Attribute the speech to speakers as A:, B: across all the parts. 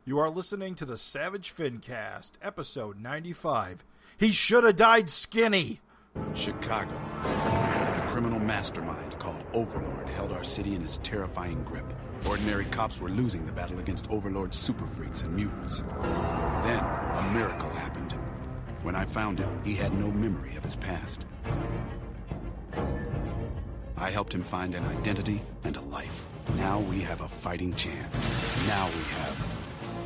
A: You are listening to the Savage FINcast, episode 95. He should have died skinny.
B: Chicago. A criminal mastermind called Overlord held our city in his terrifying grip. Ordinary cops were losing the battle against Overlord's super freaks and mutants. Then, a miracle happened. When I found him, he had no memory of his past. I helped him find an identity and a life. Now we have a fighting chance. Now we have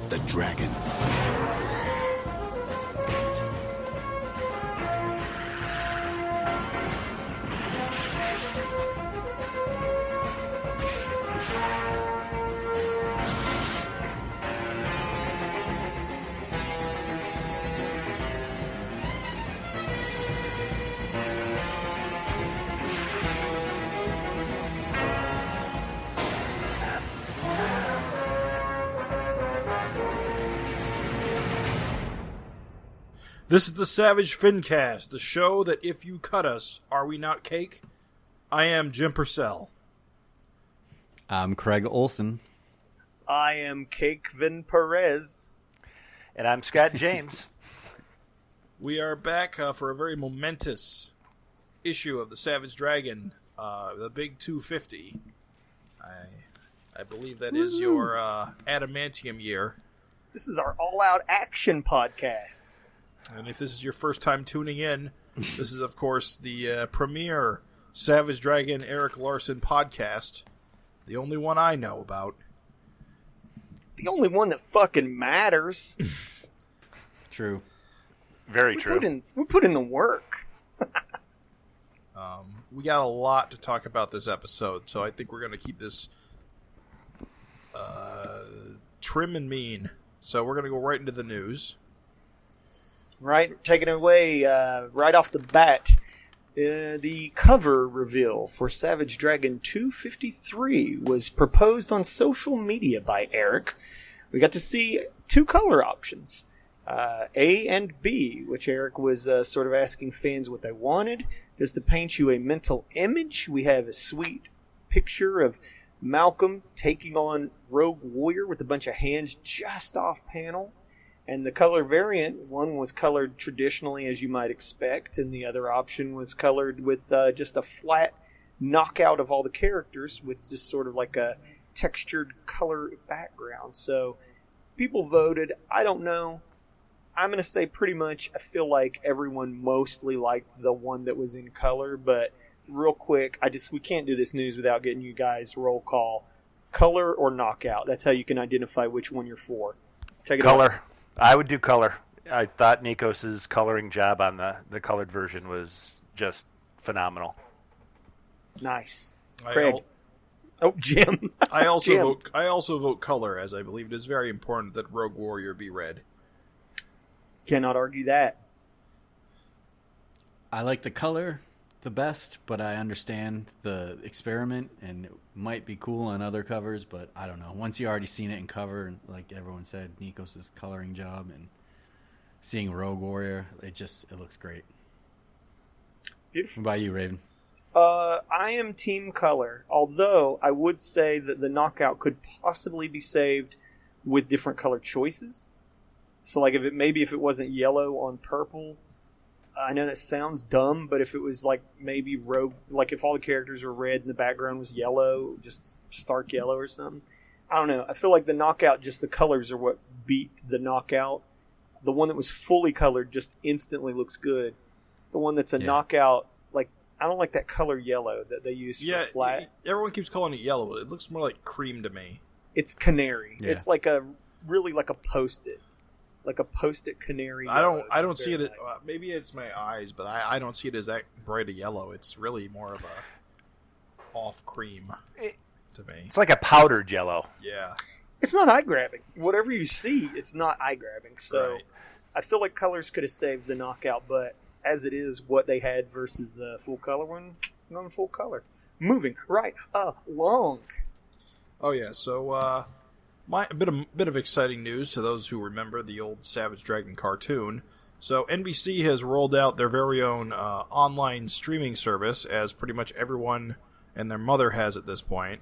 B: the dragon.
A: This is the Savage FINcast, the show that if you cut us, are we not cake? I am Jim Purcell.
C: I'm Craig Olson.
D: I am Cakevin Perez.
E: And I'm Scott James.
A: We are back for a very momentous issue of the Savage Dragon, the Big 250. I believe that is your adamantium year.
D: This is our all-out action podcast.
A: And if this is your first time tuning in, this is, of course, the premier Savage Dragon Eric Larson podcast. The only one I know about.
D: The only one that fucking matters.
C: True.
E: Very true.
D: We put in the work.
A: We got a lot to talk about this episode, so I think we're going to keep this trim and mean. So we're going to go right into the news.
D: Right, taking it away right off the bat. The cover reveal for Savage Dragon 253 was proposed on social media by Eric. We got to see two color options, A and B, which Eric was sort of asking fans what they wanted. Just to paint you a mental image, we have a sweet picture of Malcolm taking on Rogue Warrior with a bunch of hands just off panel. And the color variant, one was colored traditionally as you might expect, and the other option was colored with just a flat knockout of all the characters with just sort of like a textured color background. So people voted. I don't know. I'm going to say pretty much I feel like everyone mostly liked the one that was in color, but real quick, we can't do this news without getting you guys roll call. Color or knockout? That's how you can identify which one you're for. Take it
E: Color.
D: away.
E: I would do color. I thought Nikos's coloring job on the colored version was just phenomenal.
D: Nice. Craig. Jim.
A: I also
D: Jim.
A: vote color, as I believe it is very important that Rogue Warrior be red.
D: Cannot argue that.
C: I like the color the best, but I understand the experiment, and it might be cool on other covers, but I don't know. Once you already seen it in cover, and like everyone said, Nikos' coloring job, and seeing Rogue Warrior, it looks great.
D: Beautiful.
C: What about you, Raven?
D: I am team color, although I would say that the knockout could possibly be saved with different color choices. So like if it wasn't yellow on purple, I know that sounds dumb, but if it was like maybe rogue, like if all the characters were red and the background was yellow, just stark yellow or something. I don't know. I feel like the knockout, just the colors are what beat the knockout. The one that was fully colored just instantly looks good. The one that's a knockout, like I don't like that color yellow that they use for flat.
A: Everyone keeps calling it yellow. It looks more like cream to me.
D: It's canary.
C: Yeah.
D: It's like really like a Post-it. Like a Post-it canary.
A: I don't see it. Maybe it's my eyes, but I don't see it as that bright a yellow. It's really more of a off cream to me.
E: It's like a powdered yellow.
A: Yeah.
D: It's not eye grabbing. Whatever you see, it's not eye grabbing. So
A: Right.
D: I feel like colors could have saved the knockout, but as it is, what they had versus the full color one, I'm going full color. Moving right along.
A: Oh yeah. So a bit of exciting news to those who remember the old Savage Dragon cartoon. So NBC has rolled out their very own online streaming service, as pretty much everyone and their mother has at this point.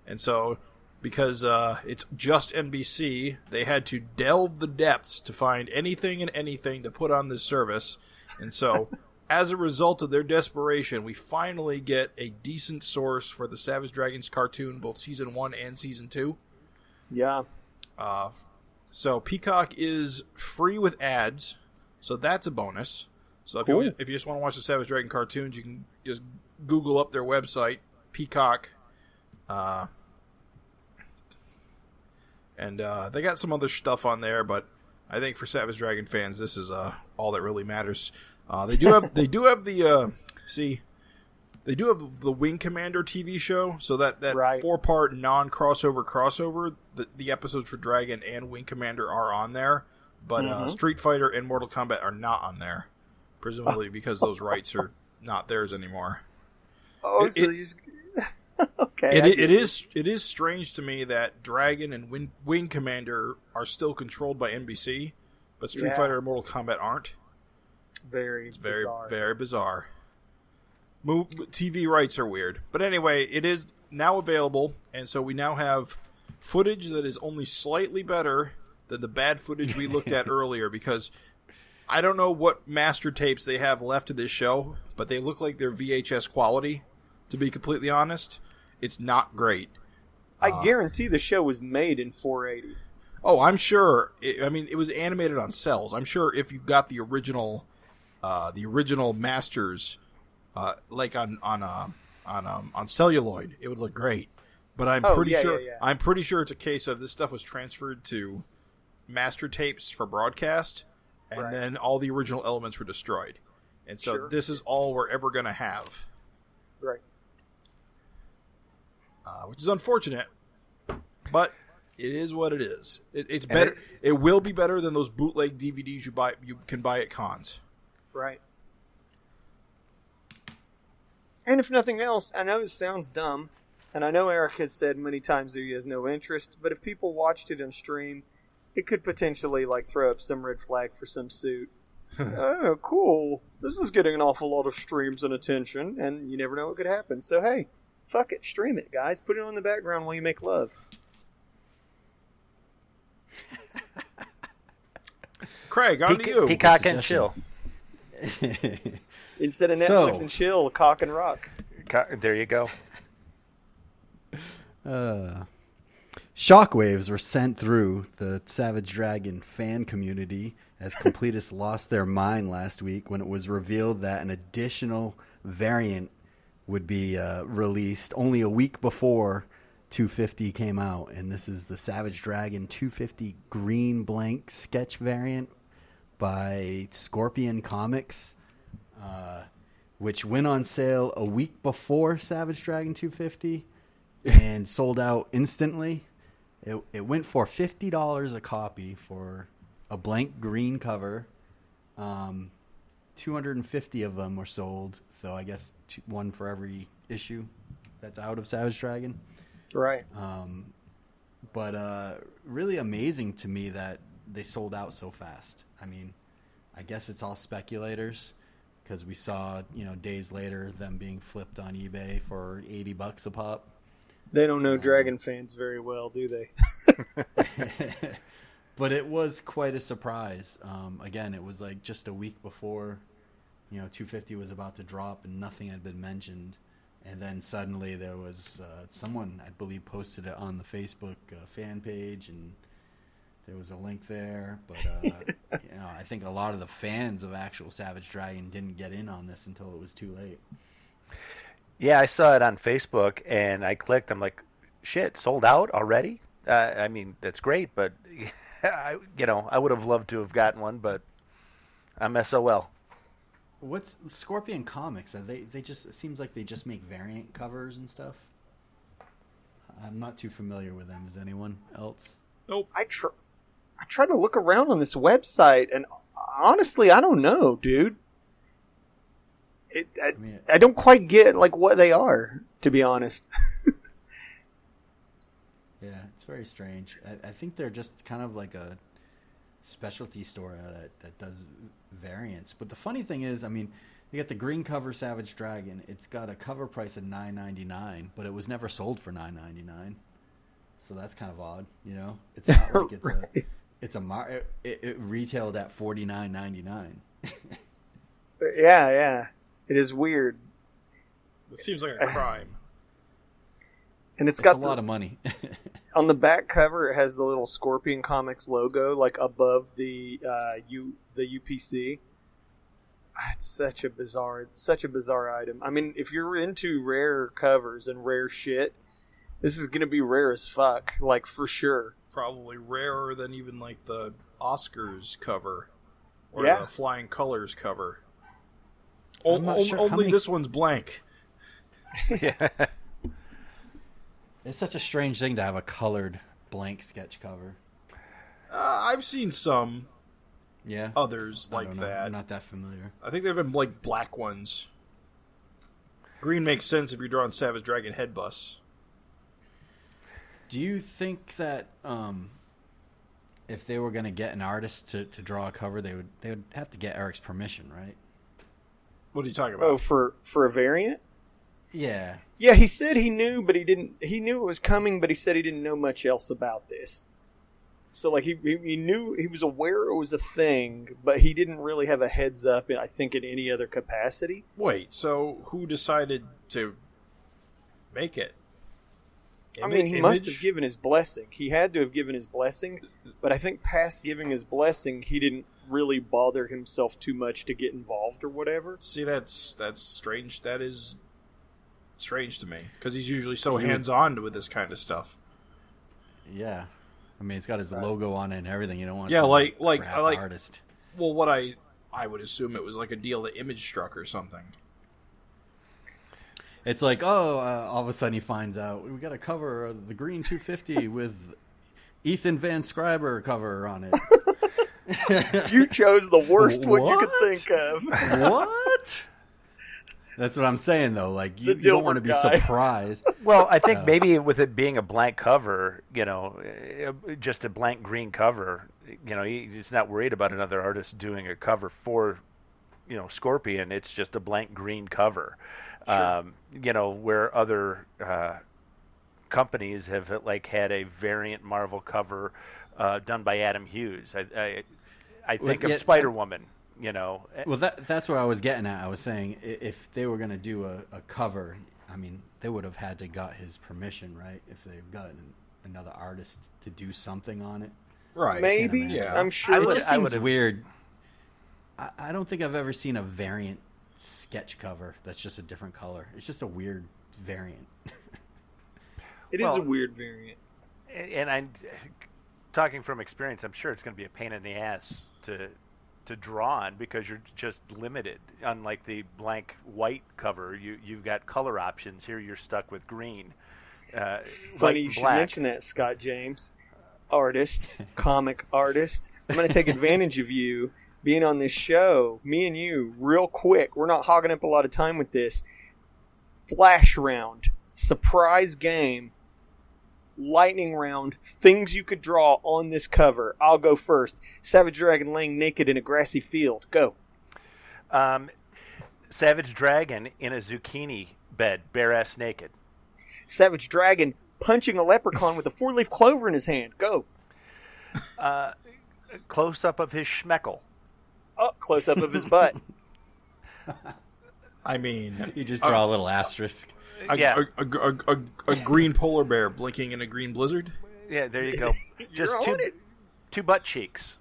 A: And so because it's just NBC. They had to delve the depths to find anything and anything to put on this service. And so, as a result of their desperation, we finally get a decent source for the Savage Dragons cartoon, both Season 1 and Season 2.
D: Yeah.
A: So Peacock is free with ads, so that's a bonus. So if you just want to watch the Savage Dragon cartoons, you can just Google up their website, Peacock, and they got some other stuff on there. But I think for Savage Dragon fans, this is all that really matters. They do have the Wing Commander TV show, so that
D: Right.
A: 4-part non-crossover. The episodes for Dragon and Wing Commander are on there, but Street Fighter and Mortal Kombat are not on there, presumably because those rights are not theirs anymore.
D: Oh, okay.
A: It is strange to me that Dragon and Wing Commander are still controlled by NBC, but Street Fighter and Mortal Kombat aren't.
D: Very bizarre.
A: Very bizarre. TV rights are weird. But anyway, it is now available, and so we now have footage that is only slightly better than the bad footage we looked at earlier, because I don't know what master tapes they have left of this show, but they look like they're VHS quality, to be completely honest. It's not great.
D: I guarantee the show was made in 480.
A: Oh, I'm sure. It was animated on cells. I'm sure if you got the original masters, like on celluloid, it would look great. But I'm pretty sure it's a case of this stuff was transferred to master tapes for broadcast, and then all the original elements were destroyed. And so this is all we're ever going to have.
D: Right.
A: Which is unfortunate, but it is what it is. It's better. It will be better than those bootleg DVDs you can buy at cons.
D: Right. And if nothing else, I know it sounds dumb, and I know Eric has said many times that he has no interest, but if people watched it on stream, it could potentially throw up some red flag for some suit. Oh, cool. This is getting an awful lot of streams and attention, and you never know what could happen. So hey, fuck it, stream it, guys. Put it on the background while you make love.
A: Craig, on to you.
E: Peacock and chill.
D: Instead of Netflix and chill, cock and rock.
E: There you go.
C: Shockwaves were sent through the Savage Dragon fan community as completists lost their mind last week when it was revealed that an additional variant would be released only a week before 250 came out. And this is the Savage Dragon 250 green blank sketch variant by Scorpion Comics, which went on sale a week before Savage Dragon 250 and sold out instantly. It went for $50 a copy for a blank green cover. 250 of them were sold, so I guess one for every issue that's out of Savage Dragon.
D: Right.
C: But really amazing to me that they sold out so fast. I mean, I guess it's all speculators, because we saw, days later them being flipped on eBay for $80 a pop.
D: They don't know Dragon fans very well, do they?
C: But it was quite a surprise. Again, it was just a week before, 250 was about to drop and nothing had been mentioned. And then suddenly there was someone, I believe, posted it on the Facebook fan page, and there was a link there. But I think a lot of the fans of actual Savage Dragon didn't get in on this until it was too late.
E: Yeah, I saw it on Facebook, and I clicked. I'm like, shit, sold out already? That's great, but I would have loved to have gotten one, but I'm SOL.
C: What's Scorpion Comics? Are they just? It seems like they just make variant covers and stuff. I'm not too familiar with them. Is anyone else?
A: Nope.
D: I tried to look around on this website, and honestly, I don't know, dude. I don't quite get what they are, to be honest.
C: Yeah, it's very strange. I think they're just kind of like a specialty store that does variants. But the funny thing is, you got the green cover Savage Dragon. It's got a cover price of $9.99, but it was never sold for $9.99. so that's kind of odd. It's not like it's
D: Right.
C: it retailed at $49.99.
D: Yeah. It is weird.
A: It seems like a crime.
D: And it's
C: It's
D: got
C: a lot of money.
D: on the back cover, it has the little Scorpion Comics logo, like above the UPC. It's such a bizarre item. I mean, if you're into rare covers and rare shit, this is gonna be rare as fuck, like for sure.
A: Probably rarer than even like the Oscars cover or
D: Yeah.
A: the Flying Colors cover.
C: I'm not sure how
A: Only
C: many-
A: this one's blank.
E: Yeah.
C: It's such a strange thing to have a colored blank sketch cover.
A: I've seen some
C: Yeah.
A: others
C: I
A: like
C: don't know.
A: that.
C: I'm not that familiar.
A: I think they've been like black ones. Green makes sense if you're drawing Savage Dragon head bus.
C: Do you think that if they were going to get an artist to draw a cover, they would have to get Eric's permission, right?
A: What are you talking about?
D: Oh, for a variant?
C: Yeah.
D: Yeah, he said he knew, but he didn't. He knew it was coming, but he said he didn't know much else about this. So, like, he knew, he was aware it was a thing, but he didn't really have a heads up, I think, in any other capacity.
A: Wait, so who decided to make it?
D: I mean, he must have
A: Image?
D: given his blessing. He had to have given his blessing, but I think past giving his blessing, he didn't really bother himself too much to get involved or whatever.
A: See, that's strange. That is strange to me because he's usually so hands-on with this kind of stuff.
C: Yeah. I mean, it's got his logo on it and everything. You don't want
A: Yeah,
C: some
A: like
C: crap
A: I like.
C: artist.
A: Well, what I would assume it was like a deal that Image struck or something.
C: It's like, all of a sudden he finds out we got a cover of the Green 250 with Ethan Van Scriber cover on it.
D: You chose the worst one you could
C: What?
D: think of.
C: What? That's what I'm saying, though. Like, you
D: The
C: don't want to
D: Dilbert
C: be
D: guy.
C: surprised.
E: Well, I think maybe with it being a blank cover, just a blank green cover, he's not worried about another artist doing a cover for, Scorpion. It's just a blank green cover.
D: Sure.
E: Where other companies have had a variant Marvel cover done by Adam Hughes. I think
C: Well,
E: of
C: yeah,
E: Spider-Woman.
C: Well, that's where I was getting at. I was saying if they were going to do a cover, I mean, they would have had to got his permission, right? If they've gotten another artist to do something on it.
A: Right.
D: Maybe.
C: imagine.
A: Yeah.
D: I'm sure.
C: It just
E: I
C: seems
E: would've-
C: weird. I don't think I've ever seen a variant sketch cover that's just a different color. It's just a weird variant.
D: It is
E: Well,
D: a weird variant.
E: And I'm talking from experience. I'm sure it's going to be a pain in the ass to draw on because you're just limited. Unlike the blank white cover, you've got color options. Here you're stuck with green. White
D: Funny you
E: and
D: should
E: black.
D: mention that, Scott James. Artist, comic artist. I'm going to take advantage of you being on this show. Me and you, real quick. We're not hogging up a lot of time with this. Flash round. Surprise game. Lightning round. Things you could draw on this cover. I'll go first. Savage Dragon laying naked in a grassy field. Go.
E: Savage Dragon in a zucchini bed, bare ass naked.
D: Savage Dragon punching a leprechaun with a 4-leaf clover in his hand. Go.
E: Close up of his schmeckle.
D: Oh, close up of his butt.
A: I mean,
C: You just draw a little asterisk.
E: Yeah.
A: a green polar bear blinking in a green blizzard.
E: Yeah, there you go. Just
D: You're on it.
E: two butt cheeks.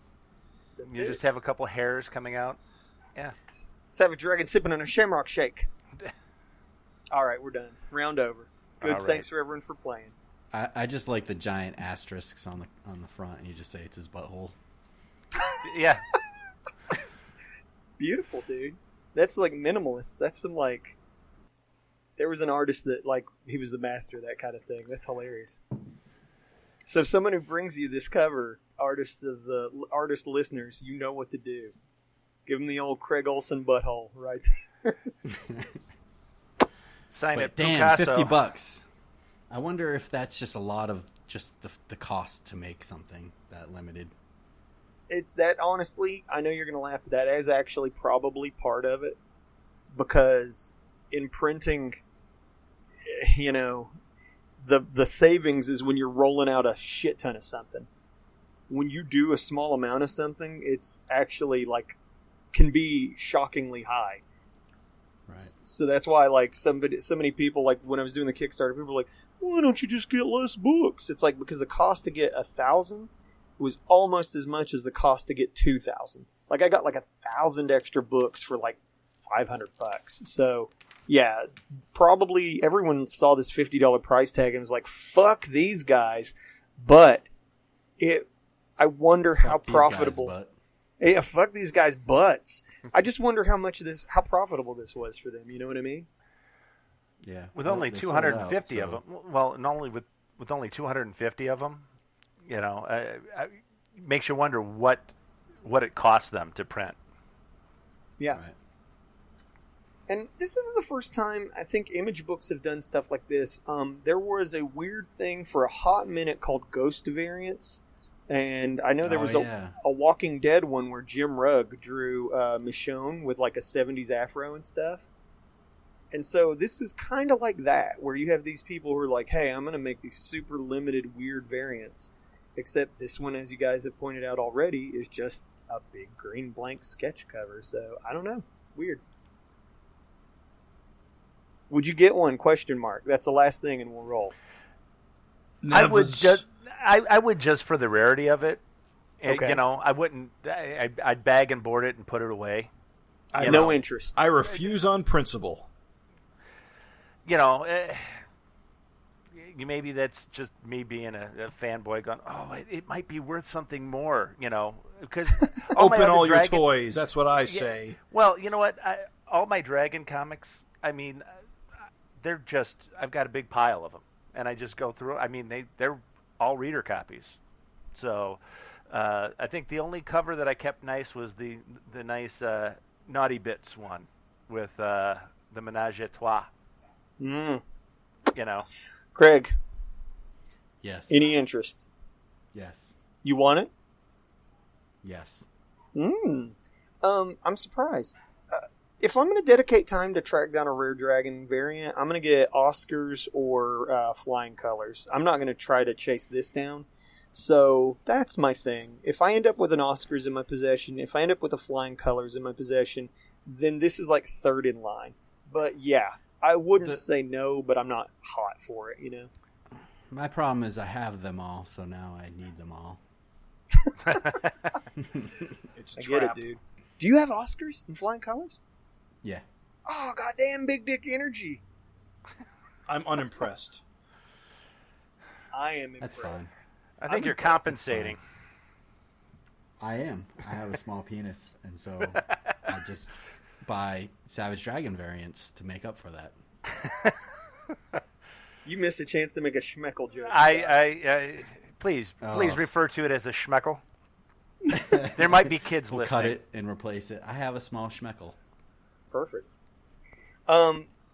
D: That's
E: You
D: it.
E: just have a couple hairs coming out. Yeah.
D: Savage Dragon sipping on a shamrock shake. All right, we're done. Round over. Good.
E: All right.
D: Thanks for everyone for playing.
C: I just like the giant asterisks on the front, and you just say it's his butthole.
E: Yeah.
D: Beautiful, dude. That's like minimalist. That's some like. There was an artist that like he was the master of that kind of thing. That's hilarious. So if someone who brings you this cover, artists listeners, you know what to do. Give them the old Craig Olsen butthole right there.
E: Sign
C: But
E: it.
C: damn,
E: Picasso.
C: $50. I wonder if that's just a lot of just the cost to make something that limited.
D: That honestly, I know you're going to laugh, but that is actually probably part of it, because in printing, the savings is when you're rolling out a shit ton of something. When you do a small amount of something, it's actually like can be shockingly high.
C: Right.
D: So that's why like so many people, like when I was doing the Kickstarter, people were like, why don't you just get less books? It's like because the cost to get 1,000 was almost as much as the cost to get 2,000. Like I got like 1,000 extra books for like $500. So yeah, probably everyone saw this $50 price tag and was like, fuck these guys. But I wonder how profitable. Yeah, fuck these guys' butts. I just wonder how profitable this was for them. You know what I mean?
C: Yeah.
E: With only 250 of them. Well, and only with only 250 of them, you know, makes you wonder what it cost them to print.
D: Yeah.
C: Right.
D: And this isn't the first time I think Image Books have done stuff like this. There was a weird thing for a hot minute called Ghost Variants. And I know there was a Walking Dead one where Jim Rugg drew Michonne with like a 70s afro and stuff. And so this is kind of like that, where you have these people who are like, hey, I'm going to make these super limited weird variants. Except this one, as you guys have pointed out already, is just a big green blank sketch cover. So I don't know. Weird. Would you get one? Question mark. That's the last thing and we'll roll.
E: I would just for the rarity of it.
D: Okay.
E: You know, I wouldn't. I'd bag and board it and put it away.
D: No interest.
A: I refuse on principle.
E: You know, maybe that's just me being a fanboy going, oh, it might be worth something more, you know, because
A: open all your toys. That's what I say.
E: Well, you know what? All my Dragon comics, I mean, they're just, I've got a big pile of them, and I just go through. I mean, they're all reader copies. So I think the only cover that I kept nice was the nice Naughty Bits one with the Ménage à Trois.
D: Mm.
E: You know,
D: Craig.
C: Yes.
D: Any interest?
C: Yes.
D: You want it?
C: Yes.
D: I'm surprised. If I'm going to dedicate time to track down a rare dragon variant, I'm going to get Oscars or Flying Colors. I'm not going to try to chase this down. So that's my thing. If I end up with an Oscars in my possession, if I end up with a Flying Colors in my possession, then this is like third in line. But yeah, I wouldn't say no, but I'm not hot for it, you know?
C: My problem is I have them all, so now I need them all.
A: It's a
D: I
A: trap.
D: get it, dude. Do you have Oscars in Flying Colors?
C: Yeah.
D: Oh, goddamn big dick energy.
A: I'm unimpressed.
D: I am
C: That's
D: impressed.
C: fine.
E: I think you're compensating.
C: I am. I have a small penis, and so I just buy Savage Dragon variants to make up for that.
D: You missed a chance to make a schmeckle joke.
E: Please refer to it as a schmeckle. There might be kids
C: We'll
E: listening.
C: cut it and replace it. I have a small schmeckle.
D: Perfect.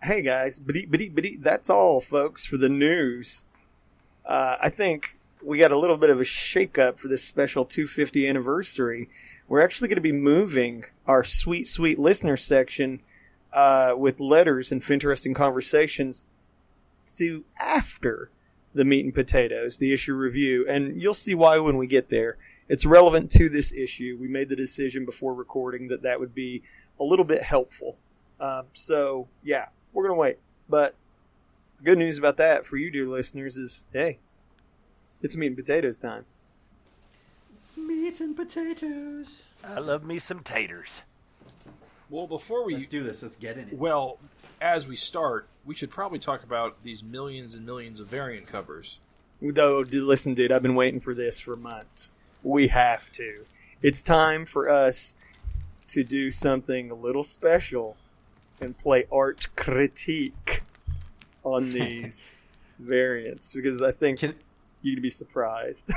D: Hey guys, that's all, folks, for the news. I think we got a little bit of a shake-up for this special 250 anniversary. We're actually going to be moving our sweet, sweet listener section with letters and FINteresting conversations to after the meat and potatoes, the issue review, and you'll see why when we get there. It's relevant to this issue. We made the decision before recording that would be a little bit helpful. So, yeah, we're going to wait. But the good news about that for you, dear listeners, is, hey, it's meat and potatoes time.
C: Meat and potatoes.
E: I love me some taters.
A: Well, before we
C: Let's do this. Let's get in it.
A: Well, as we start, we should probably talk about these millions and millions of variant covers.
D: Though, listen, dude, I've been waiting for this for months. We have to. It's time for us to do something a little special and play art critique on these variants, because I think you'd be surprised.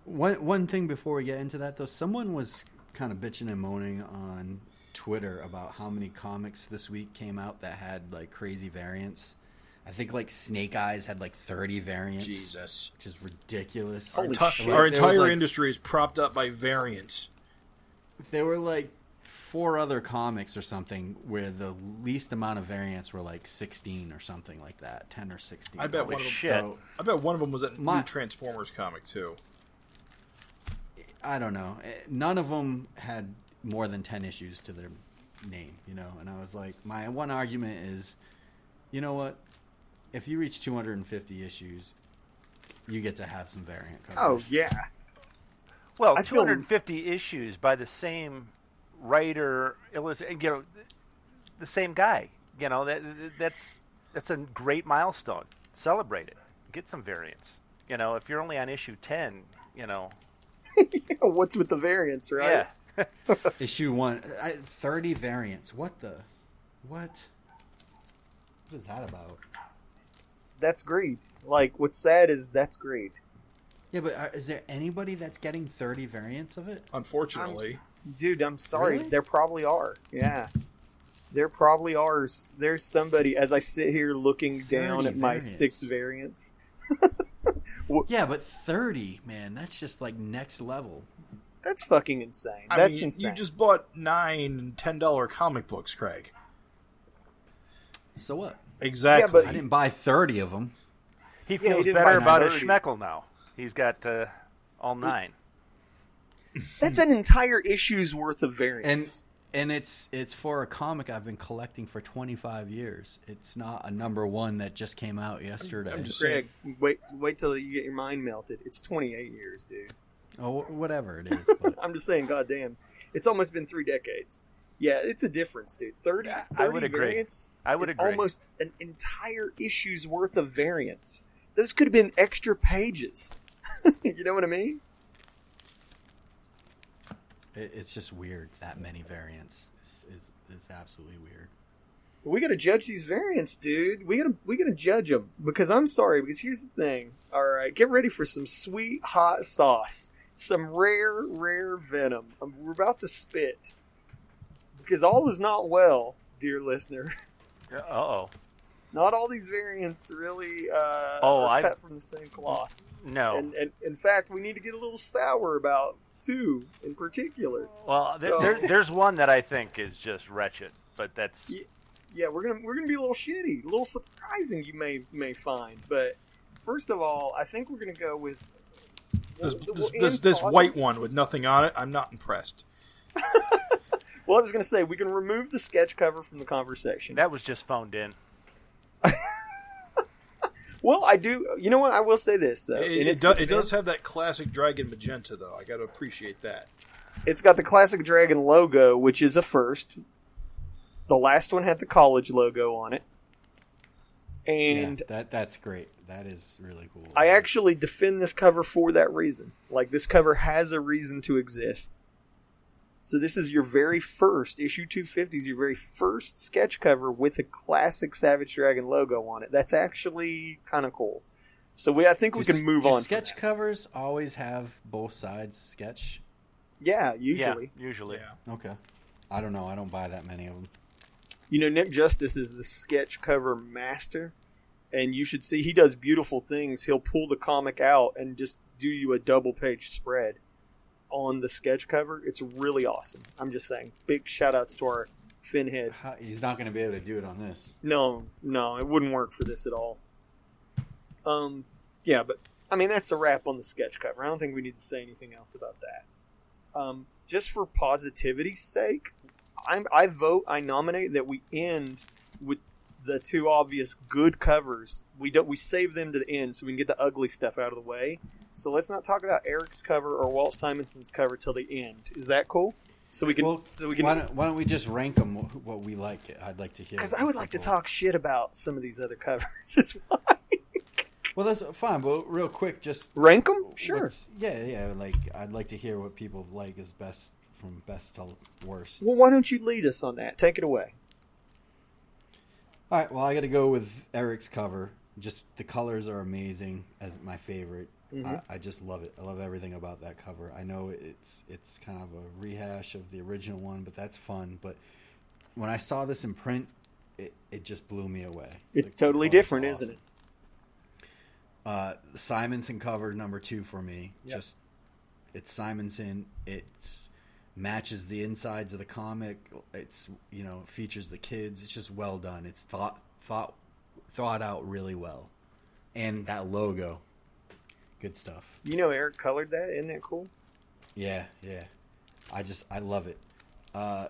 C: One thing before we get into that, though, someone was kind of bitching and moaning on Twitter about how many comics this week came out that had like crazy variants. I think like Snake Eyes had like 30 variants.
A: Jesus.
C: Which is ridiculous.
D: Holy shit.
A: Our entire industry is propped up by variants.
C: There were like 4 other comics or something where the least amount of variants were like 16 or something like that, 10 or 16.
A: I bet one of them.
C: So,
A: I bet one of them was that new Transformers comic too.
C: I don't know. None of them had more than 10 issues to their name, you know. And I was like, my one argument is, you know what? If you reach 250 issues, you get to have some variant covers.
D: Oh yeah.
E: Well, 250 issues by the same writer, the same guy. You know, that's a great milestone. Celebrate it. Get some variants. You know, if you're only on issue 10, you know.
D: What's with the variants, right?
E: Yeah.
C: Issue 1, 30 variants. What is that about?
D: That's greed. Like, what's sad is that's greed.
C: Yeah, but is there anybody that's getting 30 variants of it?
A: Unfortunately.
D: Dude, I'm sorry.
C: Really?
D: There probably are. Yeah. There probably are. There's somebody, as I sit here looking down at my 6 variants.
C: Yeah, but 30, man, that's just like next level.
D: That's fucking insane.
A: I
D: That's
A: mean,
D: insane.
A: You just bought 9 $10 comic books, Craig.
C: So what?
A: Exactly.
D: Yeah, but
C: I didn't buy 30 of them.
E: He feels
D: didn't
E: better
D: buy
E: about his
D: 30.
E: schmeckle now. He's got all 9.
D: That's an entire issue's worth of variants.
C: And it's for a comic I've been collecting for 25 years. It's not a number 1 that just came out yesterday.
A: I'm just
D: Greg, wait till you get your mind melted. It's 28 years, dude.
C: Oh, whatever it is. But
D: I'm just saying, goddamn. It's almost been 3 decades. Yeah, it's a difference, dude. 30
E: I would agree.
D: variants
E: I would
D: is
E: agree.
D: almost an entire issue's worth of variants. Those could have been extra pages. You know what I mean?
C: it's just weird. That many variants is absolutely weird.
D: We gotta judge these variants, dude. We gotta judge them because I'm sorry. Because here's the thing. All right, get ready for some sweet hot sauce, some rare venom. We're about to spit because all is not well, dear listener.
E: Uh-oh.
D: Not all these variants really are cut from the same cloth.
E: No.
D: And in fact, we need to get a little sour about 2 in particular.
E: Well,
D: So-
E: there's one that I think is just wretched, but that's
D: Yeah, we're gonna be a little shitty, a little surprising. You may find, but first of all, I think we're gonna go with
A: this white one with nothing on it. I'm not impressed.
D: Well, I was gonna say we can remove the sketch cover from the conversation.
E: that was just phoned in.
D: Well, I do. You know what? I will say this though.
A: It does have that classic dragon magenta, though. I got to appreciate that.
D: It's got the classic dragon logo, which is a first. The last one had the college logo on it, and
C: that's great. That is really cool.
D: I actually defend this cover for that reason. Like, this cover has a reason to exist. So this is your very first, issue 250 is your very first sketch cover with a classic Savage Dragon logo on it. That's actually kind of cool. So I think we can move on.
C: Sketch covers always have both sides sketch?
D: Yeah, usually.
E: Yeah, usually.
A: Yeah.
C: Okay. I don't know. I don't buy that many of them.
D: You know, Nick Justice is the sketch cover master. And you should see, he does beautiful things. He'll pull the comic out and just do you a double page spread on the sketch cover. It's really awesome. I'm just saying. Big shout outs to our Finn head.
C: He's not going to be able to do it on this.
D: No, it wouldn't work for this at all. Yeah, but I mean, that's a wrap on the sketch cover. I don't think we need to say anything else about that. Just for positivity's sake, I nominate that we end with the 2 obvious good covers. We save them to the end so we can get the ugly stuff out of the way. So let's not talk about Eric's cover or Walt Simonson's cover till the end. Is that cool? So we can.
C: Why don't we just rank them? What we like? I'd like to hear.
D: Because I would like to talk shit about some of these other covers. That's why.
C: Well, that's fine. But real quick, just
D: rank them. Sure.
C: Yeah. Like, I'd like to hear what people like is best from best to worst.
D: Well, why don't you lead us on that? Take it away.
C: All right. Well, I got to go with Eric's cover. Just the colors are amazing as my favorite. Mm-hmm. I just love it. I love everything about that cover. I know it's kind of a rehash of the original one, but that's fun. But when I saw this in print, it just blew me away.
D: It's totally different, awesome. Isn't it?
C: Simonson cover number 2 for me.
A: Yep.
C: Just it's Simonson. It's matches the insides of the comic. It's, features the kids. It's just well done. It's thought out really well. And that logo, good stuff.
D: Eric colored that. Isn't that cool?
C: Yeah. I love it. I'm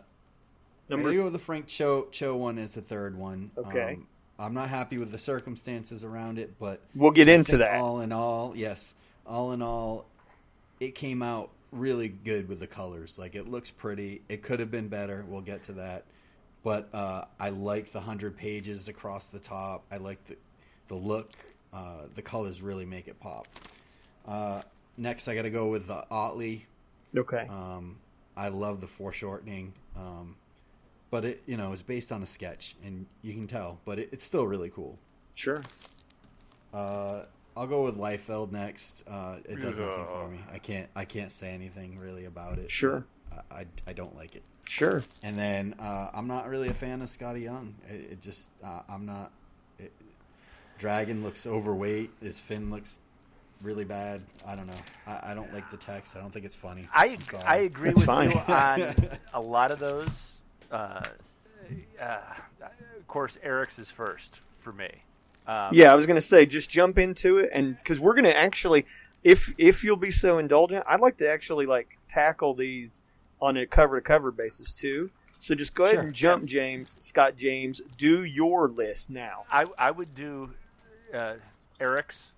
D: Number
C: gonna go with the Frank Cho one as the third one.
D: Okay.
C: I'm not happy with the circumstances around it, but
D: we'll get into that.
C: All in all, it came out really good with the colors. Like, it looks pretty. It could have been better. We'll get to that. But I like the 100 pages across the top. I like the look. The colors really make it pop. Next, I got to go with the Otley.
D: Okay.
C: I love the foreshortening. But it, it's based on a sketch, and you can tell. But it's still really cool.
D: Sure.
C: I'll go with Liefeld next. It does nothing for me. I can't say anything really about it.
D: Sure.
C: I don't like it.
D: Sure.
C: And then I'm not really a fan of Scotty Young. It just I'm not. Dragon looks overweight. His fin looks really bad. I don't know. I don't like the text. I don't think it's funny.
E: I agree
D: That's
E: with
D: fine.
E: you on a lot of those. Of course, Eric's is first for me.
D: Yeah, I was going to say, just jump into it, and because we're going to actually, if you'll be so indulgent, I'd like to actually tackle these on a cover-to-cover basis too. So just go ahead and jump, Scott James. Do your list now.
E: I would do Eric's.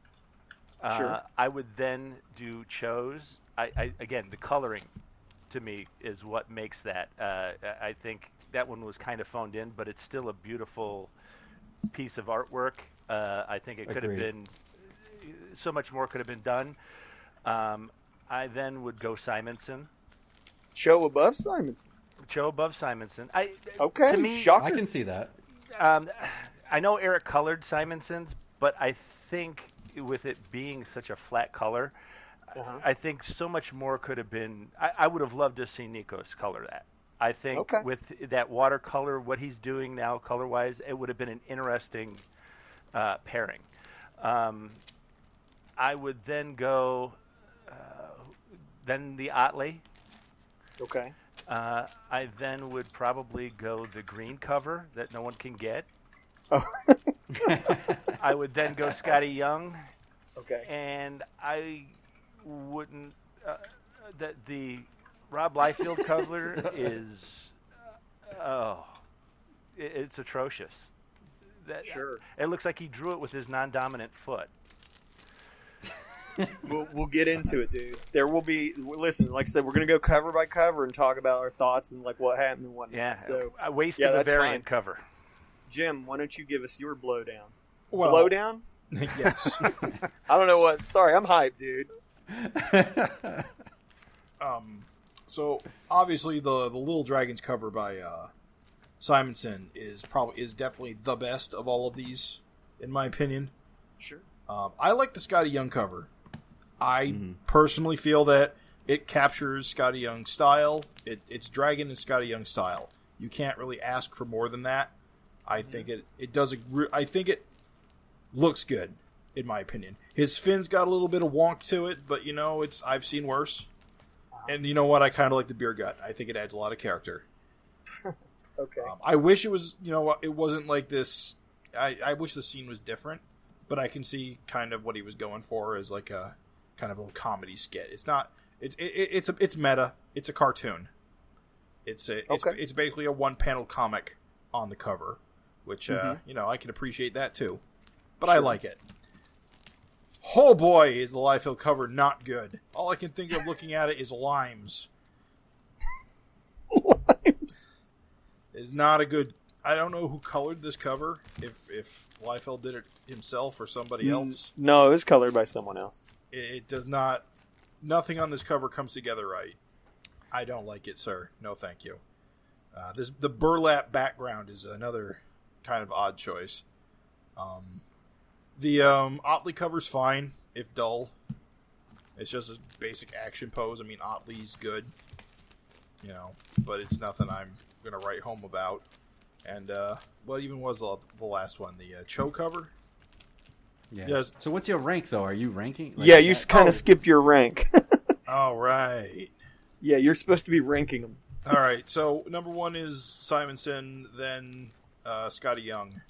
D: Sure.
E: I would then do Cho's. Again, the coloring to me is what makes that. I think that one was kind of phoned in, but it's still a beautiful piece of artwork. I think it could have been so much more could have been done. I then would go Simonson.
D: Cho above Simonson.
E: Cho above Simonson.
D: Okay.
E: To me,
D: shocker.
C: I can see that.
E: I know Eric colored Simonson's, but I think with it being such a flat color, I think so much more could have been. I would have loved to see Nikos color that. I think with that watercolor, what he's doing now color-wise, it would have been an interesting pairing. I would then go then the Otley.
D: Okay.
E: I then would probably go the green cover that no one can get.
D: Oh.
E: I would then go Scotty Young.
D: Okay.
E: And I wouldn't. The Rob Liefeld cover is. It's atrocious.
D: Sure.
E: It looks like he drew it with his non-dominant foot.
D: We'll get into it, dude. There will be. Listen, like I said, we're going to go cover by cover and talk about our thoughts and what happened and whatnot.
E: Yeah.
D: So
E: I wasted the variant cover.
D: Jim, why don't you give us your blowdown?
A: Well,
D: Blowdown?
A: Yes.
D: I don't know what. Sorry, I'm hyped, dude.
A: So obviously the Little Dragons cover by Simonson is definitely the best of all of these, in my opinion.
D: Sure.
A: I like the Scotty Young cover. I personally feel that it captures Scotty Young's style. It's Dragon and Scotty Young style. You can't really ask for more than that. I think it does. I think it looks good, in my opinion. His fin's got a little bit of wonk to it, but I've seen worse. And you know what? I kind of like the beer gut. I think it adds a lot of character.
D: Okay.
A: I wish it was. It wasn't like this. I wish the scene was different, but I can see kind of what he was going for as like a kind of a comedy skit. It's not. It's meta. It's a cartoon. It's basically a one-panel comic on the cover, which I can appreciate that too. But sure. I like it. Oh boy, is the Liefeld cover not good. All I can think of looking at it is limes.
D: Limes
A: is not a good. I don't know who colored this cover. If Liefeld did it himself or somebody else.
D: No, it was colored by someone else.
A: It does not. Nothing on this cover comes together right. I don't like it, sir. No, thank you. The burlap background is another kind of odd choice. The Otley cover's fine, if dull. It's just a basic action pose. I mean, Otley's good, but it's nothing I'm going to write home about. And what even was the last one? The Cho cover?
C: Yeah.
A: Yes.
C: So what's your rank, though? Are you ranking?
D: You kind of skipped your rank.
A: All right.
D: Yeah, you're supposed to be ranking them.
A: All right, so number 1 is Simonson, then Scotty Young,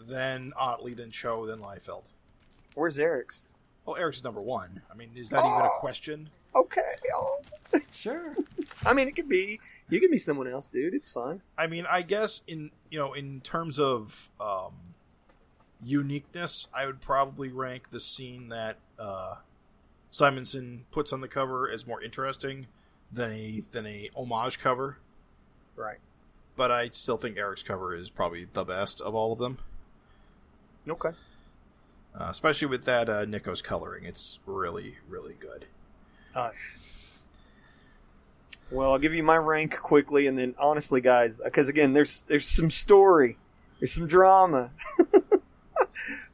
A: then Otley, then Cho, then Liefeld.
D: Where's Eric's?
A: Well, Eric's number 1. I mean, is that even a question?
D: Okay. Oh.
C: Sure.
D: I mean, it could be. You could be someone else, dude. It's fine.
A: I mean, I guess in terms of uniqueness, I would probably rank the scene that Simonson puts on the cover as more interesting than a homage cover.
D: Right.
A: But I still think Eric's cover is probably the best of all of them.
D: Okay.
A: Especially with that Nikos coloring. It's really, really good.
D: Well, I'll give you my rank quickly, and then honestly, guys, because again, there's some story, there's some drama,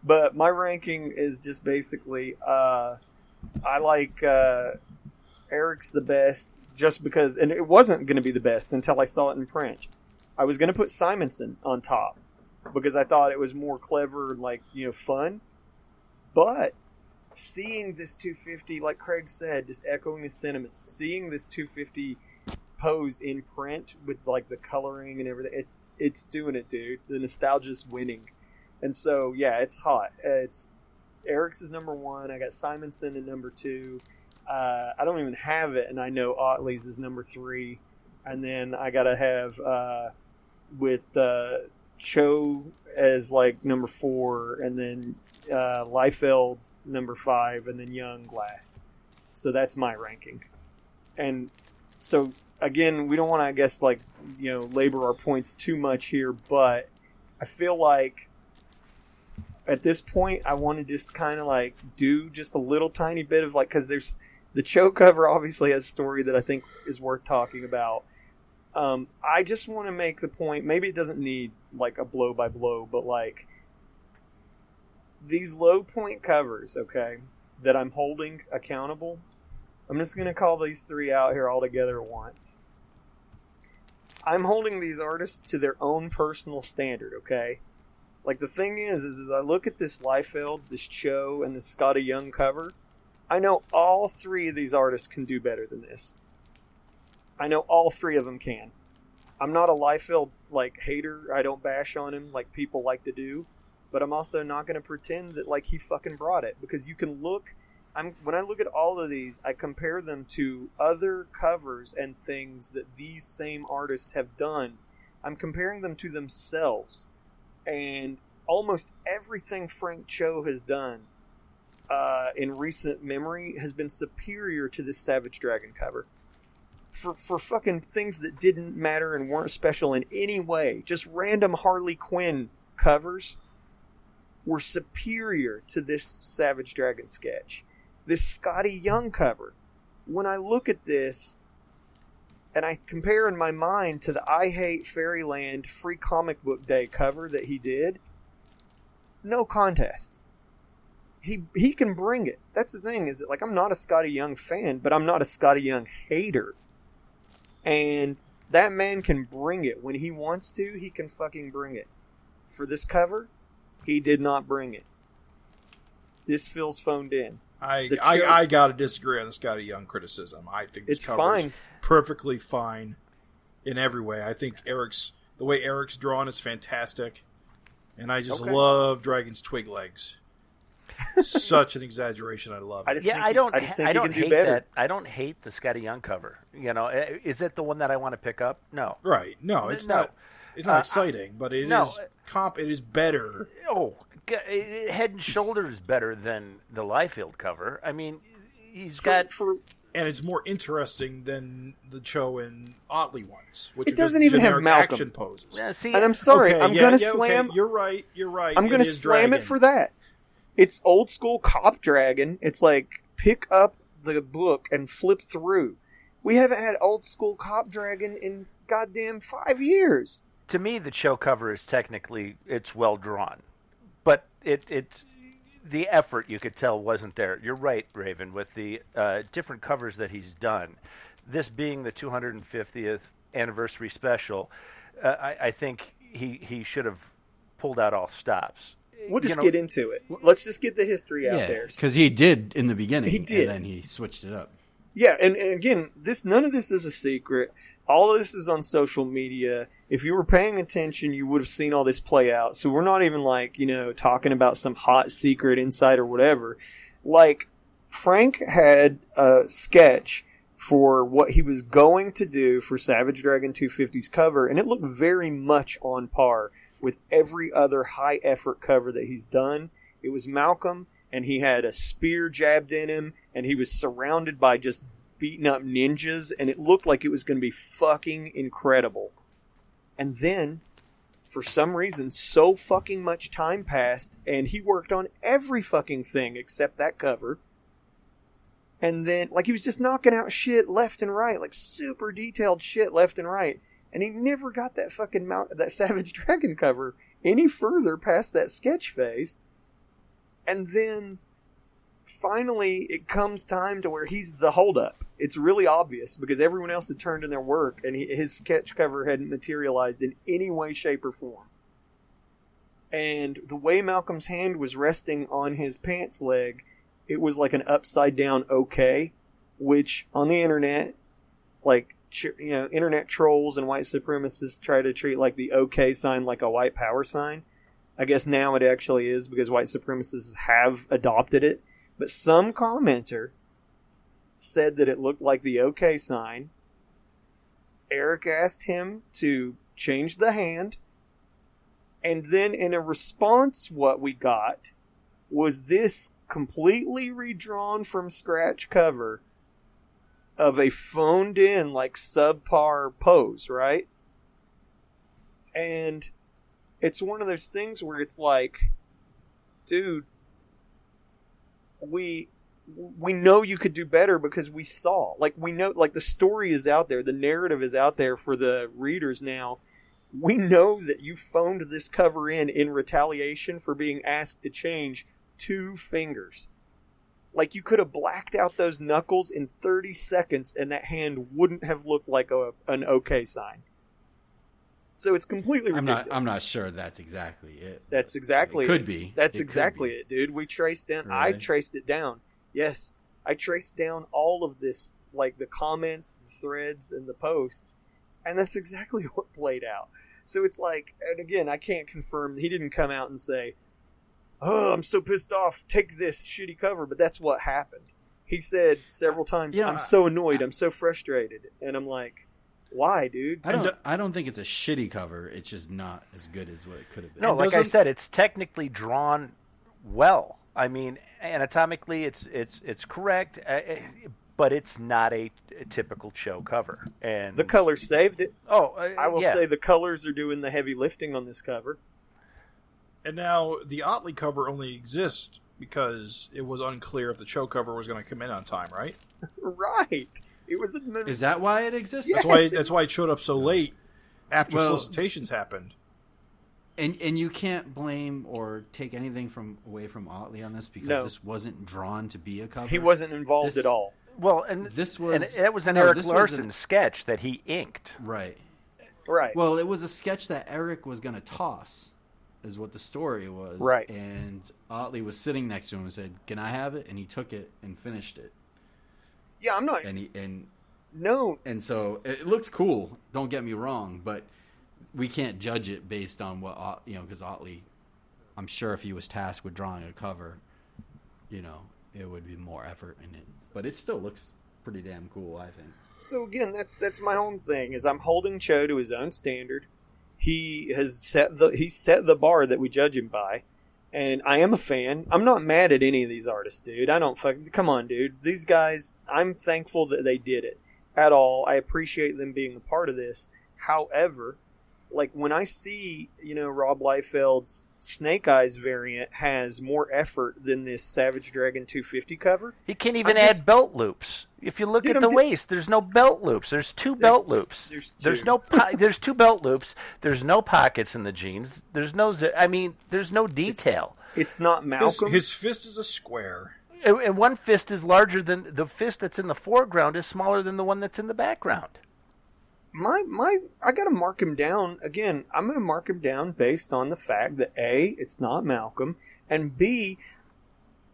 D: but my ranking is just basically, I like Eric's the best just because, and it wasn't going to be the best until I saw it in print. I was going to put Simonson on top because I thought it was more clever, like, fun, but seeing this 250, like Craig said, just echoing his sentiments, seeing this 250 pose in print with like the coloring and everything, it's doing it, dude. The nostalgia's winning. And so, yeah, it's hot. It's Eric's is number 1. I got Simonson in number 2. I don't even have it, and I know Otley's is number 3. And then I got to have with Cho as like number 4, and then Liefeld number 5, and then Young last. So that's my ranking. And so again, we don't want to, I guess, like, labor our points too much here, but I feel like at this point I want to just kind of like do just a little tiny bit of like, because there's the Cho cover obviously has a story that I think is worth talking about. I just want to make the point, maybe it doesn't need like a blow by blow, but like these low point covers, okay, that I'm holding accountable, I'm just going to call these 3 out here all together at once. I'm holding these artists to their own personal standard, okay? Like, the thing is I look at this Liefeld, this Cho, and this Scotty Young cover, I know all 3 of these artists can do better than this. I know all 3 of them can. I'm not a Liefeld, like, hater. I don't bash on him like people like to do. But I'm also not going to pretend that, like, he fucking brought it. Because you can look... when I look at all of these, I compare them to other covers and things that these same artists have done. I'm comparing them to themselves. And almost everything Frank Cho has done in recent memory has been superior to this Savage Dragon cover. For fucking things that didn't matter and weren't special in any way. Just random Harley Quinn covers were superior to this Savage Dragon sketch. This Scotty Young cover, when I look at this and I compare in my mind to the I Hate Fairyland Free Comic Book Day cover that he did, no contest. He can bring it. That's the thing, is that, like, I'm not a Scotty Young fan, but I'm not a Scotty Young hater. And that man can bring it. When he wants to, he can fucking bring it. For this cover, he did not bring it. This feels phoned in.
A: I gotta disagree on the Scotty Young criticism. I think this
D: it's
A: cover's
D: fine.
A: Perfectly fine in every way. I think the way Eric's drawn is fantastic, and I just love Dragon's twig legs. Such an exaggeration. I love it.
E: I don't hate that. I don't hate the Scotty Young cover. Is it the one that I want to pick up? No.
A: Right. No, it's not. It's not exciting, but it is It is better.
E: Oh, head and shoulders better than the Liefeld cover. I mean, he's got.
A: And it's more interesting than the Cho and Otley ones, which
D: it doesn't even have Malcolm
A: action poses.
E: Yeah, see,
D: and I'm sorry, I'm gonna slam.
A: Okay. You're right.
D: I'm gonna slam it for that. It's old school Cop Dragon. It's like pick up the book and flip through. We haven't had old school Cop Dragon in goddamn 5 years.
E: To me, the Cho cover is technically it's well drawn, but it's the effort you could tell wasn't there. You're right, Raven, with the different covers that he's done. This being the 250th anniversary special, I think he should have pulled out all stops.
D: We'll just get into it. Let's just get the history out there.
C: Because he did in the beginning.
D: He did.
C: And then he switched it up.
D: Yeah, and again, none of this is a secret. All of this is on social media. If you were paying attention, you would have seen all this play out. So we're not even like, talking about some hot secret insight or whatever. Like, Frank had a sketch for what he was going to do for Savage Dragon 250's cover, and it looked very much on par with every other high effort cover that he's done. It was Malcolm, and he had a spear jabbed in him, and he was surrounded by just beaten up ninjas, and it looked like it was going to be fucking incredible. And then, for some reason, so fucking much time passed, and he worked on every fucking thing except that cover. And then, he was just knocking out shit left and right, super detailed shit left and right. And he never got that fucking that Savage Dragon cover any further past that sketch phase. And then, finally, it comes time to where he's the holdup. It's really obvious, because everyone else had turned in their work, and his sketch cover hadn't materialized in any way, shape, or form. And the way Malcolm's hand was resting on his pants leg, it was like an upside down OK, which on the internet, internet trolls and white supremacists try to treat the OK sign like a white power sign. I guess now it actually is, because white supremacists have adopted it. But some commenter said that it looked like the OK sign. Eric asked him to change the hand. And then in a response, what we got was this completely redrawn from scratch cover of a phoned in subpar pose, right? And it's one of those things where it's dude, we know you could do better, because we saw, we know, the story is out there, the narrative is out there for the readers now. We know that you phoned this cover in retaliation for being asked to change 2 fingers. You could have blacked out those knuckles in 30 seconds and that hand wouldn't have looked like an OK sign. So it's completely ridiculous.
C: I'm not sure that's exactly it.
D: That's exactly
C: it. Could be.
D: That's exactly it, dude. We traced down. Really? I traced it down. Yes. I traced down all of this, the comments, the threads, and the posts, and that's exactly what played out. So it's and again, I can't confirm. He didn't come out and say, "Oh, I'm so pissed off, take this shitty cover," but that's what happened. He said several times, "I'm so annoyed, I'm so frustrated," and I'm like, why, dude?
C: I don't think it's a shitty cover. It's just not as good as what it could have been.
E: No, like I said, it's technically drawn well. I mean, anatomically, it's correct, but it's not a typical show cover. And
D: the colors saved it.
E: Oh,
D: I will say the colors are doing the heavy lifting on this cover.
A: And now the Otley cover only exists because it was unclear if the show cover was going to come in on time, right?
D: Right. It was.
C: Is that why it exists?
D: Yes,
A: that's why it showed up so late after solicitations happened.
C: And you can't blame or take anything away from Otley on this, because this wasn't drawn to be a cover.
D: He wasn't involved at all.
E: Well, and it was an Eric Larson sketch that he inked.
C: Right.
D: Right.
C: Well, it was a sketch that Eric was going to toss, is what the story was.
D: Right.
C: And Otley was sitting next to him and said, "Can I have it?" And he took it and finished it.
D: Yeah, I'm not. No.
C: And so it looks cool. Don't get me wrong, but we can't judge it based on what because Otley, I'm sure if he was tasked with drawing a cover, it would be more effort in it. But it still looks pretty damn cool, I think.
D: So again, that's my own thing. Is I'm holding Cho to his own standard. He has set the bar that we judge him by. And I am a fan. I'm not mad at any of these artists, dude. Come on, dude. These guys, I'm thankful that they did it at all. I appreciate them being a part of this. However, when I see, Rob Liefeld's Snake Eyes variant has more effort than this Savage Dragon 250 cover.
E: He can't even add belt loops. If you look at the waist, there's no belt loops. There's two belt loops. There's two belt loops. There's no pockets in the jeans. There's no detail.
D: It's not Malcolm.
A: His fist is a square.
E: And one fist is larger than the fist that's in the foreground is smaller than the one that's in the background.
D: I gotta mark him down. Again, I'm gonna mark him down based on the fact that A, it's not Malcolm, and B,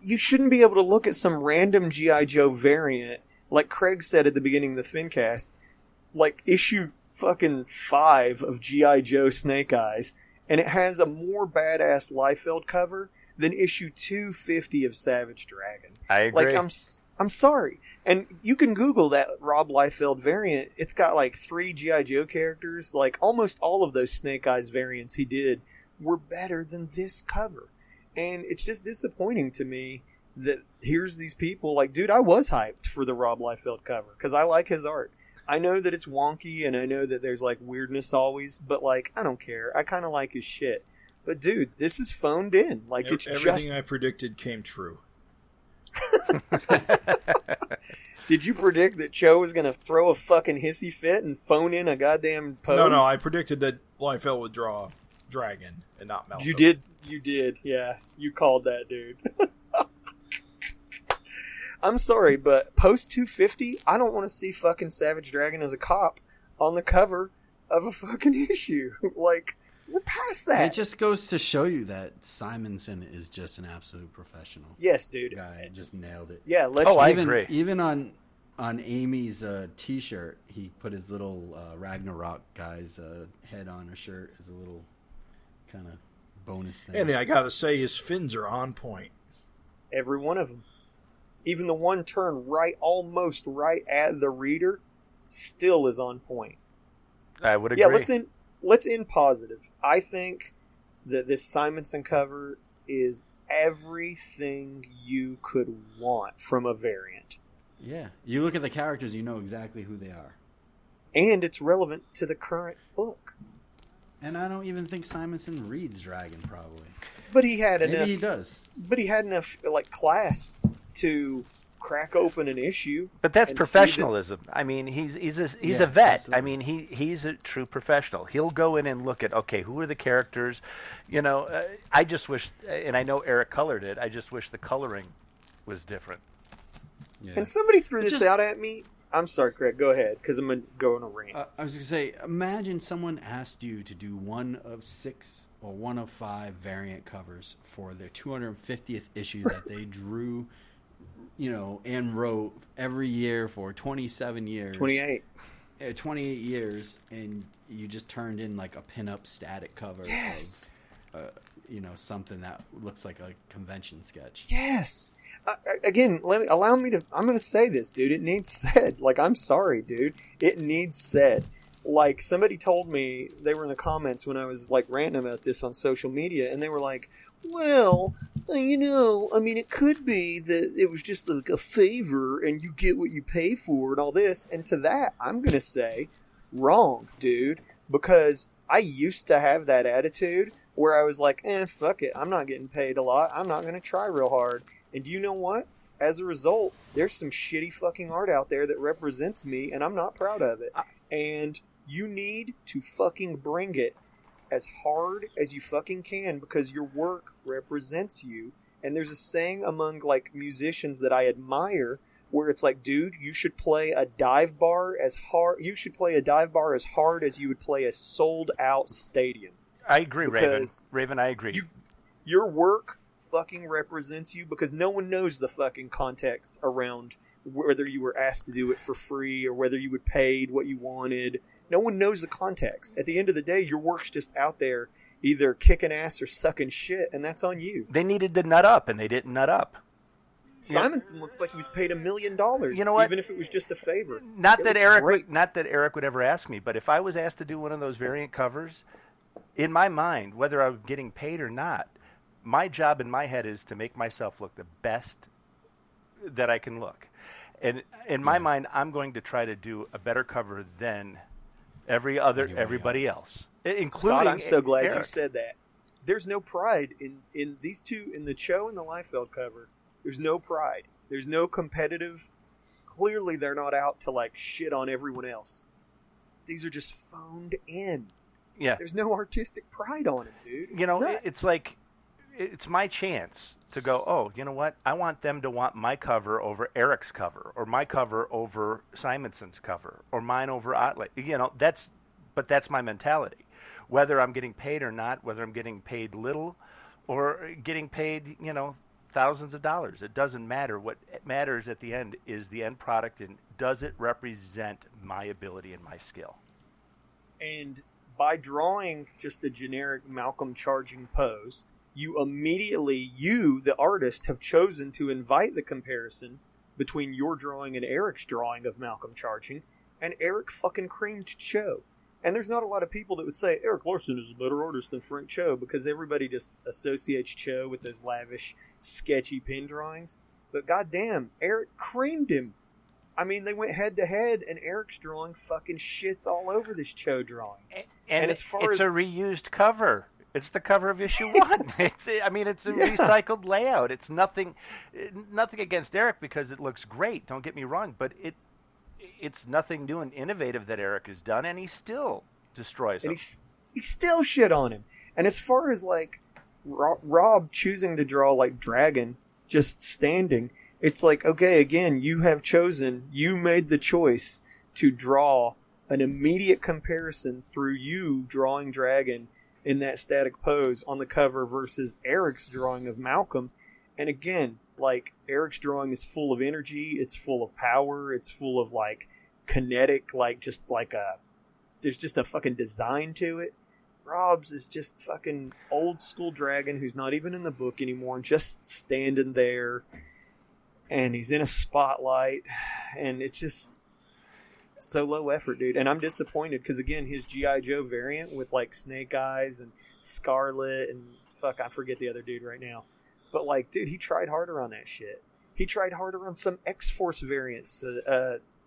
D: you shouldn't be able to look at some random G.I. Joe variant like Craig said at the beginning of the FinCast, like issue fucking 5 of G.I. Joe Snake Eyes, and it has a more badass Liefeld cover than issue 250 of Savage Dragon.
E: I agree.
D: Like, I'm sorry. And you can Google that Rob Liefeld variant. It's got like 3 G.I. Joe characters. Like, almost all of those Snake Eyes variants he did were better than this cover. And it's just disappointing to me that here's these people. Like, dude, I was hyped for the Rob Liefeld cover because I like his art. I know that it's wonky and I know that there's like weirdness always, but like, I don't care. I kind of like his shit. But dude, this is phoned in. Like, it's
A: everything I predicted came true.
D: Did you predict that Cho was going to throw a fucking hissy fit and phone in a goddamn pose?
A: No, I predicted that Liefeld would draw Dragon and not Melville.
D: You did. Yeah, you called that, dude. I'm sorry, but post 250, I don't want to see fucking Savage Dragon as a cop on the cover of a fucking issue. Like, we're past that.
C: It just goes to show you that Simonson is just an absolute professional.
D: Yes, dude.
C: Guy just nailed it.
D: Yeah,
E: I agree.
C: Even on Amy's T-shirt, he put his little Ragnarok guy's head on her shirt as a little kind of bonus thing.
A: And I gotta say, his fins are on point.
D: Every one of them. Even the one turned right, almost right at the reader, still is on point.
E: I would agree.
D: Yeah, let's end positive. I think that this Simonson cover is everything you could want from a variant.
C: Yeah, you look at the characters, you know exactly who they are.
D: And it's relevant to the current book.
C: And I don't even think Simonson reads Dragon, probably.
D: But he had enough.
C: Maybe he does.
D: But he had enough like class to crack open an issue.
E: But that's professionalism. I mean, he's a vet.
C: Absolutely.
E: I mean, he's a true professional. He'll go in and look at, okay, who are the characters? You know, I just wish, and I know Eric colored it, I just wish the coloring was different.
C: Yeah.
D: And somebody threw this out at me. I'm sorry, Craig. Go ahead, because I'm going to go on a rant.
C: I was going to say, imagine someone asked you to do 1 of 6 or 1 of 5 variant covers for their 250th issue that they drew, you know, and wrote every year for 27 years.
D: 28.
C: 28 years, and you just turned in like a pinup static cover.
D: Yes.
C: Of, you know, something that looks like a convention sketch.
D: Yes. Again, I'm going to say this, dude. It needs said. Like, I'm sorry, dude. It needs said. Like, somebody told me, they were in the comments when I was, like, ranting about this on social media, and they were like, well, you know, I mean, it could be that it was just like a favor and you get what you pay for and all this. And to that, I'm going to say, wrong, dude. Because I used to have that attitude where I was like, fuck it. I'm not getting paid a lot. I'm not going to try real hard. And do you know what? As a result, there's some shitty fucking art out there that represents me, and I'm not proud of it. And you need to fucking bring it as hard as you fucking can because your work represents you. And there's a saying among, like, musicians that I admire where it's like, dude, you should play a dive bar as hard. You should play a dive bar as hard as you would play a sold-out stadium.
E: I agree, Raven.
D: Because
E: Raven, I agree.
D: Your work fucking represents you because no one knows the fucking context around whether you were asked to do it for free or whether you were paid what you wanted. No one knows the context. At the end of the day, your work's just out there either kicking ass or sucking shit, and that's on you.
E: They needed to nut up, and they didn't nut up.
D: Simonson looks like he was paid $1 million.
E: You know what?
D: Even if it was just a favor.
E: Not that Eric would ever ask me, but if I was asked to do one of those variant covers, in my mind, whether I'm getting paid or not, my job in my head is to make myself look the best that I can look. And in my mind, I'm going to try to do a better cover than everybody else. Including
D: Scott, I'm so glad
E: Eric.
D: you said that. There's no pride in these two, in the Cho and the Liefeld cover. There's no pride. There's no competitive. Clearly, they're not out to like shit on everyone else. These are just phoned in.
E: Yeah.
D: There's no artistic pride on it, dude.
E: You know,
D: nuts.
E: it's like, it's my chance to go, oh, you know what? I want them to want my cover over Eric's cover, or my cover over Simonson's cover, or mine over Otley. You know, that's my mentality. Whether I'm getting paid or not, whether I'm getting paid little or getting paid, you know, thousands of dollars. It doesn't matter. What matters at the end is the end product, and does it represent my ability and my skill?
D: And by drawing just a generic Malcolm charging pose, you immediately, the artist, have chosen to invite the comparison between your drawing and Eric's drawing of Malcolm charging, and Eric fucking creamed Cho. And there's not a lot of people that would say Eric Larson is a better artist than Frank Cho, because everybody just associates Cho with those lavish, sketchy pen drawings. But goddamn, Eric creamed him. I mean, they went head to head, and Eric's drawing fucking shits all over this Cho drawing.
E: And
D: as far
E: it's
D: as
E: a reused cover. It's the cover of issue 1. It's a recycled layout. It's nothing against Eric, because it looks great. Don't get me wrong, but it's nothing new and innovative that Eric has done, and he still destroys them.
D: He still shit on him. And as far as like Rob choosing to draw like Dragon just standing, it's like, okay, again, you made the choice to draw an immediate comparison through you drawing Dragon in that static pose on the cover versus Eric's drawing of Malcolm. And again, like, Eric's drawing is full of energy, it's full of power, it's full of like kinetic, like just like there's just a fucking design to it. Rob's is just fucking old school Dragon who's not even in the book anymore, just standing there, and he's in a spotlight, and it's just so low effort, dude. And I'm disappointed because, again, his G.I. Joe variant with like Snake Eyes and Scarlet and I forget the other dude right now. But like, dude, he tried harder on that shit. He tried harder on some X-Force variants,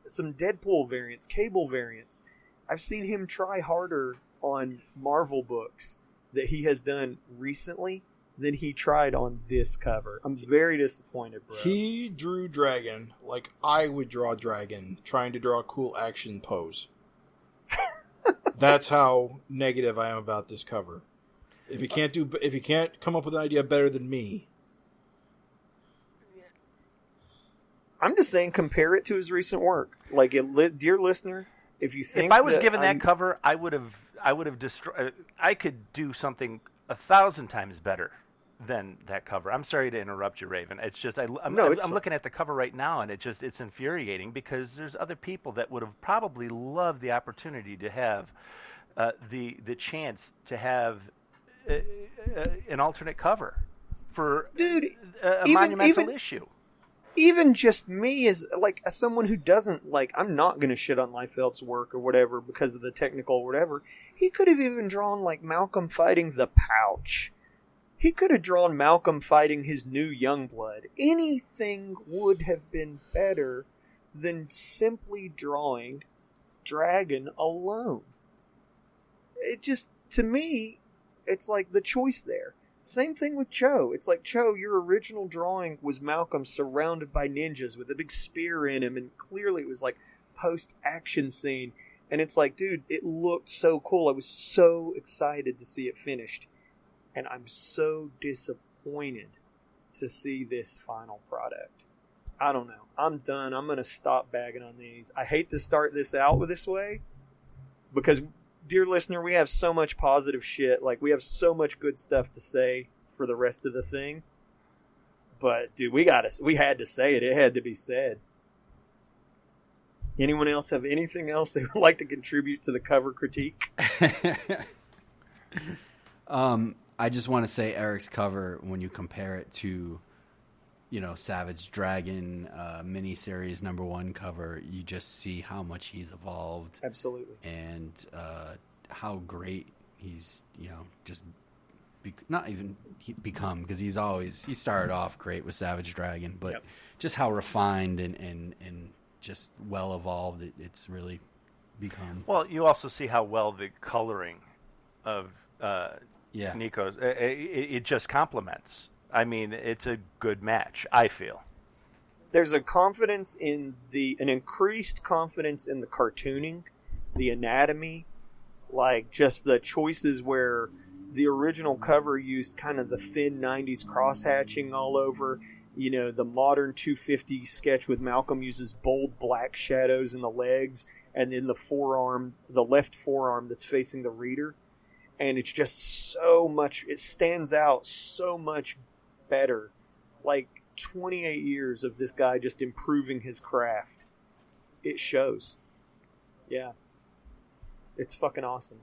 D: some Deadpool variants, Cable variants. I've seen him try harder on Marvel books that he has done recently than he tried on this cover. I'm very disappointed, bro.
A: He drew Dragon like I would draw Dragon, trying to draw a cool action pose. That's how negative I am about this cover. If you can't come up with an idea better than me.
D: I'm just saying, compare it to his recent work. Like, dear listener, if you think
E: if I was given that cover, I would have destroyed. I could do something 1,000 times better than that cover. I'm sorry to interrupt you, Raven. It's just I'm looking at the cover right now, and it's infuriating because there's other people that would have probably loved the opportunity to have the chance to have an alternate cover for a monumental issue.
D: Even just me as someone who doesn't I'm not going to shit on Liefeld's work or whatever because of the technical whatever. He could have even drawn like Malcolm fighting the Pouch. He could have drawn Malcolm fighting his new Youngblood. Anything would have been better than simply drawing Dragon alone. It just, to me, it's like the choice there. Same thing with Cho. It's like, Cho, your original drawing was Malcolm surrounded by ninjas with a big spear in him, and clearly it was like post-action scene. And it's like, dude, it looked so cool. I was so excited to see it finished. And I'm so disappointed to see this final product. I don't know. I'm done. I'm going to stop bagging on these. I hate to start this out with this way because, dear listener, we have so much positive shit. Like, we have so much good stuff to say for the rest of the thing. But, dude, we had to say it. It had to be said. Anyone else have anything else they would like to contribute to the cover critique?
C: I just want to say Eric's cover, when you compare it to, Savage Dragon miniseries #1 cover, you just see how much he's evolved.
D: Absolutely.
C: And how great he's, just not even become, because he started off great with Savage Dragon, but just how refined and just well evolved it's really become.
E: Well, you also see how well the coloring of Nico's, it just complements. I mean, it's a good match, I feel.
D: There's a confidence an increased confidence in the cartooning, the anatomy, like just the choices where the original cover used kind of the thin 90s cross-hatching all over. The modern 250 sketch with Malcolm uses bold black shadows in the legs and in the left forearm that's facing the reader. And it's just so much, it stands out so much better like 28 years of this guy just improving his craft. It shows. Yeah. It's fucking awesome.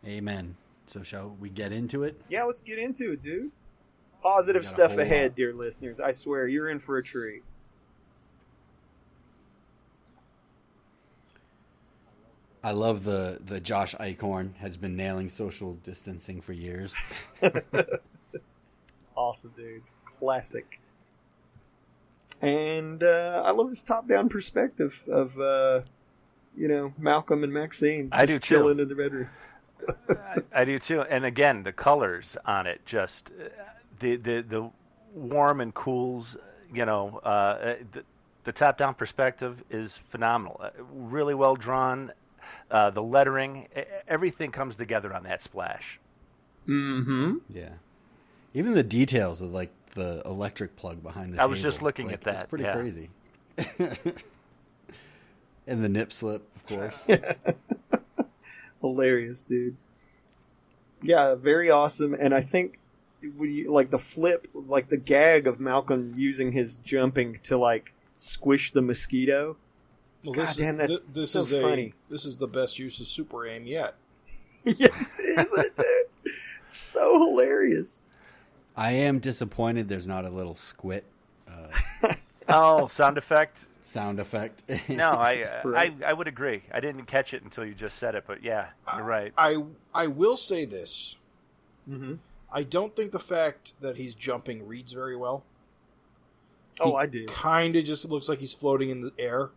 C: Amen. So shall we get into it?
D: Yeah, let's get into it, dude. Positive
C: We got a
D: stuff
C: whole
D: ahead,
C: lot.
D: dear listeners. I swear, you're in for a treat.
C: I love the Josh Eichhorn has been nailing social distancing for years.
D: It's awesome, dude. Classic. And I love this top-down perspective of, Malcolm and Maxine.
E: I do,
D: just
E: too.
D: chilling in the bedroom.
E: I do too. And again, the colors on it, just the warm and cools. The top-down perspective is phenomenal. Really well drawn. The lettering, everything comes together on that splash.
D: Mm-hmm.
C: Yeah. Even the details of like the electric plug behind the
E: I
C: table.
E: was just looking at that,
C: It's pretty
E: yeah.
C: crazy. And the nip slip, of course.
D: Hilarious, dude. Yeah, very awesome. And I think the flip, like the gag of Malcolm using his jumping to like squish the mosquito.
A: Well,
D: God damn, that's so funny.
A: This is the best use of super aim yet.
D: Yeah, it is, isn't it, dude? So hilarious.
C: I am disappointed there's not a little squit
E: Oh, sound effect.
C: sound effect.
E: No,
D: Right.
E: I would agree. I didn't catch it until you just said it, but yeah, you're right.
A: I will say this.
D: Mm-hmm.
A: I don't think the fact that he's jumping reads very well.
D: Oh, I do.
A: Kind of just looks like he's floating in the air.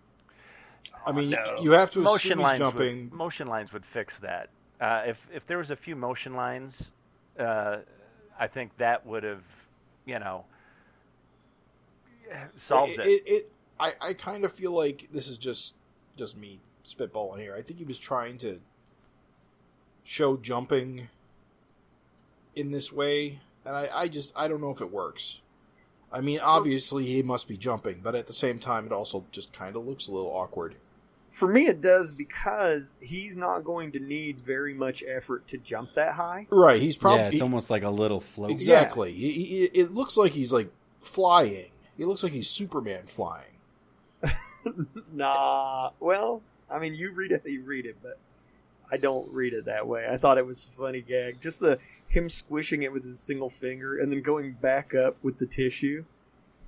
A: I mean,
D: no.
A: you have to
E: Motion
A: assume he's
E: lines
A: jumping.
E: motion lines would fix that. If there was a few motion lines, I think that would have, solved it.
A: I kind of feel like this is just me spitballing here. I think he was trying to show jumping in this way, and I don't know if it works. I mean, obviously he must be jumping, but at the same time, it also just kind of looks a little awkward.
D: For me, it does because he's not going to need very much effort to jump that high.
A: Right? He's probably
C: Yeah, it's almost like a little float.
A: exactly. It looks like he's like flying. He looks like he's Superman flying.
D: Nah. Well, I mean, you read it, but I don't read it that way. I thought it was a funny gag. Just him squishing it with his single finger and then going back up with the tissue.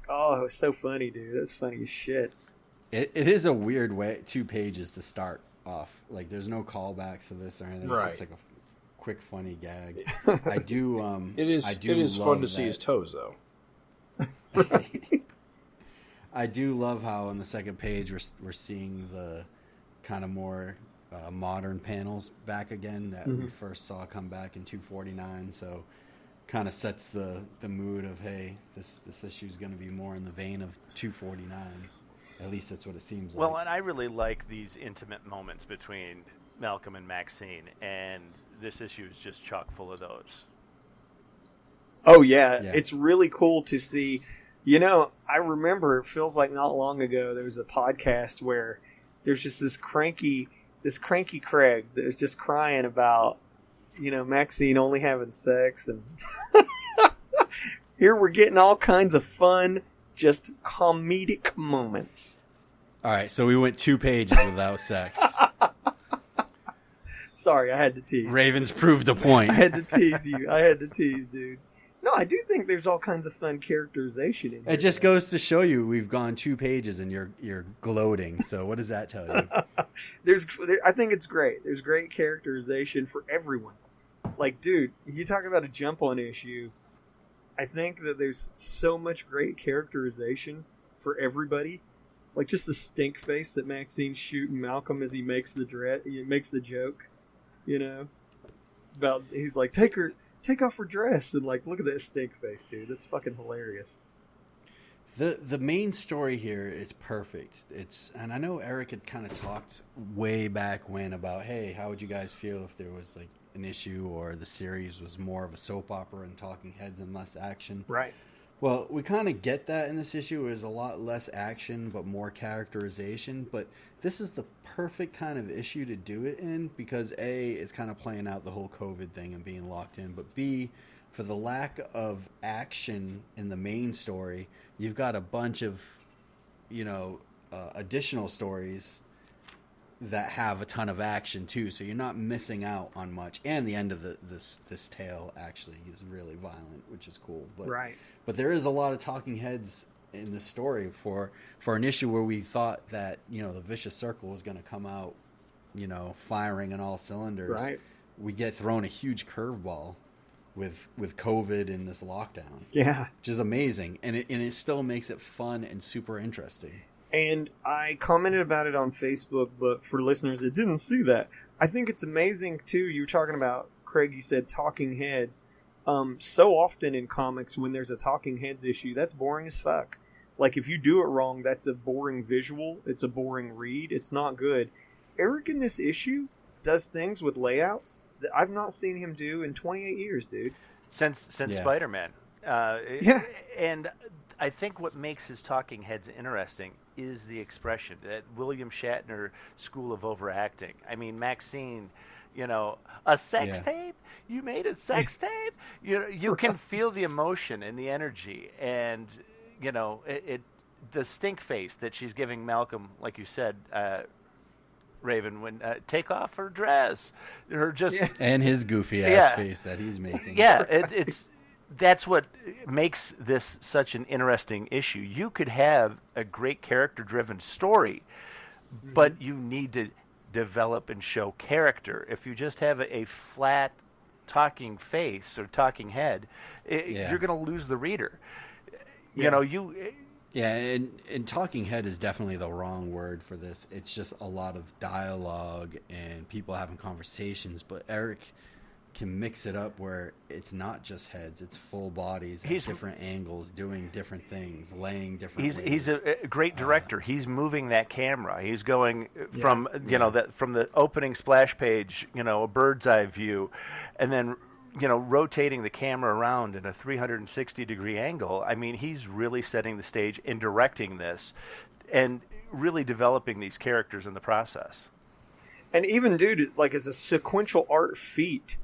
D: Oh, it was so funny, dude. That's funny as shit.
C: It is a weird way, 2 pages to start off. Like, there's no callbacks to this or anything. It's just like a quick, funny gag. I do.
A: It is.
C: I do
A: It is
C: love
A: fun to see
C: that-
A: his toes, though.
C: I do love how on the second page we're seeing the kind of more modern panels back again that we first saw come back in 249. So kind of sets the mood of, hey, this issue is going to be more in the vein of 249. At least that's what it seems like.
E: Well, and I really like these intimate moments between Malcolm and Maxine, and this issue is just chock full of those.
D: Oh, yeah.
C: Yeah.
D: It's really cool to see. I remember, it feels like not long ago, there was a podcast where there's just this cranky Craig that was just crying about, Maxine only having sex. And here we're getting all kinds of fun, just comedic moments.
C: All right, so we went 2 pages without sex.
D: Sorry, I had to tease.
C: Ravens proved a point.
D: I had to tease you. I had to tease, dude. No, I do think there's all kinds of fun characterization in here.
C: It just goes to show you we've gone 2 pages and you're gloating. So what does that tell you?
D: I think it's great. There's great characterization for everyone. Like, dude, you talk about a jump on issue. I think that there's so much great characterization for everybody. Like just the stink face that Maxine's shooting Malcolm as he makes the joke, about he's like, take off her dress, and like, look at that stink face, dude. That's fucking hilarious.
C: The main story here is perfect. And I know Eric had kind of talked way back when about, hey, how would you guys feel if there was like an issue or the series was more of a soap opera and talking heads and less action?
D: Right.
C: Well, we kind of get that in this issue. There's a lot less action, but more characterization. But this is the perfect kind of issue to do it in because A, it's kind of playing out the whole COVID thing and being locked in. But B, for the lack of action in the main story, you've got a bunch of, additional stories that have a ton of action too. So you're not missing out on much. And the end of this tale actually is really violent, which is cool. But,
D: Right.
C: But there is a lot of talking heads in the story for an issue where we thought that, the vicious circle was going to come out, firing on all cylinders.
D: Right.
C: We get thrown a huge curveball with COVID and this lockdown.
D: Yeah.
C: Which is amazing. And it still makes it fun and super interesting.
D: And I commented about it on Facebook, but for listeners that didn't see that, I think it's amazing too. You were talking about, Craig, you said talking heads. So often in comics, when there's a talking heads issue, that's boring as fuck. Like, if you do it wrong, that's a boring visual. It's a boring read. It's not good. Eric in this issue does things with layouts that I've not seen him do in 28 years, dude.
E: Since Spider-Man.
D: Yeah.
E: And I think what makes his talking heads interesting is the expression, that William Shatner school of overacting. I mean, Maxine, a sex tape? You made a sex tape? You can feel the emotion and the energy, and the stink face that she's giving Malcolm, like you said, Raven, when take off her dress,
C: and his goofy ass face that he's making.
E: Yeah, that's what makes this such an interesting issue. You could have a great character-driven story, but you need to develop and show character. If you just have a flat talking face or talking head, you're going to lose the reader.
C: Yeah, and talking head is definitely the wrong word for this. It's just a lot of dialogue and people having conversations, but Eric can mix it up where it's not just heads, it's full bodies at different angles, doing different things, laying different ways.
E: He's a great director. He's moving that camera. He's going from from the opening splash page, a bird's eye view, and then rotating the camera around in a 360-degree angle. I mean, he's really setting the stage and directing this and really developing these characters in the process.
D: And even, dude, it's like, as a sequential art feat,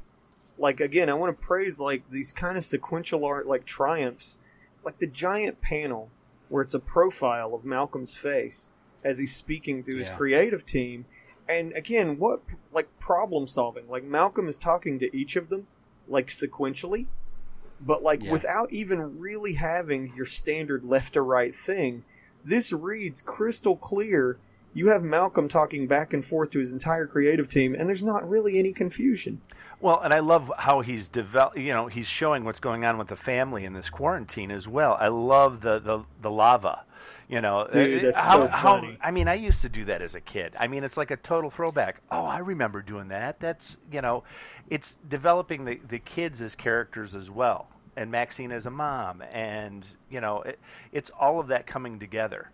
D: like, again, I want to praise, like, these kind of sequential art, like, triumphs. Like the giant panel where it's a profile of Malcolm's face as he's speaking to his creative team. And, again, what, like, problem solving. Like, Malcolm is talking to each of them, like, sequentially. But, like, without even really having your standard left to right thing, this reads crystal clear. You have Malcolm talking back and forth to his entire creative team, and there's not really any confusion.
E: Well, and I love how he's he's showing what's going on with the family in this quarantine as well. I love the lava.
D: Dude, that's so funny.
E: I mean, I used to do that as a kid. I mean, it's like a total throwback. Oh, I remember doing that. That's, it's developing the kids as characters as well, and Maxine as a mom, and, it's all of that coming together.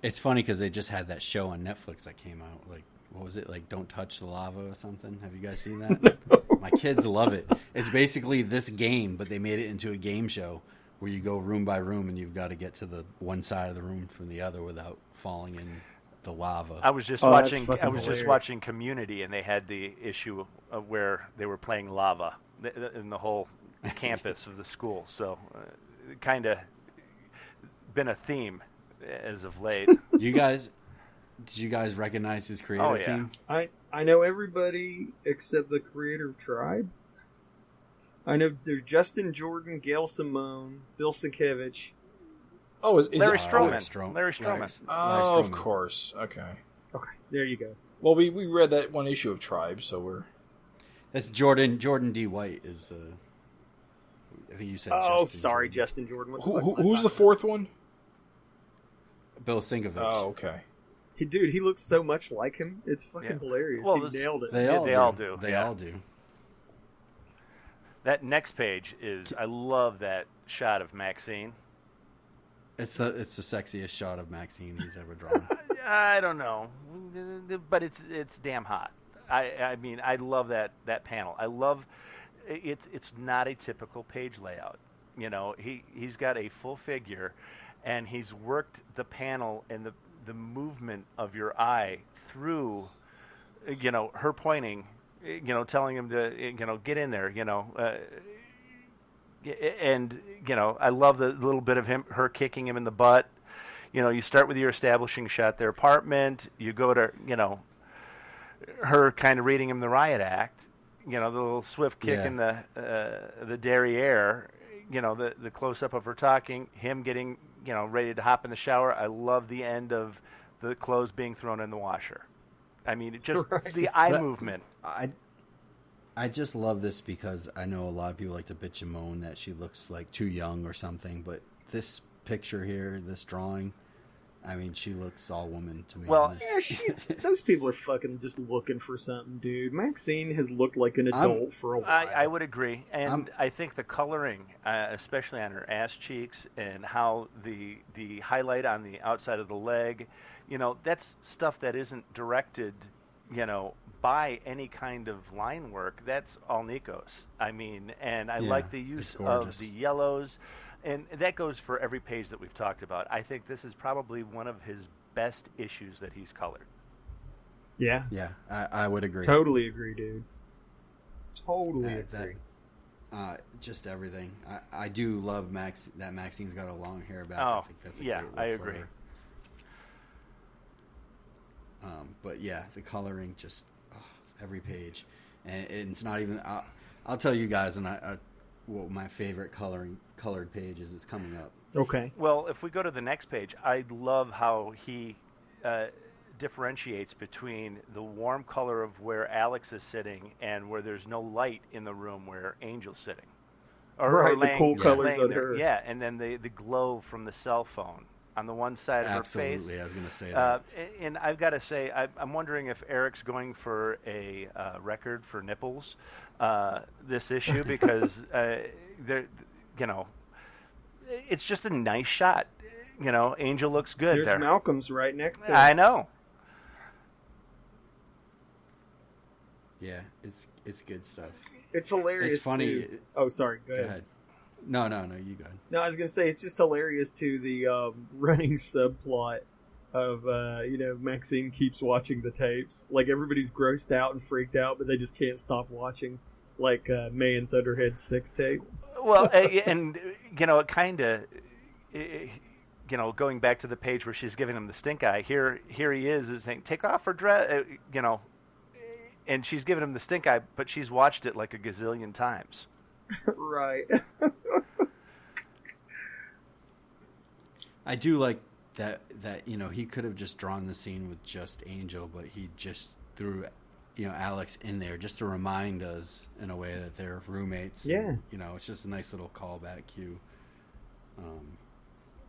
C: It's funny because they just had that show on Netflix that came out. Like, what was it? Like, Don't Touch the Lava or something? Have you guys seen that? No. My kids love it. It's basically this game, but they made it into a game show where you go room by room and you've got to get to the one side of the room from the other without falling in the lava.
E: I was just watching Community, and they had the issue of where they were playing lava in the whole campus of the school. So, kind of been a theme as of late.
C: Did you guys recognize his creative team?
D: I know everybody except the creator of Tribe. I know there's Justin Jordan, Gail Simone, Bill Sienkiewicz.
A: Oh, is
E: Larry
A: it
E: Stroman. Larry Stroman.
A: Oh, of course. Okay,
D: there you go.
A: Well, we read that one issue of Tribe, so we're...
C: That's Jordan D. White is the... I think you said
D: Justin Jordan.
A: Who's the fourth one?
C: Bill Sienkiewicz.
A: Oh, okay.
D: Dude, he looks so much like him. It's fucking hilarious.
E: Well,
D: he nailed it.
C: They all do.
E: They all do. That next page is... I love that shot of Maxine.
C: It's the sexiest shot of Maxine he's ever drawn.
E: I don't know, but it's damn hot. I mean, I love that panel. I love it's not a typical page layout. He's got a full figure, and he's worked the panel and the movement of your eye through, her pointing, telling him to, get in there, and I love the little bit of her kicking him in the butt. You start with your establishing shot, their apartment. You go to her kind of reading him the riot act. The little swift kick in the derriere. The close up of her talking, him getting ready to hop in the shower. I love the end of the clothes being thrown in the washer. I mean, just the eye movement.
C: I just love this because I know a lot of people like to bitch and moan that she looks like too young or something, but this picture here, this drawing, I mean, she looks all woman to me.
E: Well,
D: yeah, those people are fucking just looking for something, dude. Maxine has looked like an adult for a while.
E: I would agree, and I think the coloring, especially on her ass cheeks, and how the highlight on the outside of the leg, that's stuff that isn't directed, by any kind of line work. That's all Nikos. I mean, and I like the use of the yellows. And that goes for every page that we've talked about. I think this is probably one of his best issues that he's colored.
D: Yeah.
C: Yeah, I would agree.
D: Totally agree, dude. Totally agree.
C: Just everything. I do love that Maxine's got a long hair back.
E: Oh,
C: I think that's a great look
E: I agree.
C: for her. But yeah, the coloring, just every page. And it's not even... I'll tell you guys what my favorite colored page is. It's coming up.
D: Okay.
E: Well, if we go to the next page, I love how he differentiates between the warm color of where Alex is sitting and where there's no light in the room where Angel's sitting. Or
D: the cool colors on her.
E: Yeah, and then the glow from the cell phone on the one side of her face.
C: Absolutely, I was going to say that.
E: And I've got to say, I'm wondering if Eric's going for a record for nipples this issue because it's just a nice shot. Angel looks good.
D: There's
E: there.
D: Malcolm's right next to him.
E: I know.
C: Yeah, it's good stuff.
D: It's hilarious.
C: It's funny.
D: Too. Oh, sorry. Go ahead.
C: No, you go ahead.
D: No, I was gonna say it's just hilarious to the running subplot of Maxine keeps watching the tapes. Like everybody's grossed out and freaked out, but they just can't stop watching. Like May and Thunderhead's sex tape.
E: Well, and it kind of, going back to the page where she's giving him the stink eye. Here he is saying, "Take off her dress," and she's giving him the stink eye, but she's watched it like a gazillion times.
D: Right.
C: I do like that he could have just drawn the scene with just Angel, but he just threw Alex in there just to remind us in a way that they're roommates.
D: Yeah.
C: And, it's just a nice little callback cue.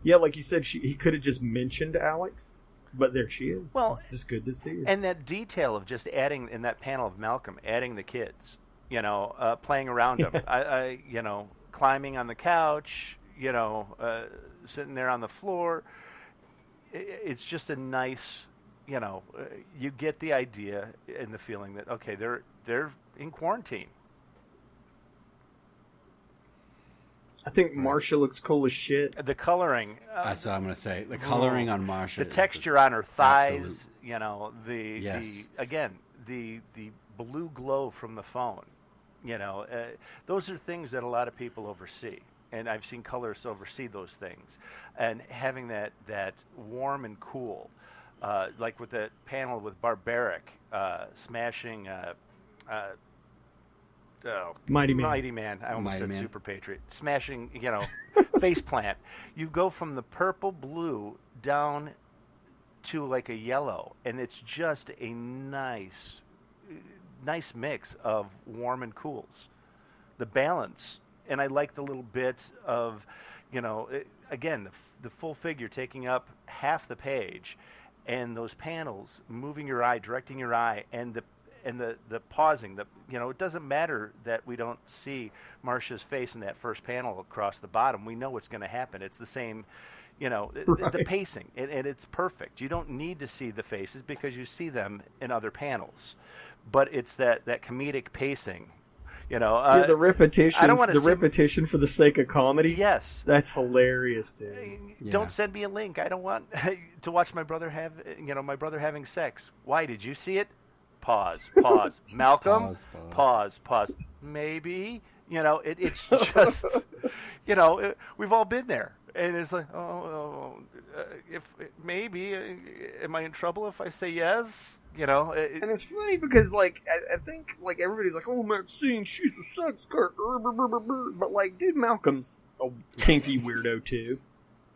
D: Yeah, like you said, he could have just mentioned Alex, but there she is.
E: Well,
D: it's just good to see her.
E: And that detail of just adding in that panel of Malcolm, adding the kids, playing around them, climbing on the couch, sitting there on the floor. It's just a nice, you get the idea and the feeling that, okay, they're in quarantine.
D: I think Marsha looks cool as shit.
E: The coloring.
C: That's what I'm going to say. The coloring on Marsha.
E: The texture on her thighs,
C: Yes.
E: the blue glow from the phone. Those are things that a lot of people oversee. And I've seen colorists oversee those things. And having that warm and cool, like with the panel with Barbaric smashing
D: Mighty Man.
E: Mighty Man. I almost
C: Mighty
E: said
C: Man.
E: Super Patriot. Smashing, face plant. You go from the purple blue down to like a yellow, and it's just a nice mix of warm and cools. The balance, and I like the little bits of, again, the full figure taking up half the page, and those panels moving your eye, directing your eye, and the pausing. It doesn't matter that we don't see Marsha's face in that first panel across the bottom. We know what's going to happen. It's the same, the pacing, and it's perfect. You don't need to see the faces because you see them in other panels, but it's that comedic pacing.
D: The repetition.
E: I don't want to
D: repetition for the sake of comedy.
E: Yes,
D: that's hilarious, dude.
E: Don't send me a link. I don't want to watch my brother having sex. Why did you see it? Pause. Malcolm, pause. Maybe, it's just, we've all been there. And it's like, if maybe, am I in trouble if I say yes?
D: And it's funny because, like, I think, like, everybody's like, oh, Maxine, she's a sex character. But, like, dude, Malcolm's a kinky weirdo, too.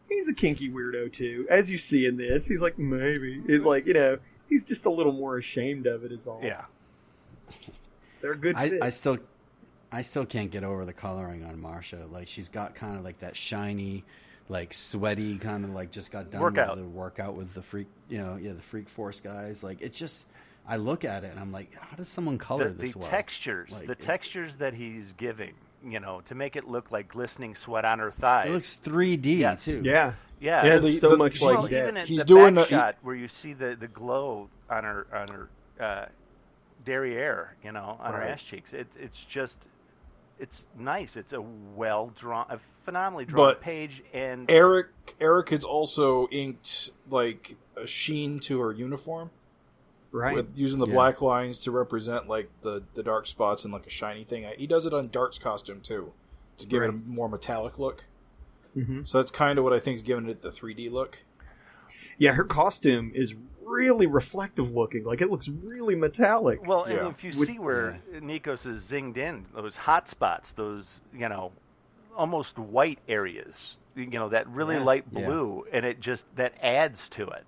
D: He's a kinky weirdo, too. As you see in this, he's like, maybe. He's like, he's just a little more ashamed of it is all.
E: Yeah.
D: They're a good fit.
C: I still can't get over the coloring on Marsha. Like, she's got kind of like that shiny, like sweaty kind of like just got done with the workout with the freak, the Freak Force guys. Like, it's just, I look at it and I'm like, how does someone color this well?
E: The textures that he's giving, to make it look like glistening sweat on her thighs.
C: It looks 3D too.
D: Yeah.
E: Yeah.
D: It has so much like that.
E: Even in
A: he's
E: the
A: doing
E: back shot where you see the glow on her derriere, on her ass cheeks. It's nice. It's a a phenomenally drawn page. And
A: Eric has also inked like a sheen to her uniform,
D: right?
A: With using the black lines to represent like the dark spots and like a shiny thing. He does it on Dart's costume too, to give it a more metallic look. Mm-hmm. So that's kind of what I think is giving it the 3D look.
D: Yeah, her costume is really reflective looking. Like, it looks really metallic.
E: Well, and if you see where Nikos is zinged in, those hot spots, those, almost white areas, that really light blue, and it just, that adds to it.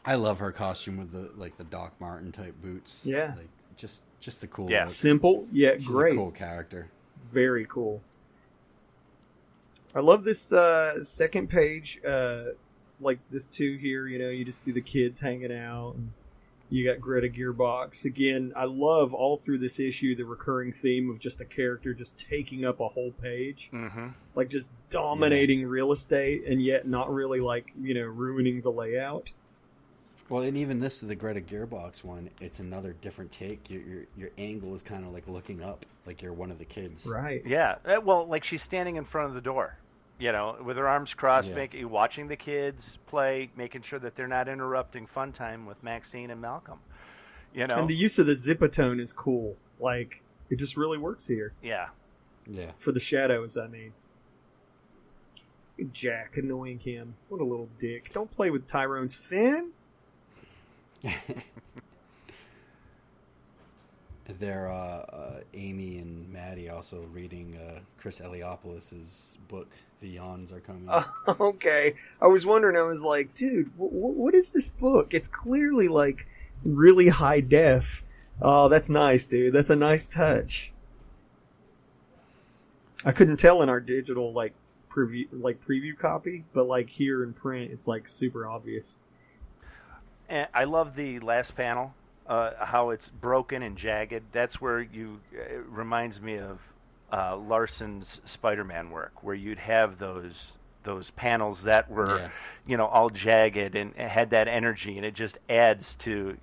C: I love her costume with the Doc Martin type boots.
D: Yeah.
C: Like, just a cool
E: look.
D: Simple, yet
C: She's
D: great.
C: a cool character.
D: Very cool. I love this second page, like this too here, you just see the kids hanging out, and you got Greta Gearbox. Again, I love all through this issue the recurring theme of just a character just taking up a whole page.
E: Mm-hmm.
D: Like just dominating real estate and yet not really like, ruining the layout.
C: Well, and even this, the Greta Gearbox one, it's another different take. Your angle is kind of like looking up, like you're one of the kids.
D: Right.
E: Yeah. Well, like she's standing in front of the door, with her arms crossed, watching the kids play, making sure that they're not interrupting fun time with Maxine and Malcolm.
D: And the use of the zipatone is cool. Like, it just really works here.
E: Yeah.
C: Yeah.
D: For the shadows, I mean. Jack annoying him. What a little dick. Don't play with Tyrone's fin.
C: They're Amy and Maddie also reading Chris Eliopoulos' book. The Yawns Are Coming.
D: Okay. I was wondering, I was like, dude, what is this book? It's clearly like really high def. Oh, that's nice, dude. That's a nice touch. I couldn't tell in our digital preview copy, but like here in print, it's like super obvious.
E: And I love the last panel, how it's broken and jagged. That's where it reminds me of Larson's Spider-Man work, where you'd have those panels that were, all jagged and had that energy, and it just adds to,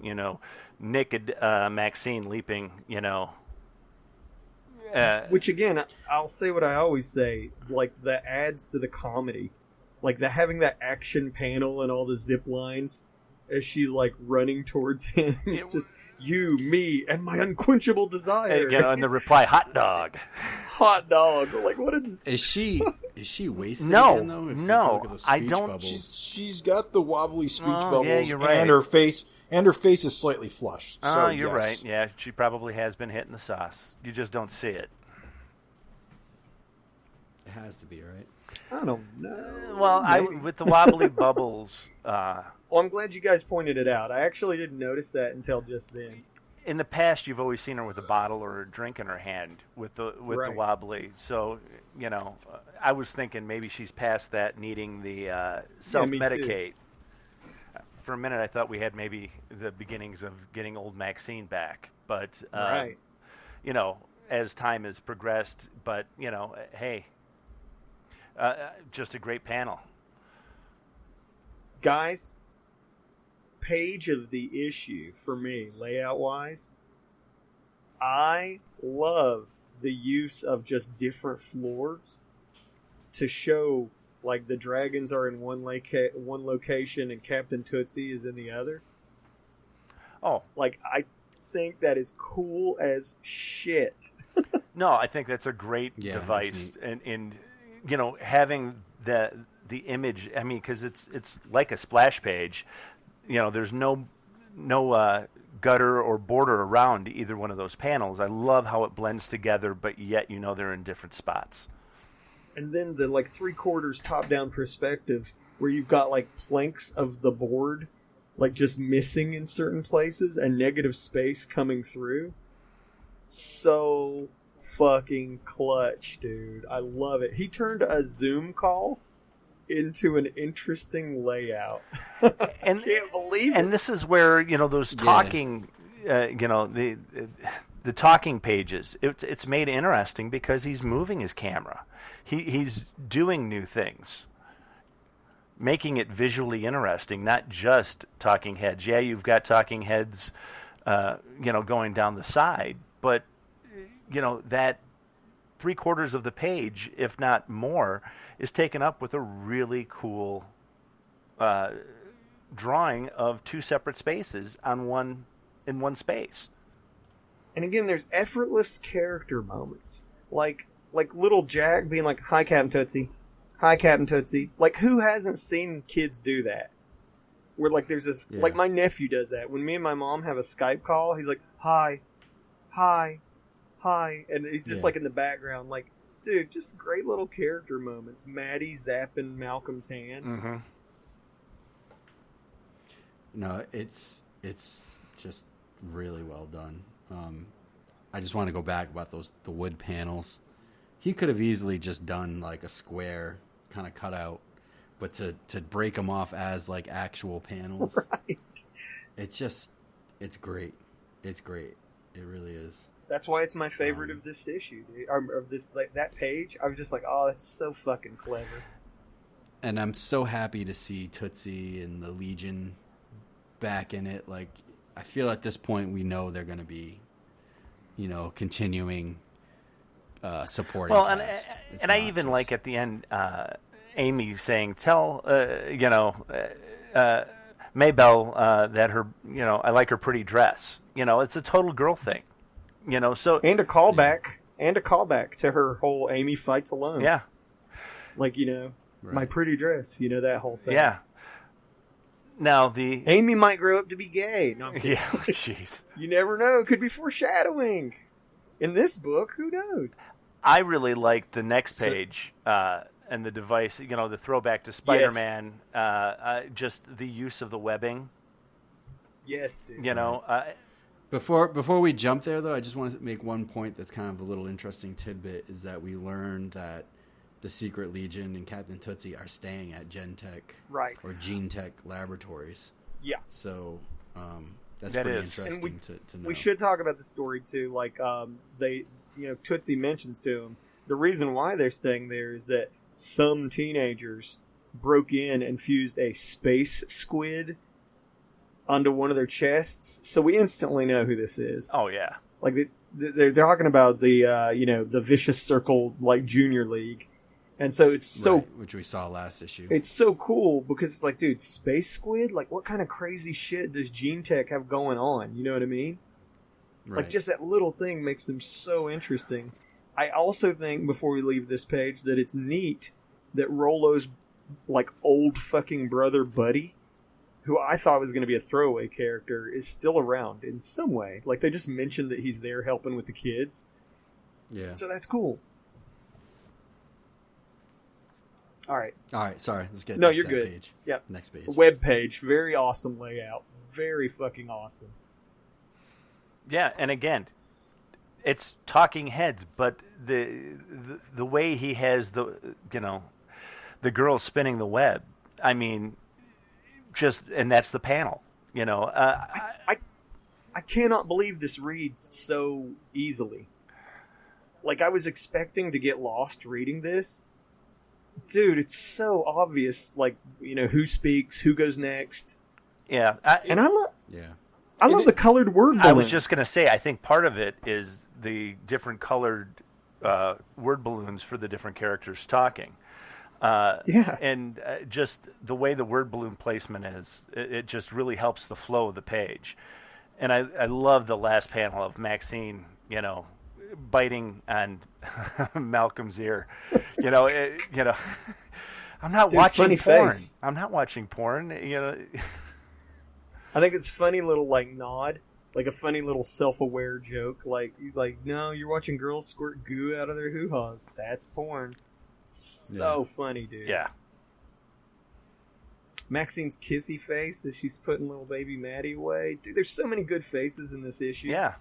E: naked Maxine leaping,
D: Which again, I'll say what I always say, like that adds to the comedy, like having that action panel and all the zip lines. As she's like running towards him, just you, me, and my unquenchable desire.
E: And the reply, hot dog.
D: Hot dog. Like, what
C: is she wasted
E: no,
C: again, though?
E: No, I don't.
C: Bubbles?
A: She's got the wobbly speech bubbles,
E: yeah, you're right.
A: and her face is slightly flushed.
E: Oh, you're right. Yeah, she probably has been hitting the sauce. You just don't see it.
C: It has to be, right?
D: I don't know.
E: Well, with the wobbly bubbles.
D: Well, I'm glad you guys pointed it out. I actually didn't notice that until just then.
E: In the past, you've always seen her with a bottle or a drink in her hand with the wobbly. So, I was thinking maybe she's past that, needing the self-medicate. For a minute, I thought we had maybe the beginnings of getting old Maxine back. But,
D: right.
E: As time has progressed. But, hey, just a great panel.
D: Guys, page of the issue for me, layout wise, I love the use of just different floors to show like the dragons are in one location and Captain Tootsie is in the other.
E: Oh,
D: Like, I think that is cool as shit.
E: no, I think that's a great
C: Yeah,
E: device,
C: that's
E: and having the image. I mean, because it's like a splash page. There's no gutter or border around either one of those panels. I love how it blends together, but yet they're in different spots.
D: And then the, like, 3/4 top-down perspective where you've got, like, planks of the board, like, just missing in certain places and negative space coming through. So fucking clutch, dude. I love it. He turned a Zoom call into an interesting layout.
E: And
D: I can't believe it.
E: And this is where those talking, the talking pages. It's made interesting because he's moving his camera. He's doing new things, making it visually interesting, not just talking heads. Yeah, you've got talking heads, going down the side, but that 3/4 of the page, if not more, is taken up with a really cool drawing of two separate spaces in one space.
D: And again, there's effortless character moments, like little Jack being like, "Hi, Captain Tootsie. Hi, Captain Tootsie." Like, who hasn't seen kids do that? Where, like, there's this, like, my nephew does that. When me and my mom have a Skype call, he's like, "Hi, hi, hi," and he's just like in the background, like, dude, just great little character moments. Maddie zapping Malcolm's hand.
E: Mm-hmm.
C: No, it's just really well done. I just want to go back about the wood panels. He could have easily just done like a square kind of cutout, but to break them off as like actual panels,
D: Right.
C: It's great. It's great. It really is.
D: That's why it's my favorite of this issue, dude. Or of this, like, that page. I was just like, oh, that's so fucking clever.
C: And I'm so happy to see Tootsie and the Legion back in it. Like, I feel at this point we know they're going to be, continuing supporting.
E: Well,
C: cast. It's
E: and I
C: not
E: even
C: just-
E: like at the end, Amy saying, "Tell Maybelle that her, I like her pretty dress." It's a total girl thing. So
D: And a callback to her whole Amy fights alone.
E: yeah,
D: Like, my pretty dress, that whole thing.
E: yeah. Now the
D: Amy might grow up to be gay. No, I'm kidding.
E: yeah, jeez.
D: You never know. It could be foreshadowing. In this book, who knows?
E: I really liked the next page and the device. The throwback to Spider-Man. Just the use of the webbing.
D: Yes, dude.
C: Before we jump there, though, I just want to make one point that's kind of a little interesting tidbit, is that we learned that the Secret Legion and Captain Tootsie are staying at Gentech or GeneTech Laboratories.
D: Yeah.
C: So that's
E: That
C: pretty
E: is.
C: interesting to know.
D: We should talk about the story, too. Like, Tootsie mentions to him, the reason why they're staying there is that some teenagers broke in and fused a space squid onto one of their chests. So we instantly know who this is.
E: Oh yeah.
D: Like, they're talking about the Vicious Circle, like, Junior League. And so it's so...
C: Right, which we saw last issue.
D: It's so cool because it's like, dude, Space Squid? Like, what kind of crazy shit does GeneTech have going on? You know what I mean?
C: Right.
D: Like, just that little thing makes them so interesting. I also think, before we leave this page, that it's neat that Rollo's, like, old fucking brother, Buddy, who I thought was going to be a throwaway character, is still around in some way. Like, they just mentioned that he's there helping with the kids.
C: Yeah.
D: So that's cool. All right.
C: Sorry. Let's get
D: No,
C: back
D: you're
C: to that
D: good.
C: page.
D: Yep.
C: Next page.
D: Web page. Very awesome layout. Very fucking awesome.
E: Yeah, and again, it's talking heads, but the way he has the girl spinning the web. I mean, and that's the panel.
D: I cannot believe this reads so easily. Like, I was expecting to get lost reading this. Dude, it's so obvious, like, who speaks, who goes next.
E: Yeah.
D: And I love
C: Yeah.
D: the colored word balloons.
E: I was just going to say, I think part of it is the different colored word balloons for the different characters talking.
D: Yeah.
E: And just the way the word balloon placement is, it just really helps the flow of the page. And I love the last panel of Maxine, biting on Malcolm's ear. I'm not watching porn.
D: Face.
E: I'm not watching porn.
D: I think it's funny little nod, like a funny little self-aware joke. No, you're watching girls squirt goo out of their hoo-haws. That's porn. So funny, dude.
E: Yeah.
D: Maxine's kissy face as she's putting little baby Maddie away. Dude, there's so many good faces in this issue.
E: Yeah.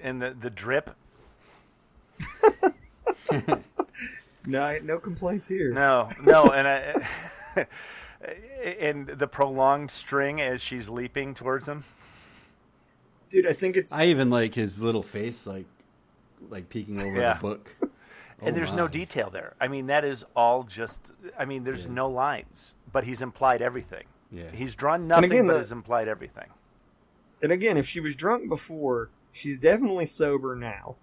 E: And the drip.
D: No complaints here.
E: No, and and the prolonged string as she's leaping towards him.
D: Dude, I think it's...
C: I even like his little face, like peeking over the book.
E: And there's no detail there. I mean, that is all just... I mean, there's no lines, but he's implied everything.
C: Yeah.
E: He's drawn nothing, but has implied everything.
D: And again, if she was drunk before, she's definitely sober now.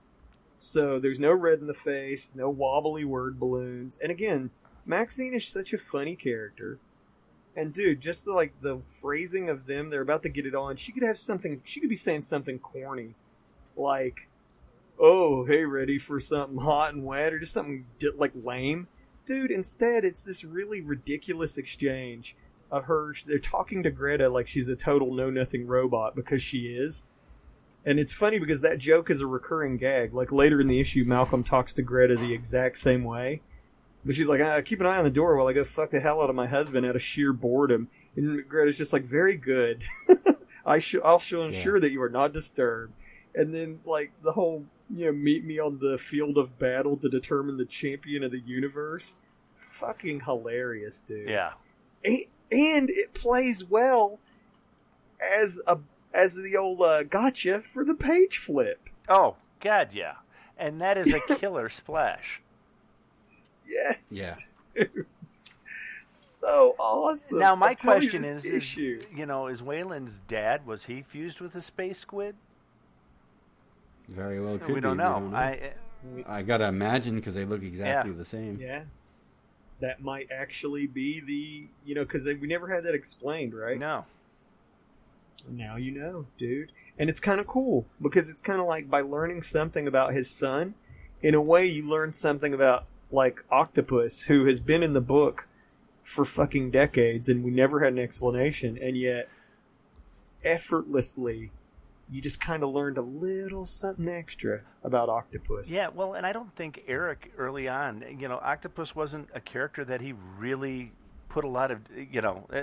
D: So there's no red in the face, no wobbly word balloons. And again, Maxine is such a funny character. And dude, just the phrasing of them, they're about to get it on. She could be saying something corny. Like, oh, hey, ready for something hot and wet, or just something lame. Dude, instead, it's this really ridiculous exchange of her. They're talking to Greta like she's a total know-nothing robot, because she is. And it's funny because that joke is a recurring gag. Like later in the issue, Malcolm talks to Greta the exact same way. But she's like, keep an eye on the door while I go fuck the hell out of my husband out of sheer boredom. And Greta's just like, very good. I'll ensure that you are not disturbed. And then the whole, meet me on the field of battle to determine the champion of the universe. Fucking hilarious, dude.
E: Yeah.
D: And it plays well as the old gotcha for the page flip.
E: Oh, God, yeah. And that is a killer splash.
D: Yes.
C: Yeah.
D: Dude. So awesome.
E: Now, my question
D: is,
E: is Wayland's dad, was he fused with a space squid?
C: Very well could be.
E: We don't know.
C: I gotta imagine, because they look exactly the same.
D: Yeah. That might actually be because we never had that explained, right?
E: No.
D: Now you know, dude. And it's kind of cool, because it's kind of like by learning something about his son, in a way you learn something about, Octopus, who has been in the book for fucking decades, and we never had an explanation, and yet, effortlessly, you just kind of learned a little something extra about Octopus.
E: Yeah, well, and I don't think Eric, early on, Octopus wasn't a character that he really put a lot of,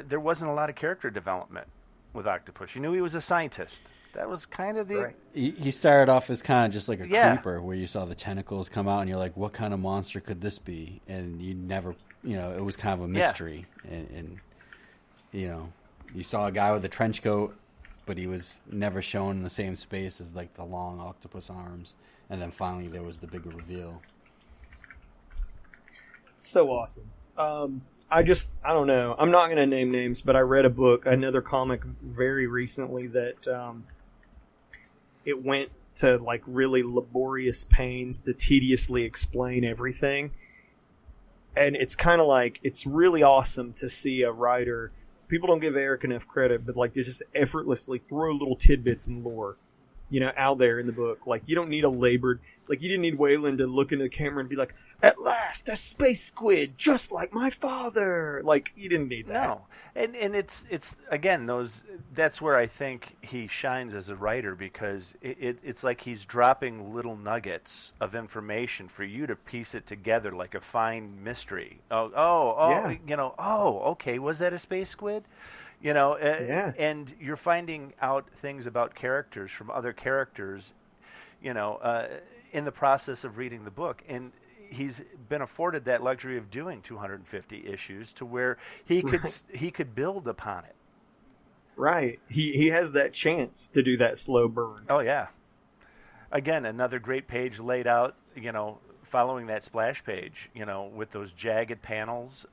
E: there wasn't a lot of character development with Octopus. You knew he was a scientist. That was kind of the...
C: Right. He started off as kind of just like a creeper, where you saw the tentacles come out and you're like, what kind of monster could this be? And you never, it was kind of a mystery. And you saw a guy with a trench coat, but he was never shown in the same space as the long octopus arms. And then finally there was the big reveal.
D: So awesome. I don't know. I'm not going to name names, but I read another comic very recently that it went to really laborious pains to tediously explain everything. And it's kind of it's really awesome to see a writer. People don't give Eric enough credit, but they just effortlessly throw little tidbits and lore, out there in the book. You don't need a labored, you didn't need Wayland to look into the camera and be like, at last, a space squid, just like my father. You didn't need that.
E: No. And it's again, that's where I think he shines as a writer, because it's like he's dropping little nuggets of information for you to piece it together like a fine mystery. Okay, was that a space squid? And you're finding out things about characters from other characters, in the process of reading the book. And he's been afforded that luxury of doing 250 issues to where he could build upon it.
D: Right. He has that chance to do that slow burn.
E: Oh, yeah. Again, another great page laid out, following that splash page, with those jagged panels.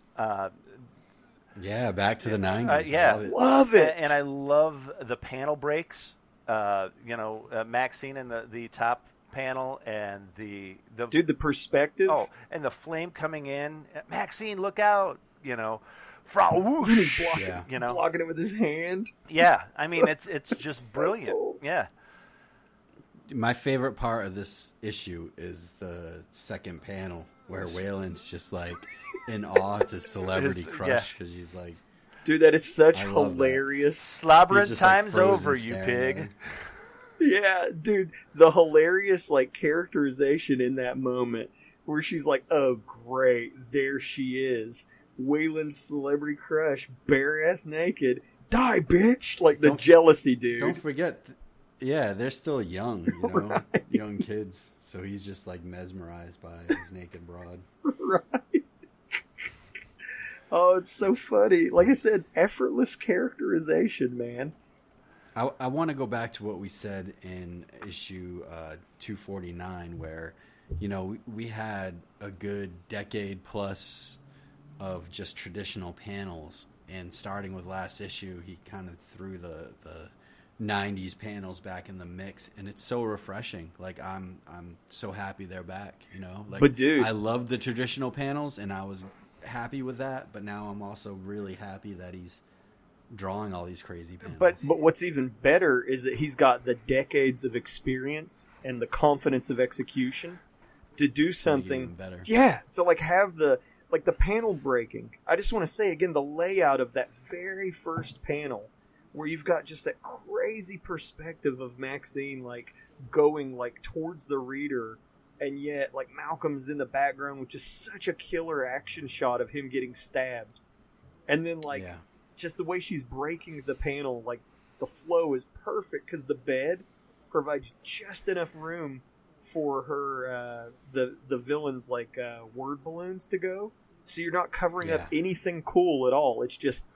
C: Yeah, back to the 90s.
E: Yeah.
D: Love it.
E: And I love the panel breaks. Maxine in the top panel, and the
D: perspective.
E: Oh, and the flame coming in. Maxine, look out! Frau whoosh,
D: blocking it with his hand.
E: Yeah, I mean, it's just
D: so
E: brilliant.
D: cool.
E: Yeah.
C: My favorite part of this issue is the second panel where Waylon's just like in awe to Celebrity Crush because she's like,
D: dude, that is such
C: I love
D: hilarious.
E: Slobbering
C: like,
E: times
C: frozen
E: over, you
C: staring
E: pig.
C: at her.
D: Yeah, dude, the hilarious like characterization in that moment where she's like, "Oh, great, there she is, Waylon's Celebrity Crush, bare ass naked, die, bitch!" Like the jealousy, dude.
C: Don't forget, they're still young,
D: Right.
C: young kids. So he's just like mesmerized by his naked broad.
D: Right. Oh, it's so funny. Like I said, effortless characterization, man.
C: I want to go back to what we said in issue 249, where, we had a good decade plus of just traditional panels, and starting with last issue, he kind of threw the 90s panels back in the mix, and it's so refreshing. Like I'm so happy they're back, Like,
D: but dude,
C: I love the traditional panels, and I was happy with that, but now I'm also really happy that he's drawing all these crazy panels.
D: But what's even better is that he's got the decades of experience and the confidence of execution to do something
C: better.
D: Yeah, to like have the panel breaking. I just want to say again the layout of that very first panel where you've got just that crazy perspective of Maxine like going like towards the reader, and yet like Malcolm's in the background with just such a killer action shot of him getting stabbed. And then just the way she's breaking the panel, like the flow is perfect because the bed provides just enough room for her the villain's like word balloons to go, so you're not covering up anything cool at all. It's just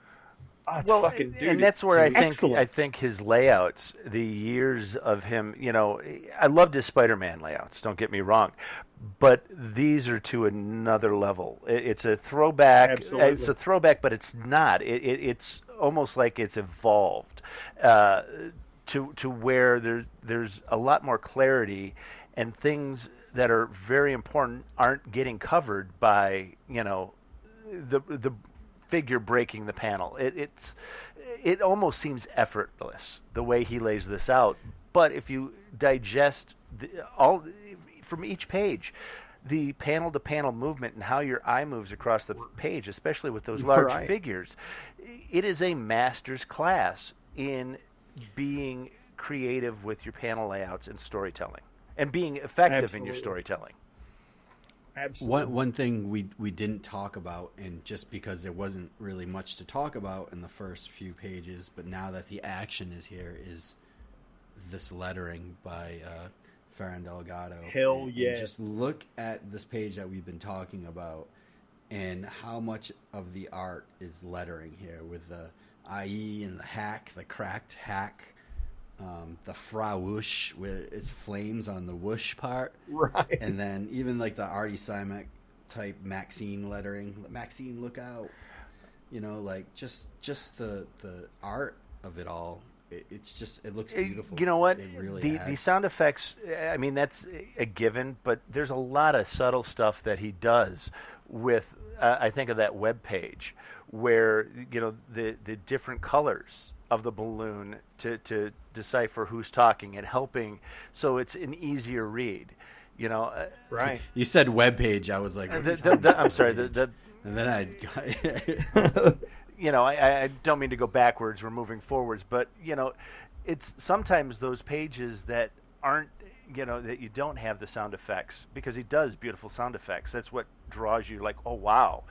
D: it's fucking dude.
E: And that's where
D: excellent.
E: I think his layouts, the years of him, I loved his Spider-Man layouts. Don't get me wrong, but these are to another level. It's a throwback.
D: Absolutely.
E: It's a throwback, but it's not. It's almost like it's evolved to where there's a lot more clarity, and things that are very important aren't getting covered by the figure breaking the panel. It almost seems effortless the way he lays this out. But if you digest all from each page, the panel to panel movement and how your eye moves across the page, especially with those large figures, it is a master's class in being creative with your panel layouts and storytelling, and being effective in your storytelling.
D: Absolutely.
C: One thing we didn't talk about, and just because there wasn't really much to talk about in the first few pages, but now that the action is here, is this lettering by Ferran Delgado.
D: Hell yes.
C: And just look at this page that we've been talking about, and how much of the art is lettering here with the IE and the hack, the cracked hack. The Frau whoosh, where it's flames on the whoosh part.
D: Right.
C: And then even like the Artie Simek type Maxine lettering. Maxine, look out. Like just the art of it all. It looks beautiful.
E: You know what?
C: It really
E: the sound effects, I mean, that's a given, but there's a lot of subtle stuff that he does with, I think of that web page where, the different colors of the balloon to decipher who's talking and helping, so it's an easier read.
D: Right.
C: You said web page. I was like,
E: I'm sorry.
C: And then
E: I don't mean to go backwards. We're moving forwards, but it's sometimes those pages that aren't, that you don't have the sound effects, because he does beautiful sound effects. That's what draws you. Like, oh wow,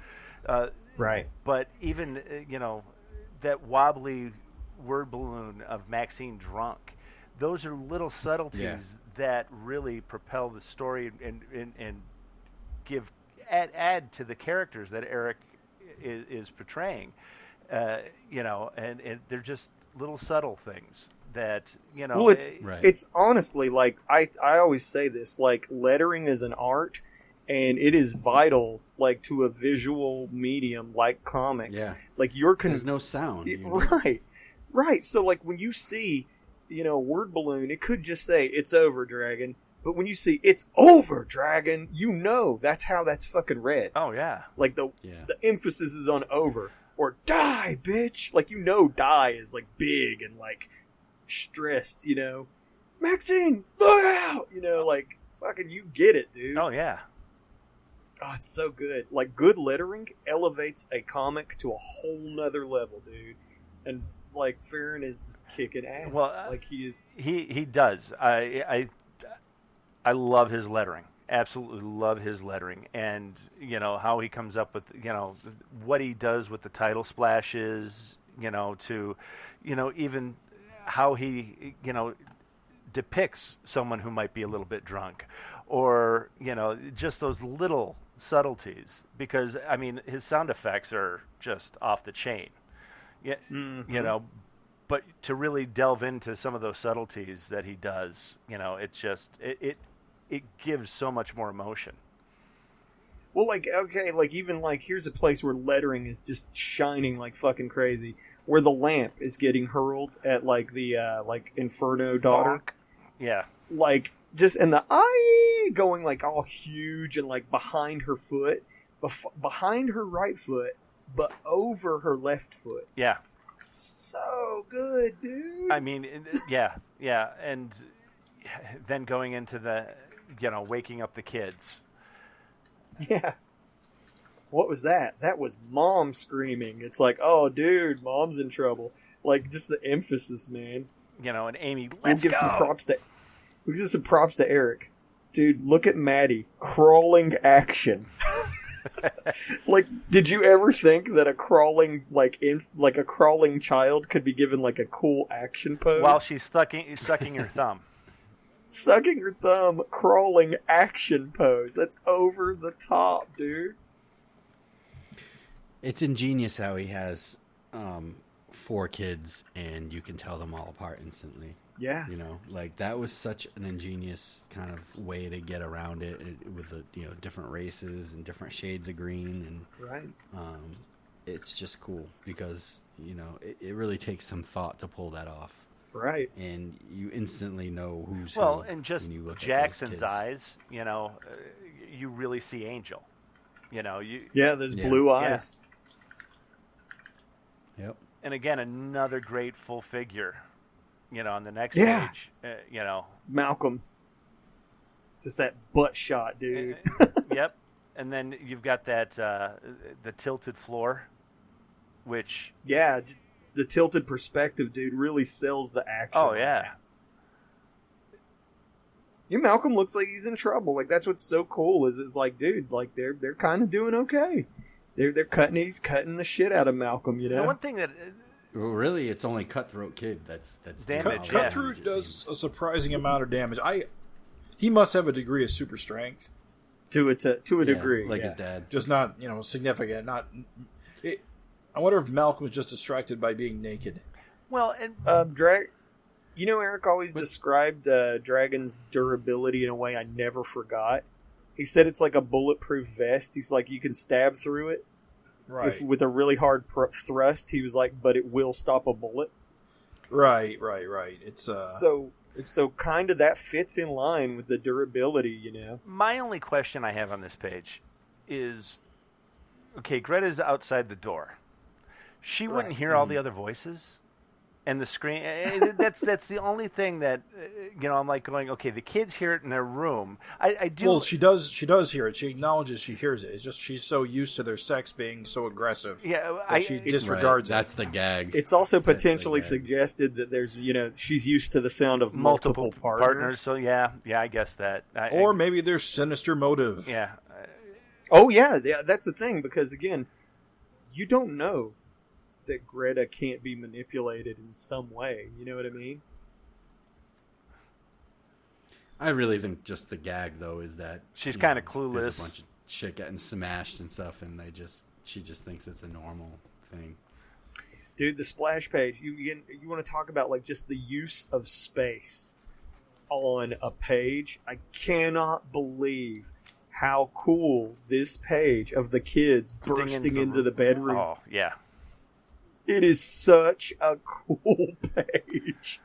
D: right.
E: But even that wobbly word balloon of Maxine drunk, those are little subtleties that really propel the story and give add to the characters that Eric is portraying, and they're just little subtle things that
D: Well, it's honestly, like I always say this, like lettering is an art, and it is vital, like to a visual medium like comics.
C: Yeah.
D: Like there's
C: no sound.
D: Right. So like when you see, word balloon, it could just say it's over, dragon. But when you see it's over, dragon, that's how that's fucking read.
E: Oh yeah.
D: Like the emphasis is on over. or die, bitch. Like, you know, die is like big and like stressed, you know. Maxine, look out! You know, like, fucking you get it, dude.
E: Oh, yeah.
D: Oh, it's so good. Like, good lettering elevates a comic to a whole nother level, dude. And, like, Farron is just kicking ass.
E: Well,
D: like, he is...
E: He does. I love his lettering. Absolutely love his lettering. And, you know, how he comes up with, you know, what he does with the title splashes, you know, to, you know, even how he, you know, depicts someone who might be a little bit drunk, or, you know, just those little subtleties, because I mean his sound effects are just off the chain. Yeah, you know, but to really delve into some of those subtleties that he does, you know, it's just it gives so much more emotion.
D: Well, like, okay, like, even, like, here's a place where lettering is just shining like fucking crazy, where the lamp is getting hurled at, like, the, like, Inferno daughter.
E: Bonk. Yeah.
D: Like, just, and the eye going, like, all huge and, like, behind her foot, behind her right foot, but over her left foot.
E: Yeah.
D: So good, dude.
E: I mean, yeah, and then going into the, you know, waking up the kids.
D: Yeah. What was that? That was mom screaming. It's like, oh, dude, mom's in trouble. Like, just the emphasis, man.
E: You know, and Amy,
D: We'll give some props to Eric. Dude, look at Maddie. Crawling action. Like, did you ever think that a crawling, like, a crawling child could be given, like, a cool action pose?
E: While she's sucking her thumb.
D: Sucking her thumb, crawling action pose. That's over the top, dude.
C: It's ingenious how he has 4 kids and you can tell them all apart instantly.
D: Yeah.
C: You know, like, that was such an ingenious kind of way to get around it with the, you know, different races and different shades of green, and
D: right.
C: It's just cool because, you know, it really takes some thought to pull that off.
D: Right.
C: And you instantly know who's
E: well,
C: who
E: and just
C: when you look
E: Jackson's
C: at those kids.
E: eyes, you know, you really see Angel. You know,
D: those blue eyes.
C: Yep.
E: And again, another great full figure. You know, on the next
D: Yeah.
E: page, you know,
D: Malcolm. Just that butt shot, dude.
E: Yep. And then you've got that the tilted floor, which
D: Yeah, just the tilted perspective, dude, really sells the action.
E: oh yeah,
D: Yeah, Malcolm looks like he's in trouble. Like, that's what's so cool is it's like, dude, like they're kind of doing okay. He's cutting the shit out of Malcolm, you know.
E: the one thing that
C: Well, really, it's only Cutthroat Kid that's
E: Damage,
C: doing all
E: yeah.
C: the
A: Cutthroat
C: damage, it
A: does
C: seems.
A: a surprising amount of damage. He must have a degree of super strength,
D: to a
C: Yeah,
D: degree,
C: like
D: yeah.
C: his dad.
A: just not, you know, significant. I wonder if Malcolm was just distracted by being naked.
E: well, and
D: You know, Eric always described Dragon's durability in a way I never forgot. He said it's like a bulletproof vest. He's like, you can stab through it with a really hard thrust. He was like, but it will stop a bullet.
A: Right. It's
D: So kind of that fits in line with the durability, you know.
E: my only question I have on this page is, okay, Greta's outside the door. She wouldn't hear all the other voices and the screen. That's the only thing that you know. I'm like going, okay, the kids hear it in their room. I do.
A: Well, she does hear it. She acknowledges she hears it. It's just she's so used to their sex being so aggressive.
E: Yeah,
A: that she disregards it.
C: That's the gag.
D: It's also potentially
C: That's the gag.
D: suggested that there's, you know, she's used to the sound of
E: multiple
D: multiple partners.
E: So yeah, I guess that.
A: Or maybe there's sinister motive.
E: yeah,
D: Oh yeah, that's the thing, because again, you don't know that Greta can't be manipulated in some way. You know what I mean?
C: I really think just the gag though is that
E: She's
C: you
E: kinda
C: know, There's
E: clueless.
C: a bunch of shit getting smashed and stuff, and she just thinks it's a normal thing.
D: Dude, the splash page. You want to talk about like just the use of space on a page? I cannot believe how cool this page of the kids bursting into the bedroom.
E: Oh yeah.
D: It is such a cool page.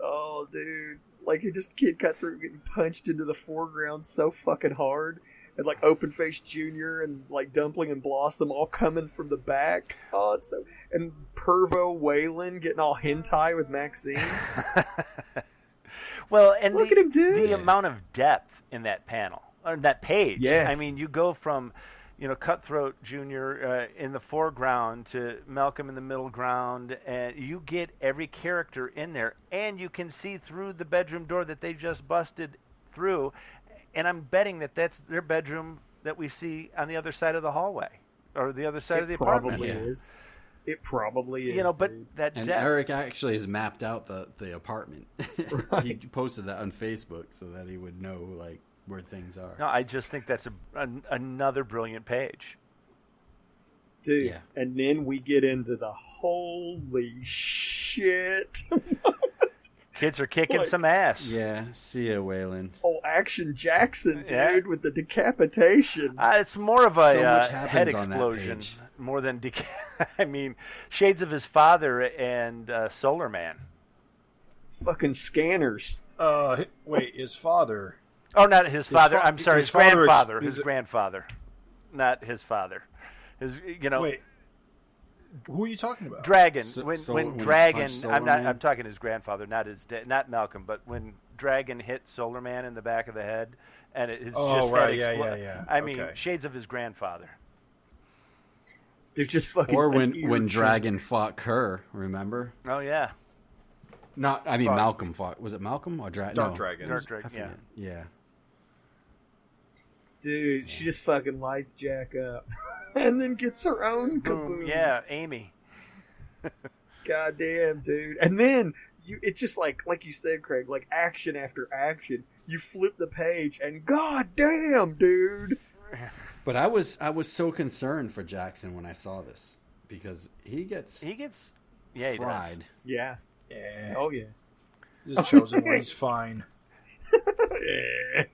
D: Oh, dude. Like, it just can't cut through getting punched into the foreground so fucking hard. and like Open Face Junior and like Dumpling and Blossom all coming from the back. Oh, it's so, and Pervo Waylon getting all hentai with Maxine.
E: Well, and
D: Look at him, dude.
E: the amount of depth in that panel, or that page.
D: Yes.
E: I mean, you go from, Cutthroat Jr. In the foreground to Malcolm in the middle ground, and you get every character in there, and you can see through the bedroom door that they just busted through, and I'm betting that that's their bedroom that we see on the other side of the hallway, or the other side of the apartment.
D: It probably is.
E: But
D: dude.
E: that
C: And
E: depth.
C: Eric actually has mapped out the apartment.
D: Right.
C: He posted that on Facebook so that he would know like where things are.
E: No, I just think that's another brilliant page.
D: Dude,
C: Yeah.
D: and then we get into the holy shit.
E: Kids are kicking
D: Like-
E: some ass.
C: Yeah, see ya, Waylon.
D: Oh, Action Jackson, dude,
E: Yeah.
D: with the decapitation.
E: It's more of a
C: So much
E: head
C: happens on that
E: explosion
C: page.
E: more than I mean, shades of his father and Solar Man.
D: Fucking scanners.
A: Wait, his father.
E: Oh, not his father.
A: fa-
E: I'm sorry,
A: his
E: his
A: father
E: grandfather.
A: is
E: His
A: it-
E: grandfather, not his father. His,
A: Wait, who are you talking about?
E: Dragon.
C: So-
E: when
C: so
E: when
C: when he
E: Dragon,
C: punched Solar
E: I'm not.
C: Man?
E: I'm talking his grandfather, not his. Not Malcolm, but when Dragon hit Solar Man in the back of the head, and his
A: Oh,
E: just
A: right,
E: head
A: yeah, yeah.
E: I mean,
A: Okay.
E: shades of his grandfather.
D: There's just fucking.
C: Or
D: an
C: when
D: ear
C: Dragon fought Kerr, remember?
E: Oh yeah,
C: Malcolm fought. Was it Malcolm or Dragon?
A: Dark Dragon.
E: Dark Dragon.
C: I
E: Yeah.
C: forget. Yeah.
D: Dude, she just fucking lights Jack up. And then gets her own
E: Boom.
D: kaboom.
E: Yeah, Amy.
D: Goddamn, dude. And then it's just like you said, Craig, like action after action. You flip the page and goddamn, dude.
C: But I was so concerned for Jackson when I saw this because he gets
E: Yeah, he
C: fried.
E: does.
D: Yeah.
A: Yeah.
D: Oh yeah.
A: He's chosen one. He's fine.
D: Yeah.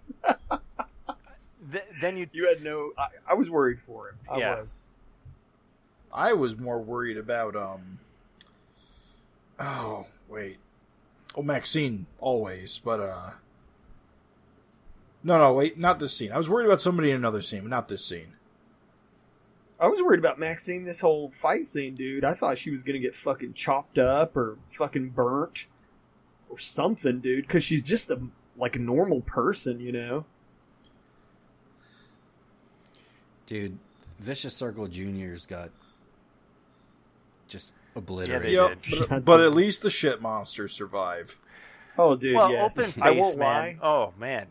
E: Then you.
D: You had no. I was worried for him.
E: Yeah.
D: I was.
A: I was more worried about oh wait. Oh, Maxine always, but no, wait, not this scene. I was worried about somebody in another scene, but not this scene.
D: I was worried about Maxine this whole fight scene, dude. I thought she was gonna get fucking chopped up or fucking burnt or something, dude. Because she's just a normal person, you know.
C: Dude, Vicious Circle Junior's got just obliterated.
E: Yeah,
A: Yep, but at least the shit monsters survive.
D: Oh, dude,
E: Well,
D: yes.
E: open face,
D: I won't
E: man.
D: lie.
E: Oh man.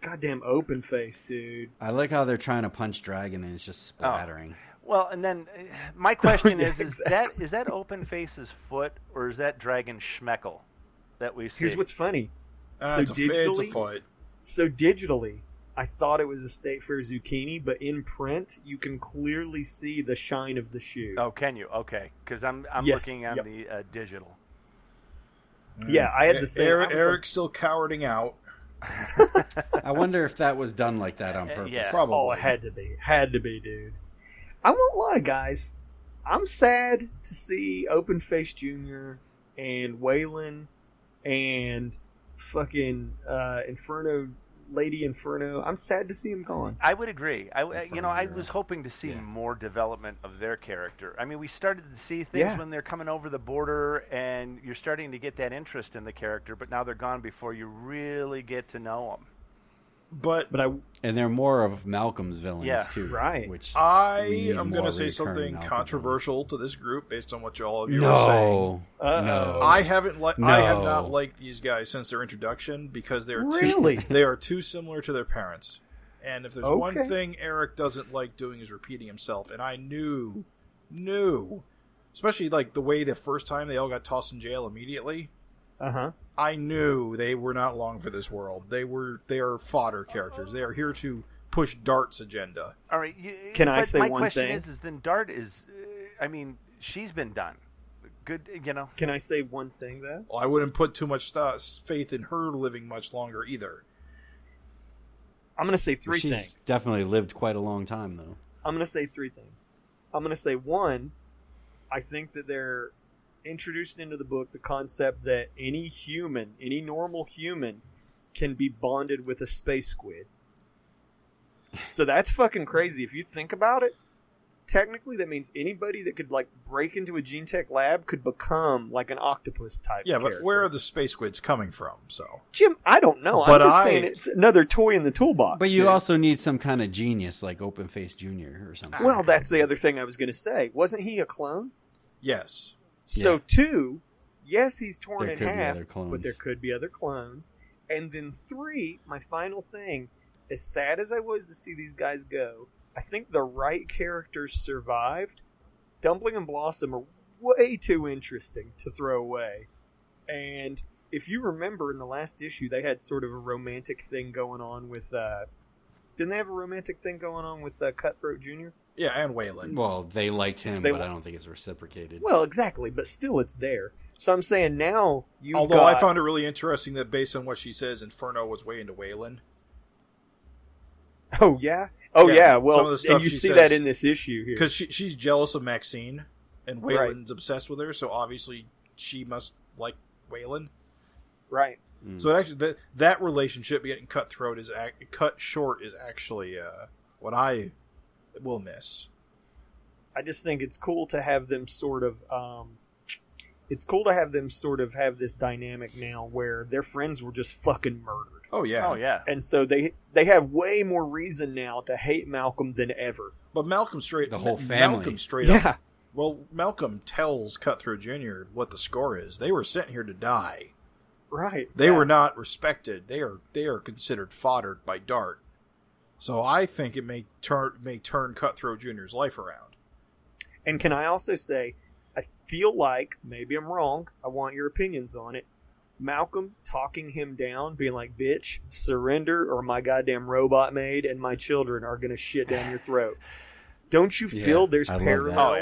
D: Goddamn open face, dude.
C: I like how they're trying to punch Dragon and it's just splattering.
E: Well, and then my question
D: Yeah,
E: is
D: exactly.
E: is that Open Face's foot or is that Dragon Schmeckle that we see?
D: Here's what's funny. So
A: It's a
D: digitally,
A: fight.
D: I thought it was a State Fair zucchini, but in print, you can clearly see the shine of the shoe.
E: Oh, can you? Okay, because I'm
D: Yes,
E: looking on
D: yep.
E: the digital.
D: Yeah, I had the same. I was
A: Eric's still cowarding out.
C: I wonder if that was done like that on purpose.
E: yeah.
A: Probably.
D: Oh, it had to be, dude. I won't lie, guys. I'm sad to see Open Face Jr. and Waylon and fucking Lady Inferno. I'm sad to see him gone.
E: I would agree. I
C: Hero.
E: was hoping to see
C: Yeah.
E: more development of their character. I mean, we started to see things
D: Yeah.
E: when they're coming over the border, and you're starting to get that interest in the character. But now they're gone before you really get to know them.
A: But
D: But
C: And they're more of Malcolm's villains
E: Yeah,
C: too.
D: right.
C: Which
A: I
C: we need
A: am
C: more
A: going to say
C: recurring
A: something
C: Malcolm
A: controversial to this group based on what all of you are saying.
C: No.
D: Uh-oh.
C: No.
A: I have
C: No.
A: not liked these guys since their introduction because they are
D: Really?
A: they are too similar to their parents. And if there's one
D: Okay.
A: thing Eric doesn't like doing is repeating himself, and I knew, especially like the way the first time they all got tossed in jail immediately.
D: Uh-huh.
A: I knew they were not long for this world. They are fodder characters. They are here to push Dart's agenda.
E: All right.
D: Can I
E: but
D: say
E: my
D: one
E: question
D: thing?
E: is then Dart is, I mean, she's been done. Good,
D: Can I say one thing, though?
A: Well, I wouldn't put too much faith in her living much longer either.
D: I'm going to say three
C: She's
D: things.
C: definitely lived quite a long time though.
D: I'm going to say three things. I'm going to say, one, I think that they're introduced into the book the concept that any normal human, can be bonded with a space squid. So that's fucking crazy. If you think about it, technically that means anybody that could like break into a gene tech lab could become like an octopus type.
A: Yeah, but
D: character.
A: where are the space squids coming from? So
D: Jim, I don't know.
A: But
D: I'm just saying it's another toy in the toolbox.
C: But you
D: dude.
C: also need some kind of genius like Open Face Jr. or something.
D: Well, that's the other thing I was going to say. Wasn't he a clone?
A: yes,
D: So
C: Yeah.
D: 2, yes, he's torn
C: There
D: in
C: could be
D: half,
C: other clones.
D: but there could be other clones. And then 3, my final thing, as sad as I was to see these guys go, I think the right characters survived. Dumpling and Blossom are way too interesting to throw away. And if you remember in the last issue, they had sort of a romantic thing going on with... didn't they have a romantic thing going on with Cutthroat Jr.?
A: yeah, and Waylon.
C: Well, they liked him,
D: They-
C: but I don't think it's reciprocated.
D: Well, exactly, but still it's there. So I'm saying now you
A: Although I found it really interesting that based on what she says, Inferno was way into Waylon.
D: Oh yeah, oh
A: Yeah,
D: yeah.
A: some
D: Well,
A: of the stuff
D: and you
A: she
D: see
A: says-
D: that in this issue here,
A: Because she's jealous of Maxine, and
D: Right.
A: Waylon's obsessed with her, so obviously she must like Waylon.
D: right?
A: So it actually that relationship getting cut short is actually what I will miss.
D: I just think it's cool to have them sort of. It's cool to have them sort of have this dynamic now where their friends were just fucking murdered,
A: Oh yeah,
E: Oh yeah.
D: and so they have way more reason now to hate Malcolm than ever.
A: But Malcolm
C: The whole family.
A: Malcolm straight up.
D: Yeah,
A: Well, Malcolm tells Cutthroat Jr. what the score is. They were sent here to die.
D: right.
A: They
D: Yeah.
A: were not respected. They are considered fodder by Dart. So I think it may turn Cutthroat Jr.'s life around.
D: And can I also say, I feel like, maybe I'm wrong, I want your opinions on it, Malcolm talking him down, being like, bitch, surrender or my goddamn robot maid and my children are going to shit down your throat. Don't you feel
C: Yeah,
D: there's
C: I love that.
D: parallels
E: Oh,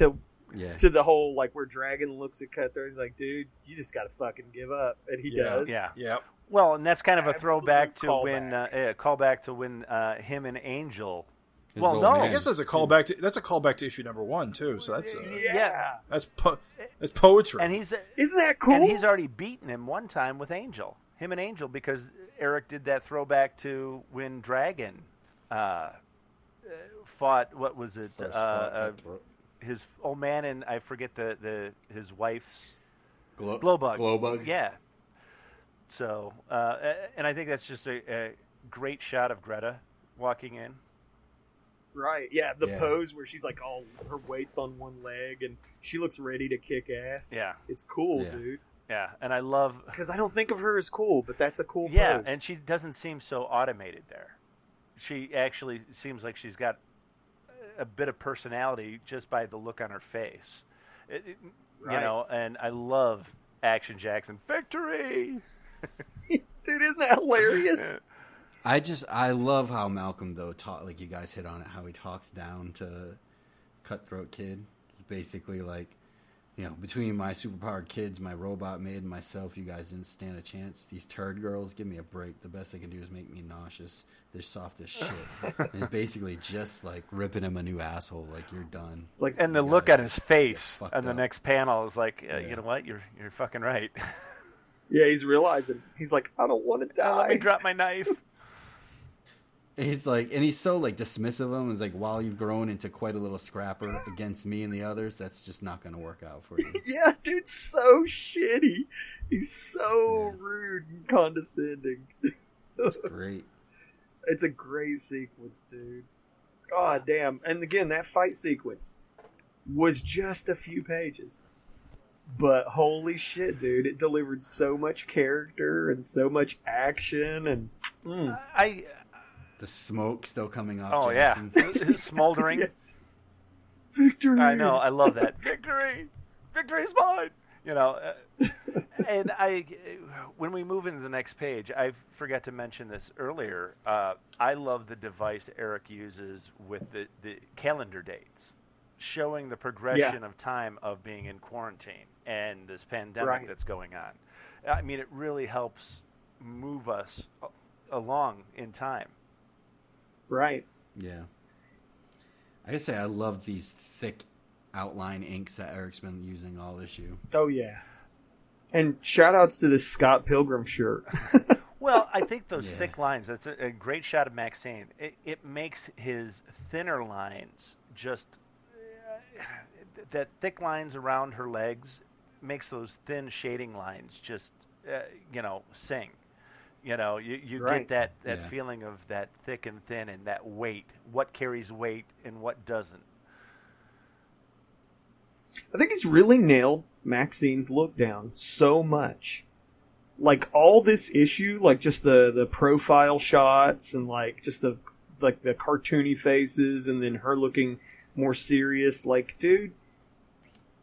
E: yeah.
C: Yeah.
D: to the whole, like, where Dragon looks at Cutthroat, he's like, dude, you just got to fucking give up. And he
A: Yeah.
D: does.
E: Yeah.
A: Yep.
E: Well, and that's kind of a
D: Absolute
E: throwback to
D: callback.
E: callback to when him and Angel.
C: His
E: Well,
C: old
E: no.
C: man.
A: I guess that's a callback to issue number 1 too. So that's
D: Yeah.
A: that's poetry.
E: And he's
D: Isn't that cool?
E: and he's already beaten him one time with Angel. Him and Angel, because Eric did that throwback to when Dragon fought. What was it?
C: First fought Cutthroat.
E: His old man and I forget his wife's
C: Glowbug.
E: Glowbug. Yeah. So, and I think that's just a great shot of Greta walking in.
D: Right. Yeah, the
C: Yeah.
D: pose where she's like, all her weight's on one leg and she looks ready to kick ass.
E: Yeah.
D: It's cool,
C: Yeah.
D: dude.
E: Yeah, and I love.
D: Because I don't think of her as cool, but that's a cool
E: Yeah,
D: pose.
E: and she doesn't seem so automated there. She actually seems like she's got a bit of personality just by the look on her face. You
D: Right.
E: know, and I love Action Jackson. Victory!
D: Dude, isn't that hilarious?
C: I love how Malcolm though like you guys hit on it, how he talks down to Cutthroat Kid. Basically like, you know, between my superpowered kids, my robot maid, and myself, you guys didn't stand a chance. These turd girls, give me a break. The best they can do is make me nauseous. They're soft as shit. And it's basically just like ripping him a new asshole, like you're done.
D: It's like,
E: And the
C: You
E: look
C: guys
E: on his face
C: fucked
E: on the
C: up.
E: next panel is like,
C: Yeah.
E: you know what? You're fucking right.
D: yeah, he's realizing. He's like, I don't want to
E: Let me
D: die.
E: drop my knife.
C: He's like, and he's so like dismissive of him. He's like, while you've grown into quite a little scrapper against me and the others, that's just not going to work out for you.
D: Yeah, dude, so shitty. He's so rude and condescending.
C: It's great.
D: It's a great sequence, dude. God damn. And again, that fight sequence was just a few pages. But holy shit, dude. It delivered so much character and so much action and
C: The smoke still coming off.
E: Oh,
C: Jackson.
E: yeah. Smoldering.
D: Yeah. Victory.
E: I know. I love that. Victory! Victory is mine! You know, and when we move into the next page, I forgot to mention this earlier. I love the device Eric uses with the calendar dates, showing the progression of time of being in quarantine and this pandemic that's going on. I mean, it really helps move us along in time.
D: Right.
C: Yeah. I gotta say, I love these thick outline inks that Eric's been using all issue.
D: Oh, yeah. And shout outs to this Scott Pilgrim shirt.
E: Well, I think those thick lines, that's a great shot of Maxine. It makes his thinner lines just, that thick lines around her legs makes those thin shading lines just, sing. You
D: Right.
E: get that feeling of that thick and thin and that weight. What carries weight and what doesn't.
D: I think he's really nailed Maxine's look down so much. Like all this issue, like just the profile shots and like just the cartoony faces and then her looking more serious. Like, dude,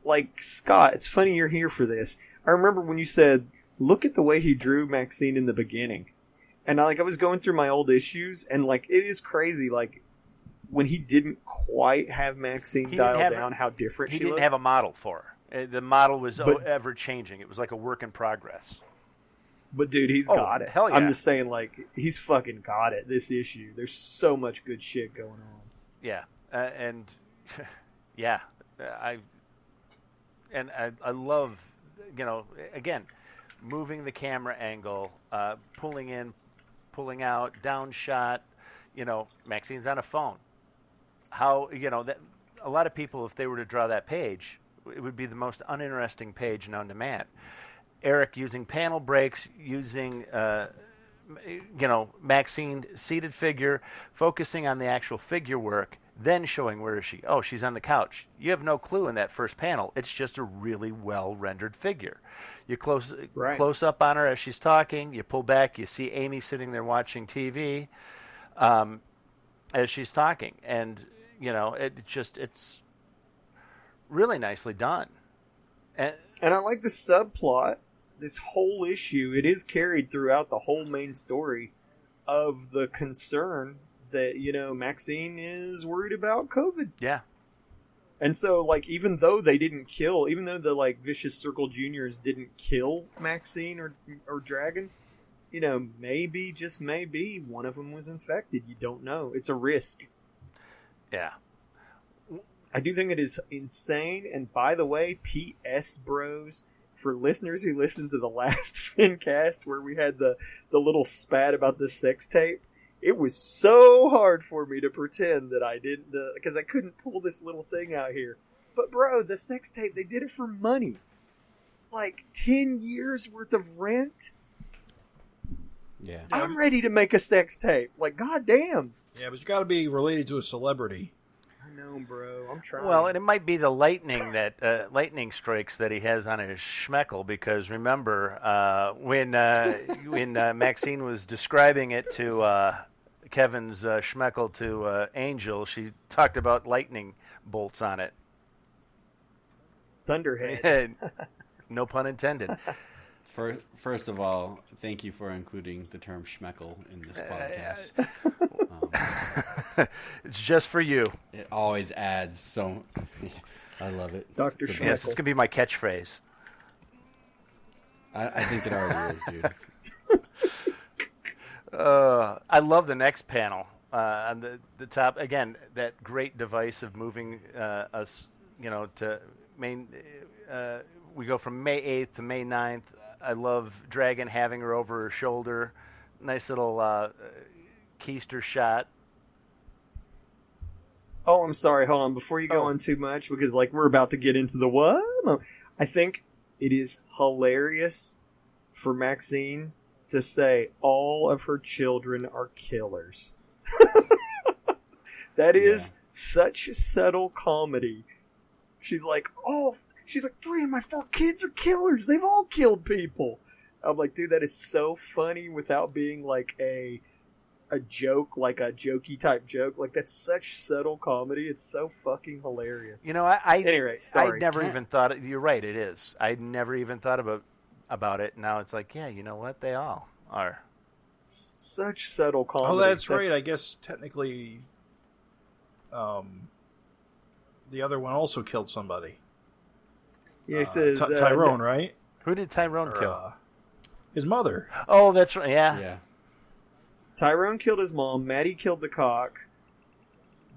D: like Scott, it's funny you're here for this. I remember when you said, look at the way he drew Maxine in the beginning. And I was going through my old issues and like it is crazy, like when he didn't quite have Maxine dialed down, how different she looks.
E: He didn't have a model for her. The model was ever changing. It was like a work in progress.
D: But dude, he's got it.
E: Hell yeah.
D: I'm just saying, like, he's fucking got it, this issue. There's so much good shit going on.
E: Yeah. And yeah, I love, again, moving the camera angle, pulling in, pulling out, down shot. Maxine's on a phone. How, that a lot of people, if they were to draw that page, it would be the most uninteresting page known to man. Eric using panel breaks, using, Maxine seated figure, focusing on the actual figure work, then showing where is she. Oh, she's on the couch. You have no clue in that first panel. It's just a really well-rendered figure. You close up on her as she's talking. You pull back. You see Amy sitting there watching TV as she's talking. And, it's really nicely done.
D: And I like the subplot. This whole issue, it is carried throughout the whole main story of the concern that, Maxine is worried about COVID.
E: Yeah.
D: And so, like, even though the, Vicious Circle Juniors didn't kill Maxine or Dragon, maybe, just maybe, one of them was infected. You don't know. It's a risk.
E: Yeah.
D: I do think it is insane. And by the way, P.S. Bros, for listeners who listened to the last FINcast where we had the little spat about the sex tape, it was so hard for me to pretend that I didn't, because I couldn't pull this little thing out here. But bro, the sex tape, they did it for money. Like 10 years worth of rent.
C: Yeah.
D: I'm ready to make a sex tape. Like, goddamn.
A: Yeah, but you got to be related to a celebrity.
D: I know, bro. I'm trying.
E: Well, and it might be the lightning strikes that he has on his schmeckle, because remember when Maxine was describing it to Kevin's schmeckle to Angel, she talked about lightning bolts on it.
D: Thunderhead.
E: No pun intended.
C: First of all, thank you for including the term schmeckle in this podcast.
E: It's just for you.
C: It always adds so. I love it.
D: Dr.
C: It's the
D: Schmeckle.
E: Yes, it's going to be my catchphrase.
C: I think it already is, dude.
E: I love the next panel. On the top, again, that great device of moving us, to main. We go from May 8th to May 9th. I love Dragon having her over her shoulder. Nice little keister shot.
D: Oh, I'm sorry. Hold on. Before you go on too much, because we're about to get into the what? I think it is hilarious for Maxine to say all of her children are killers. That is such subtle comedy. She's like, 3 of my 4 kids are killers. They've all killed people. I'm like, dude, that is so funny without being like a joke, like a jokey type joke. Like, that's such subtle comedy. It's so fucking hilarious.
E: Anyway,
D: sorry.
E: I never even thought. You're right. It is. I never even thought about it. Now it's like, yeah, you know what? They all are.
D: Such subtle comedy.
A: Oh, that's right. I guess technically, the other one also killed somebody.
D: Yeah, it says
A: Tyrone, right?
E: Who did Tyrone kill?
A: His mother.
E: Oh, that's right. Yeah.
C: Yeah.
D: Tyrone killed his mom. Maddie killed the cock.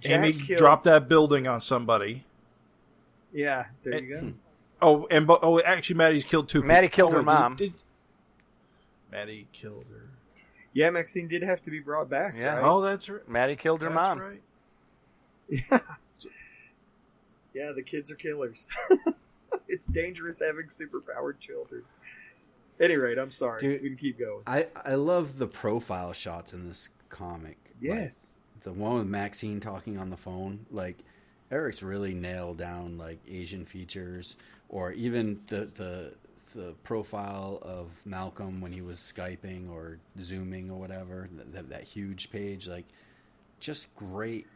A: Amy dropped that building on somebody.
D: Yeah, there you
A: go. Actually, Maddie's killed 2 people.
E: Maddie killed her mom.
A: Maddie killed her.
D: Yeah, Maxine did have to be brought back.
E: Yeah.
D: Right?
A: Oh, that's right.
E: Maddie killed her
A: That's
E: mom.
A: right.
D: Yeah. Yeah, the kids are killers. It's dangerous having superpowered children. At any rate, I'm sorry.
C: Dude,
D: we can keep going.
C: I love the profile shots in this comic.
D: Yes.
C: Like, the one with Maxine talking on the phone, like Eric's really nailed down like Asian features, or even the profile of Malcolm when he was Skyping or Zooming or whatever, that huge page, like just great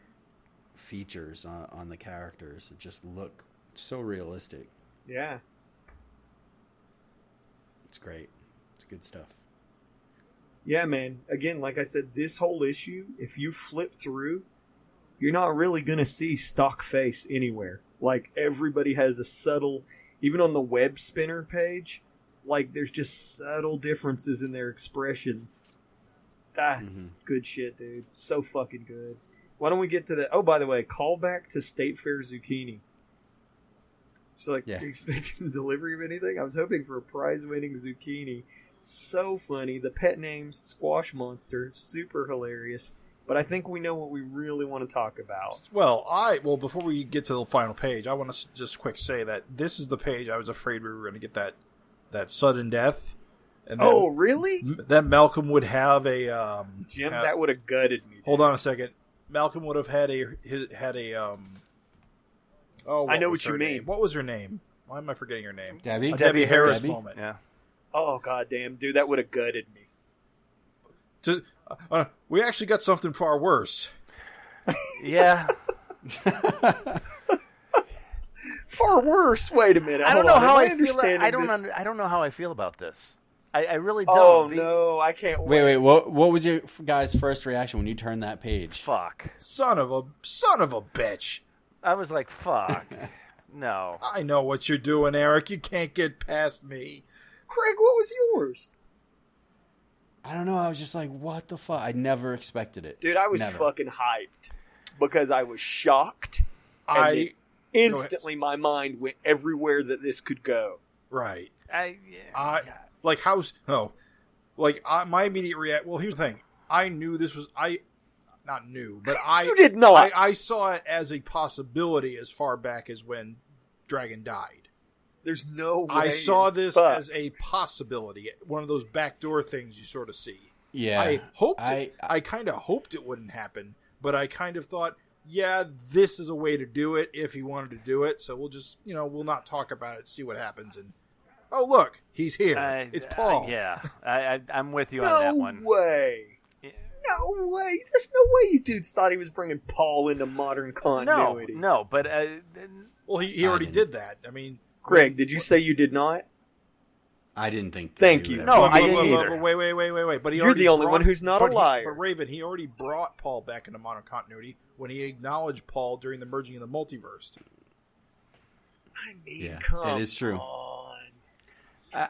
C: features on the characters. It just look so realistic.
D: Yeah.
C: It's great. It's good stuff.
D: Yeah, man. Again, like I said, this whole issue, if you flip through, you're not really going to see stock face anywhere. Like, everybody has a subtle, even on the web spinner page, like, there's just subtle differences in their expressions. That's good shit, dude. So fucking good. Why don't we get to that? Oh, by the way, callback to State Fair Zucchini. She's like,
C: Yeah.
D: Are you expecting delivery of anything? I was hoping for a prize-winning zucchini. So funny. The pet name's Squash Monster. Super hilarious. But I think we know what we really want to talk about.
A: Well, before we get to the final page, I want to just quick say that this is the page I was afraid we were going to get that sudden death. And then,
D: Oh, really?
A: Then Malcolm would have a
D: Jim, that would have gutted me.
A: Hold on a second. Malcolm would have had a Oh,
D: I know
A: was
D: what you
A: her
D: mean.
A: name? What was her name? Why am I forgetting her name?
C: Debbie?
A: A Debbie Harris
C: Debbie?
A: moment.
E: Yeah.
D: Oh, goddamn. Dude, that would have gutted me.
A: We actually got something far worse.
E: Yeah.
D: Far worse. Wait a minute.
E: I don't
D: Hold
E: know
D: on.
E: how
D: Am
E: I feel.
D: understanding this?
E: I don't know how I feel about this. I really don't.
D: Oh, no. I can't
C: Wait. What was your guys' first reaction when you turned that page?
E: Fuck.
A: Son of a bitch.
E: I was like, fuck. No.
A: I know what you're doing, Eric. You can't get past me.
D: Craig, what was yours?
C: I don't know. I was just like, what the fuck? I never expected it.
D: Dude, I was
C: Never.
D: fucking hyped because I was shocked. And then instantly my mind went everywhere that this could go.
A: Right.
E: Yeah.
A: My immediate react. Well, here's the thing. I knew this was not new, but
D: You did not.
A: I saw it as a possibility as far back as when Dragon died.
D: There's no way.
A: I saw this
D: fuck.
A: as a possibility, one of those backdoor things you sort of see.
C: Yeah.
A: I kind of hoped it wouldn't happen, but I kind of thought, yeah, this is a way to do it if he wanted to do it. So we'll just, we'll not talk about it, see what happens, and oh look, he's here. It's Paul.
E: Yeah. I'm with you on
D: No
E: that one.
D: way. No way. There's no way you dudes thought he was bringing Paul into modern continuity.
E: No, but
A: Well, he already
C: didn't.
A: did that. I mean,
D: Craig, did you say you did not?
C: I didn't think.
D: Thank
C: he
D: you.
C: would
E: No,
C: ever-
E: I didn't either.
A: Wait. But
D: You're the only one who's not a liar.
A: But Raven, he already brought Paul back into modern continuity when he acknowledged Paul during the merging of the multiverse.
D: I mean,
C: Yeah,
D: come
C: that is true.
D: on.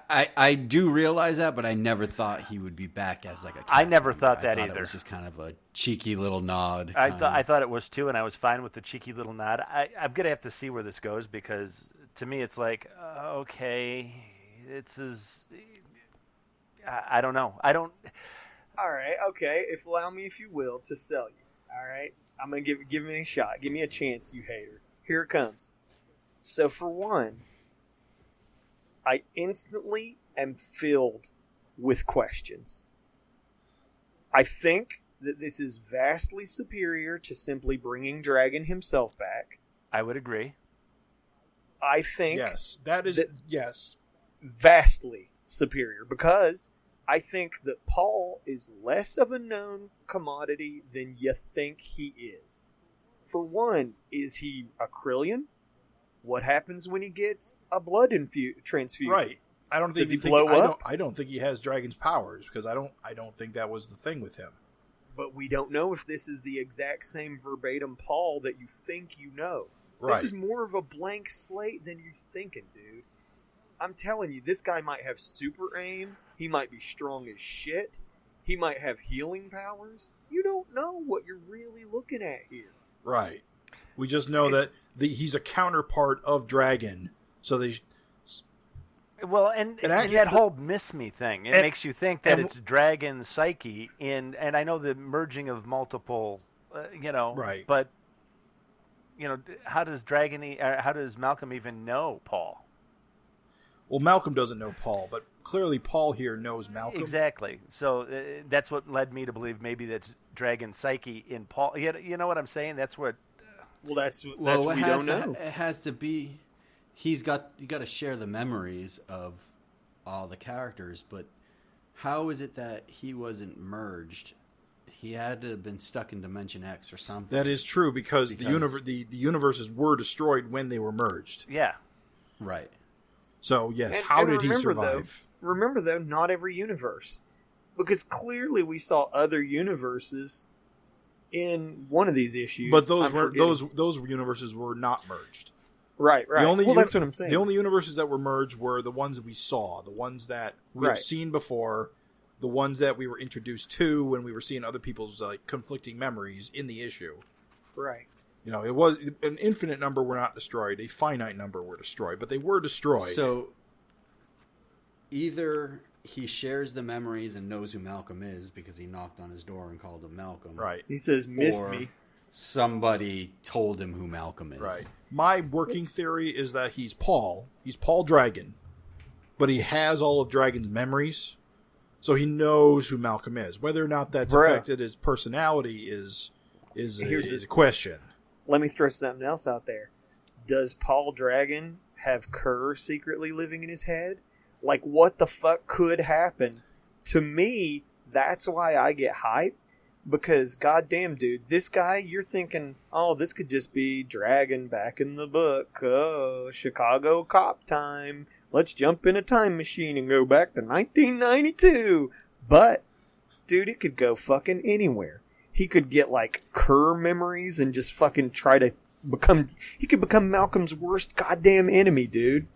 C: I do realize that, but I never thought he would be back as like a.
E: I
C: cast
E: never
C: member.
E: thought
C: I
E: that
C: thought
E: either.
C: It was just kind of a cheeky little nod.
E: I thought it was too, and I was fine with the cheeky little nod. I'm gonna have to see where this goes because to me it's like okay, it's as I don't know. I don't.
D: All right, okay. Allow me, if you will, to sell you. All right, I'm gonna give me a shot. Give me a chance, you hater. Here it comes. So for one, I instantly am filled with questions. I think that this is vastly superior to simply bringing Dragon himself back.
E: I would agree.
D: I think
A: Yes, that is
D: that-
A: yes.
D: vastly superior because I think that Paul is less of a known commodity than you think he is. For one, is he a Kryllian? What happens when he gets a blood transfusion?
A: Right. I don't think
D: Does he blow up?
A: I don't think he has Dragon's powers because I don't think that was the thing with him.
D: But we don't know if this is the exact same verbatim Paul that you think you know.
A: Right.
D: This is more of a blank slate than you're thinking, dude. I'm telling you, this guy might have super aim. He might be strong as shit. He might have healing powers. You don't know what you're really looking at here.
A: Right. We just know that he's a counterpart of Dragon. So they.
E: Well, and that whole miss me thing, it makes you think that it's Dragon Psyche and I know the merging of multiple,
A: right.
E: But, how does Malcolm even know Paul?
A: Well, Malcolm doesn't know Paul, but clearly Paul here knows Malcolm.
E: Exactly. So that's what led me to believe maybe that's Dragon Psyche in Paul. You know what I'm saying? That's what.
D: Well, that's what we don't know.
C: It has to be. You got to share the memories of all the characters, but how is it that he wasn't merged? He had to have been stuck in Dimension X or something.
A: That is true because the universes were destroyed when they were merged.
E: Yeah.
C: Right.
A: So, yes, how did he survive?
D: Remember, though, not every universe. Because clearly we saw other universes in one of these issues.
A: But those universes were not merged.
D: Right. That's what I'm saying.
A: The only universes that were merged were the ones that we saw, the ones that we've seen before, the ones that we were introduced to when we were seeing other people's conflicting memories in the issue.
D: Right.
A: It was an infinite number were not destroyed. A finite number were destroyed, but they were destroyed.
C: So either he shares the memories and knows who Malcolm is because he knocked on his door and called him Malcolm.
A: Right.
D: He says, "Miss me."
C: Somebody told him who Malcolm is.
A: Right. My working theory is that he's Paul. He's Paul Dragon, but he has all of Dragon's memories, so he knows who Malcolm is. Whether or not that's affected his personality is a question.
D: Let me throw something else out there. Does Paul Dragon have Kerr secretly living in his head? Like, what the fuck could happen? To me, that's why I get hyped. Because, goddamn, dude, this guy, you're thinking, oh, this could just be Dragon back in the book. Oh, Chicago cop time. Let's jump in a time machine and go back to 1992. But, dude, it could go fucking anywhere. He could get, Kerr memories and just fucking try to he could become Malcolm's worst goddamn enemy, dude.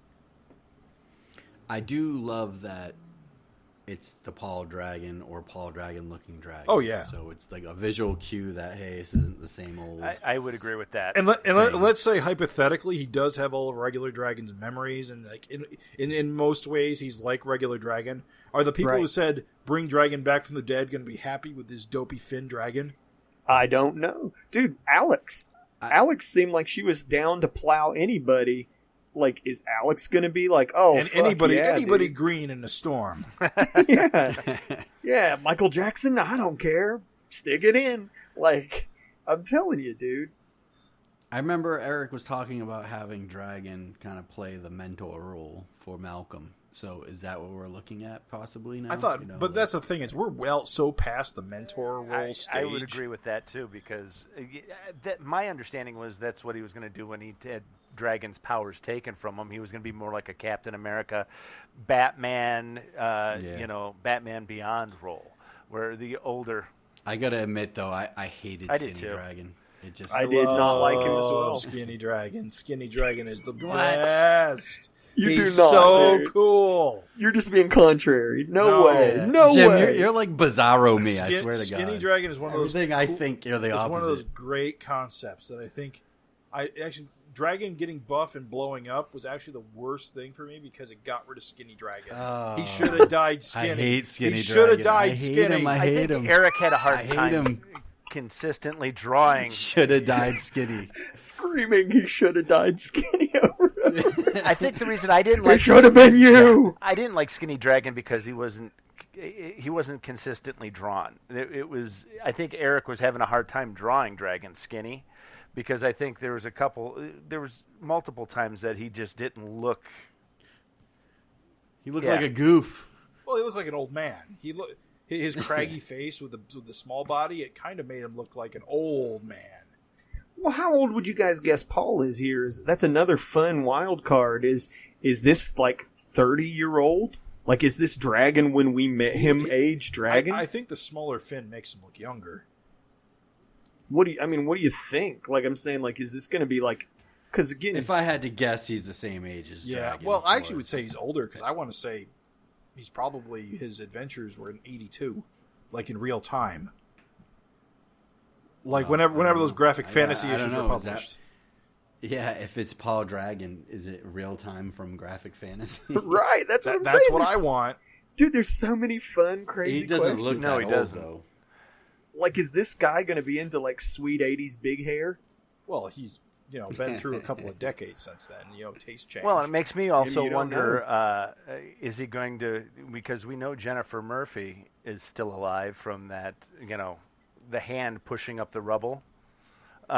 C: I do love that it's the Paul Dragon or Paul Dragon looking dragon.
A: Oh, yeah.
C: So it's like a visual cue that, hey, this isn't the same old...
E: I would agree with that.
A: And let's say, hypothetically, he does have all of regular Dragon's memories, and in most ways, he's like regular Dragon. Are the people who said, bring Dragon back from the dead, going to be happy with this dopey Finn Dragon?
D: I don't know. Dude, Alex seemed like she was down to plow anybody. Like, is Alex going to be like, oh,
A: and
D: fuck
A: anybody
D: dude.
A: green in the storm?
D: Yeah, Michael Jackson, I don't care. Stick it in. Like, I'm telling you, dude.
C: I remember Eric was talking about having Dragon kind of play the mentor role for Malcolm. So is that what we're looking at possibly now?
A: I thought, but that's the thing is we're so past the mentor role stage.
E: I would agree with that too because my understanding was that's what he was going to do when he had Dragon's powers taken from him. He was going to be more like a Captain America, Batman, Batman Beyond role, where the older.
C: I gotta admit though, I hated Skinny Dragon.
D: I did not like him as well.
A: Skinny Dragon is the best.
D: He's
A: so cool.
D: You're just being contrary. No way. No
C: Jim,
D: way.
C: You're like Bizarro me. I swear to God.
A: Skinny Dragon is one of those.
C: Everything I think you're the opposite.
A: It's one of those great concepts that I think. Dragon getting buff and blowing up was actually the worst thing for me because it got rid of Skinny Dragon. He should have died skinny.
C: I hate Skinny Dragon.
A: He should have died skinny.
C: I hate him.
E: Eric had a hard time consistently drawing.
C: Should have died skinny.
D: Screaming, he should have died skinny over it.
E: I think the reason I didn't like
D: it should have been you.
E: I didn't like Skinny Dragon because he wasn't consistently drawn. It was. I think Eric was having a hard time drawing Dragon skinny. Because I think there was multiple times that he just didn't look.
C: He looked like a goof.
A: Well, he looked like an old man. His craggy face with the small body. It kind of made him look like an old man.
D: Well, how old would you guys guess Paul is here? That's another fun wild card. Is this like 30-year-old? Like, is this Dragon when we met him age Dragon?
A: I think the smaller Finn makes him look younger.
D: What do you think? Like, I'm saying, like, is this going to be like? Because again,
C: if I had to guess, he's the same age as Dragon.
A: Well, I actually would say he's older because I want to say he's probably his adventures were in '82, like in real time. Like whenever those graphic fantasy issues were published.
C: Yeah, if it's Paul Dragon, is it real time from Graphic Fantasy?
D: Right, that's what I'm saying.
A: That's what I want.
D: Dude, there's so many fun, crazy
C: He doesn't
D: questions.
C: look that old, though.
D: Like, is this guy going to be into, like, sweet 80s big hair?
A: Well, he's been through a couple of decades since then. Taste change.
E: Well, it makes me also
D: you don't
E: wonder, is he going to, because we know Jennifer Murphy is still alive from that, the hand pushing up the rubble.
A: We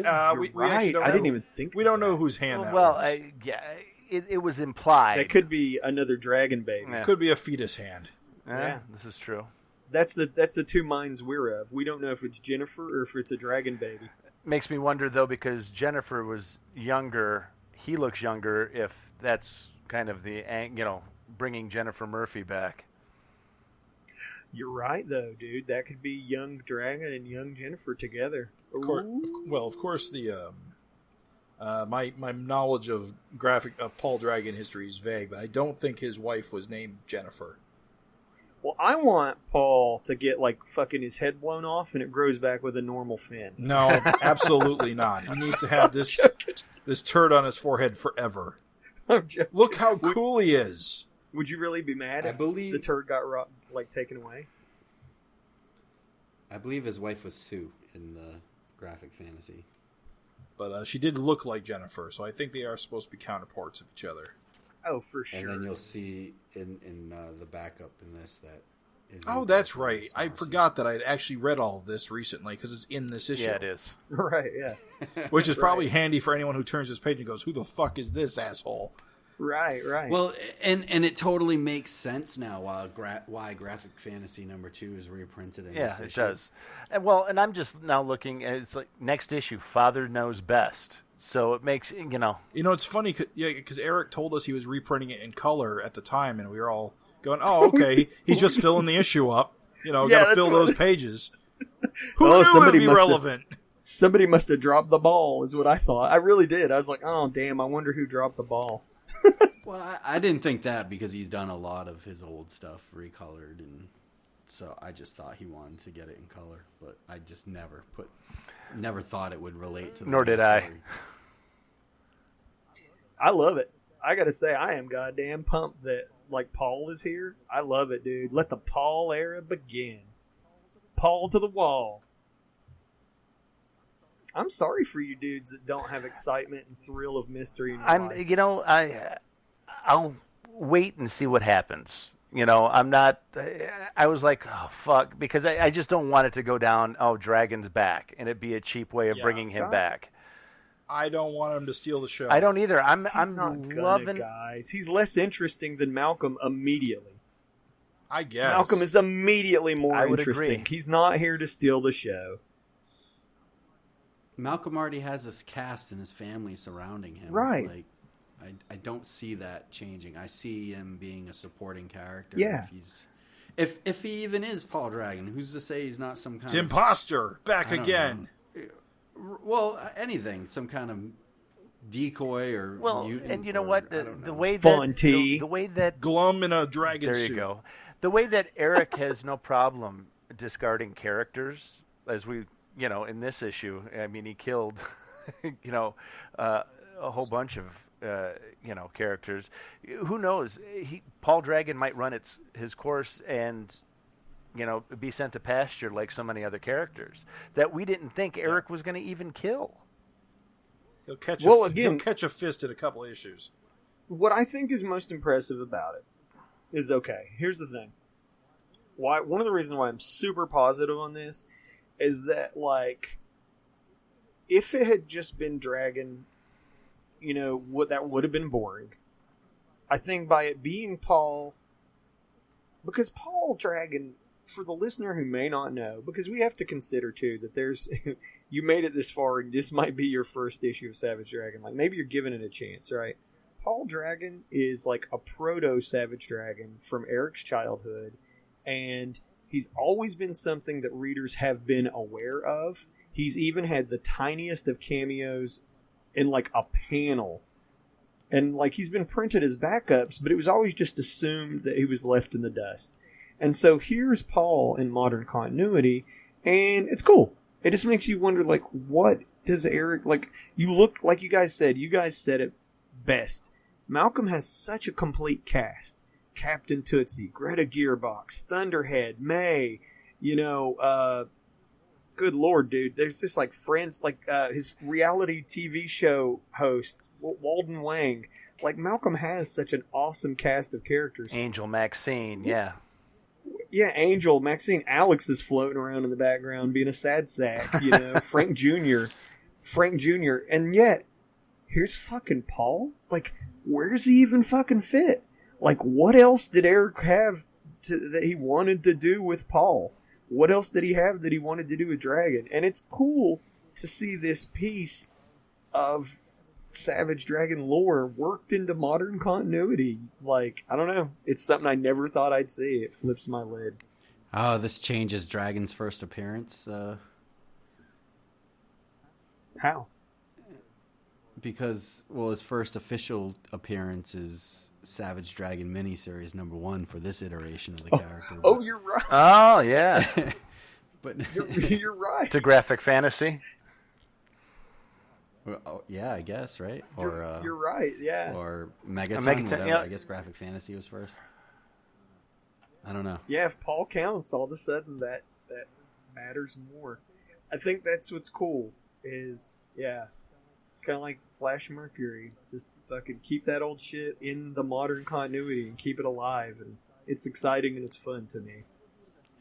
D: right. I didn't even think
A: we don't know whose hand that
E: well,
A: was.
E: it was implied.
D: That could be another dragon baby.
E: Yeah.
A: Could be a fetus hand.
D: Yeah.
E: This is true.
D: That's the two minds we're of. We don't know if it's Jennifer or if it's a dragon baby.
E: Makes me wonder, though, because Jennifer was younger, he looks younger, if that's kind of the, bringing Jennifer Murphy back.
D: You're right, though, dude. That could be young dragon and young Jennifer together.
A: Of course, the my knowledge of Paul Dragon history is vague, but I don't think his wife was named Jennifer.
D: Well, I want Paul to get, like, fucking his head blown off and it grows back with a normal fin.
A: No, absolutely not. He needs to have this turd on his forehead forever. Look how cool he is.
D: Would you really be mad if the turd got taken away?
C: I believe his wife was Sue in the Graphic Fantasy.
A: But she did look like Jennifer, so I think they are supposed to be counterparts of each other.
D: Oh, for sure.
C: And then you'll see in the backup in this that is...
A: Oh, that's right. I forgot that I'd actually read all of this recently because it's in this issue.
E: Yeah, it is.
D: Right, yeah.
A: Which is probably handy for anyone who turns this page and goes, who the fuck is this asshole?
D: Right.
C: Well, and it totally makes sense now why Graphic Fantasy #2 is reprinted in this issue.
E: Yeah, it does. And I'm just now looking at, it's like, next issue, Father Knows Best. So it makes,
A: it's funny, because Eric told us he was reprinting it in color at the time, and we were all going, oh, okay, he's just filling the issue up. Got to fill those pages. Who knew it would be relevant?
D: Somebody must have dropped the ball, is what I thought. I really did. I was like, oh, damn, I wonder who dropped the ball.
C: Well, I didn't think that because he's done a lot of his old stuff recolored, and so I just thought he wanted to get it in color, but I just never thought it would relate to the
E: Nor did
C: story.
E: I.
D: I love it. I gotta say, I am goddamn pumped that, Paul is here. I love it, dude. Let the Paul era begin. Paul to the wall. I'm sorry for you dudes that don't have excitement and thrill of mystery in your life.
E: I'll wait and see what happens. I'm not. I was like, oh fuck, because I just don't want it to go down. Oh, Dragon's back, and it'd be a cheap way of bringing him back.
A: I don't want him to steal the show.
E: I don't either. I'm
D: not
E: loving.
D: Guys, he's less interesting than Malcolm immediately.
A: I guess
D: Malcolm is immediately more
E: I would
D: interesting.
E: agree.
D: He's not here to steal the show.
C: Malcolm already has his cast and his family surrounding him.
D: Right.
C: I don't see that changing. I see him being a supporting character.
D: Yeah.
C: If he even is Paul Dragon, who's to say he's not some kind
A: of imposter back again?
C: Well, anything, some kind of decoy or mutant.
E: And you know what? The way that
D: Fonty.
E: the way that
A: Glum in a dragon suit.
E: There you go. The way that Eric has no problem discarding characters, as we, in this issue. I mean, he killed, a whole bunch of, characters. Who knows? Paul Dragon might run his course and, be sent to pasture like so many other characters that we didn't think Eric was going to even kill.
A: He'll catch
D: he'll
A: catch a fist at a couple of issues.
D: What I think is most impressive about it is, okay, here's the thing. One of the reasons why I'm super positive on this is that, if it had just been Dragon, that would have been boring. I think by it being Paul, because Paul Dragon, for the listener who may not know, because we have to consider too that there's, you made it this far and this might be your first issue of Savage Dragon. Maybe you're giving it a chance, right? Paul Dragon is a proto Savage Dragon from Eric's childhood, and he's always been something that readers have been aware of. He's even had the tiniest of cameos in a panel. And he's been printed as backups, but it was always just assumed that he was left in the dust. And so here's Paul in modern continuity, and it's cool. It just makes you wonder, what does Eric, like, you look, like you guys said it best. Malcolm has such a complete cast. Captain Tootsie, Greta Gearbox, Thunderhead, May, good lord, dude. There's just like friends, like his reality TV show host, Walden Wang. Like, Malcolm has such an awesome cast of characters.
E: Angel Maxine, yeah.
D: Yeah, Angel, Maxine, Alex is floating around in the background being a sad sack, Frank Jr. And yet, here's fucking Paul. Like, where does he even fucking fit? Like, what else did Eric have that he wanted to do with Paul? What else did he have that he wanted to do with Dragon? And it's cool to see this piece of Savage Dragon lore worked into modern continuity. Like, I don't know. It's something I never thought I'd see. It flips my lid.
C: Oh, this changes Dragon's first appearance.
D: How?
C: Because, well, his first official appearance is Savage Dragon miniseries #1 for this iteration of the character.
D: Oh, you're right.
E: Oh, yeah.
C: But
D: you're right.
E: It's a graphic fantasy.
C: well, yeah, I guess, right?
D: You're right, yeah.
C: Or Megaton, whatever.
E: yeah.
C: I guess graphic fantasy was first. I don't know.
D: Yeah, if Paul counts, all of a sudden that matters more. I think that's what's cool is, yeah, kind of like Flash Mercury. Just fucking keep that old shit in the modern continuity and keep it alive. And it's exciting and it's fun to me.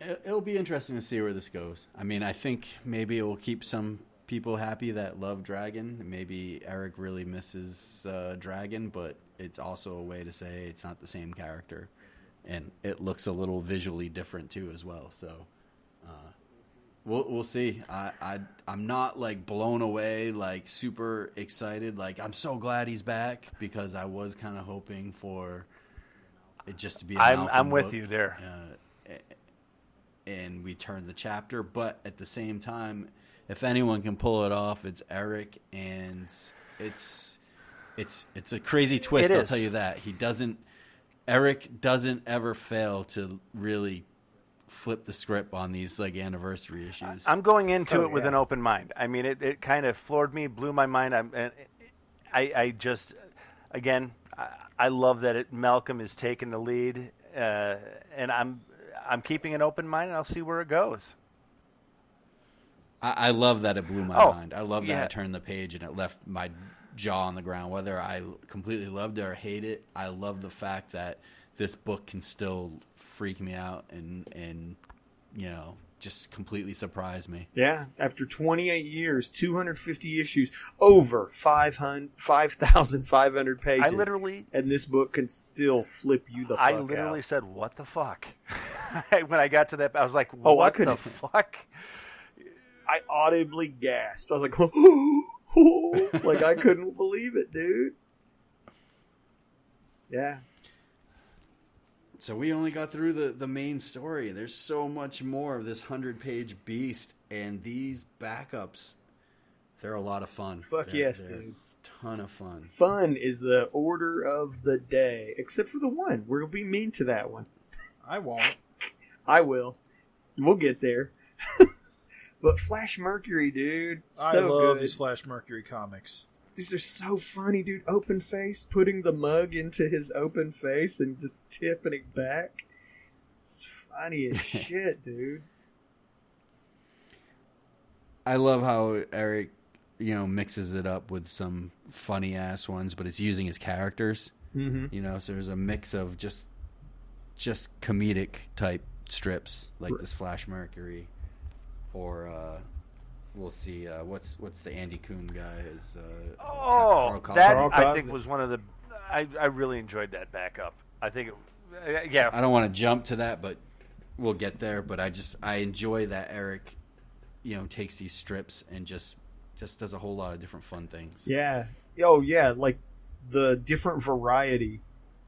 C: It'll be interesting to see where this goes. I mean, I think maybe it will keep some people happy that love Dragon. Maybe Eric really misses Dragon, but it's also a way to say it's not the same character. And it looks a little visually different, too, as well. So we'll see. I'm not, like, blown away, like, super excited. Like, I'm so glad he's back because I was kind of hoping for it just to be a
E: I'm with
C: book.
E: you there.
C: And we turn the chapter, but at the same time, if anyone can pull it off, it's Eric, and it's a crazy twist. I'll tell you that. Eric doesn't ever fail to really flip the script on these like anniversary issues.
E: I'm going into it with an open mind. I mean, it kind of floored me, blew my mind. I just, again, I love that Malcolm is taking the lead, and I'm keeping an open mind, and I'll see where it goes.
C: I love that it blew my mind. I love that it turned the page and it left my jaw on the ground. Whether I completely loved it or hate it, I love the fact that this book can still freak me out and just completely surprise me.
D: Yeah, after 28 years, 250 issues, over 5,500 pages. And this book can still flip you the fuck out.
E: I literally said, "What the fuck?" When I got to that, I was like, "What the fuck?"
D: I audibly gasped. I was like, like I couldn't believe it, dude. Yeah.
C: So we only got through the main story. There's so much more of this 100-page beast, and these backups, they're a lot of fun.
D: Yes, dude.
C: Ton of fun.
D: Fun is the order of the day, except for the one. We'll be mean to that one.
A: I won't.
D: I will. We'll get there. But Flash Mercury, dude,
A: I love these Flash Mercury comics.
D: These are so funny, dude. Open face, putting the mug into his open face and just tipping it back. It's funny as shit, dude.
C: I love how Eric, mixes it up with some funny ass ones, but it's using his characters.
D: Mm-hmm.
C: So there's a mix of just comedic type strips like this Flash Mercury, or we'll see. What's the Andy Kuhn guy? Is Carl Cosmic.
E: I think was one of the. I really enjoyed that backup. I think, yeah.
C: I don't want to jump to that, but we'll get there. But I enjoy that Eric, takes these strips and just does a whole lot of different fun things.
D: Yeah. Oh yeah, like the different variety.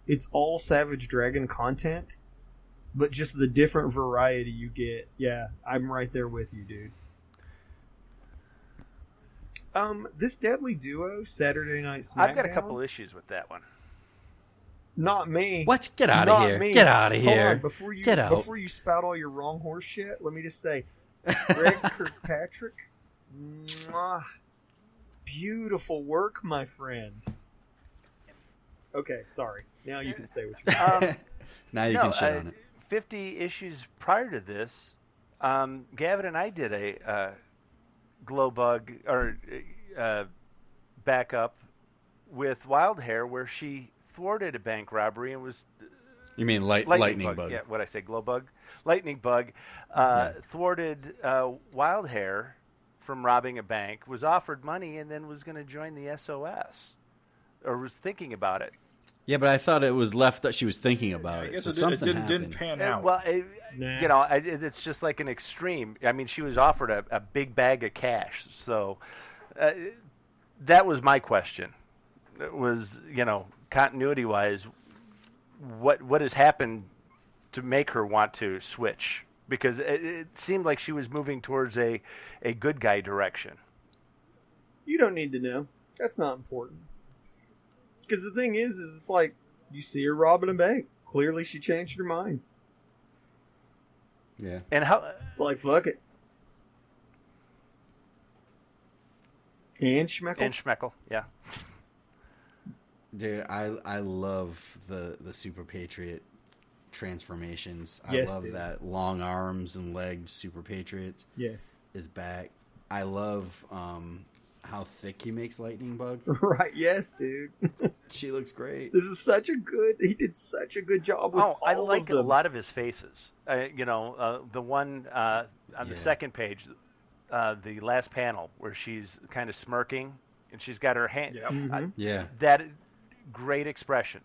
D: It's all Savage Dragon content, but just the different variety you get. Yeah, I'm right there with you, dude. This Deadly Duo, Saturday Night SmackDown.
E: I've got a couple issues with that one.
D: Not me.
C: What? Get out of here.
D: Me.
C: Get out of here.
D: Hold on,
C: Get out.
D: Before you spout all your wrong horse shit, let me just say, Greg Kirkpatrick, mwah, Beautiful work, my friend. Okay, sorry. Now you can say what you want.
C: Now you can shit on it.
E: 50 issues prior to this, Gavin and I did a glow bug or backup with Wild Hair where she thwarted a bank robbery and was
C: You mean lightning bug?
E: Yeah, what I say, glow bug, lightning bug, thwarted Wild Hair from robbing a bank, was offered money, and then was going to join the SOS, or was thinking about it.
C: Yeah, but I thought it was left that she was thinking about
A: I
C: it.
A: guess
C: So
A: it
C: something
A: didn't
C: happened.
A: pan out.
E: Well,
D: Nah.
E: you know, it's just like an extreme. I mean, she was offered a big bag of cash, so that was my question. It was, you know, continuity-wise, what has happened to make her want to switch? Because it seemed like she was moving towards a good guy direction.
D: You don't need to know. That's not important. Because the thing is it's like, you see her robbing a bank. Clearly she changed her mind.
C: Yeah.
E: And how?
D: It's like, fuck it. And Schmeckle.
E: Yeah.
C: Dude, I love the Super Patriot transformations.
D: Yes,
C: I love
D: dude.
C: that long arms and legged Super Patriot
D: Yes.
C: is back. I love how thick he makes Lightning Bug.
D: Right, yes, dude.
C: She looks great.
D: This is such a good... He did such a good job with
E: I
D: all
E: like
D: of
E: a
D: them.
E: lot of his faces. You know, the one on the second page, the last panel where she's kind of smirking and she's got her hand.
A: Yep.
C: Yeah.
E: That great expression.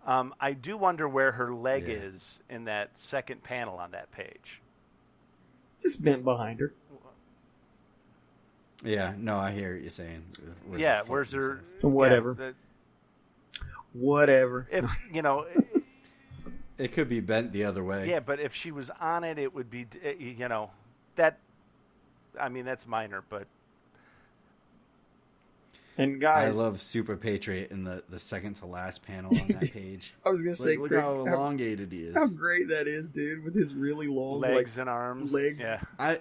E: I do wonder where her leg
C: Yeah.
E: is in that second panel on that page.
D: Just bent behind her.
C: Yeah, no, I hear what you're saying.
E: Where's her?
D: Whatever.
E: Yeah,
D: Whatever.
E: if you know,
C: It could be bent the other way.
E: yeah, but if she was on it, it would be, you know, that. I mean, that's minor, but
D: And
C: I
D: guys,
C: love Super Patriot in the second to last panel on that page.
D: I was going to say,
C: Look
D: Craig,
C: how elongated he is.
D: how great that is, dude, with his really long
E: legs and arms.
D: legs.
E: Yeah.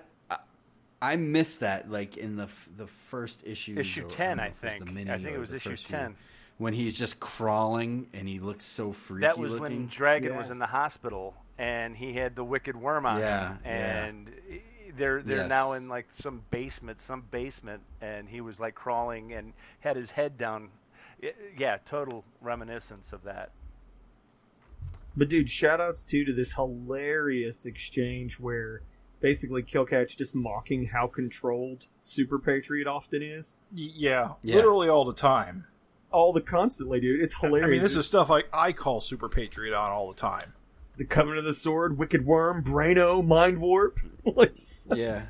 C: I missed that, like in the first issue.
E: Issue 10, I think. I think it was issue 10.
C: When he's just crawling and he looks so freaky
E: That was
C: looking.
E: when Dragon
D: Yeah.
E: was in the hospital and he had the wicked worm on
C: Yeah,
E: him, and they're
C: Yes.
E: now in like some basement, and he was like crawling and had his head down. Yeah, total reminiscence of that.
D: But dude, shout-outs too to this hilarious exchange where basically Killcat's just mocking how controlled Super Patriot often is.
A: Yeah,
C: Yeah.
A: literally all the time.
D: Constantly, dude. It's hilarious.
A: I mean, this is stuff I call Super Patriot on all the time.
D: the Covenant of the Sword, Wicked Worm, Braino, Mind Warp. Like,
C: Yeah.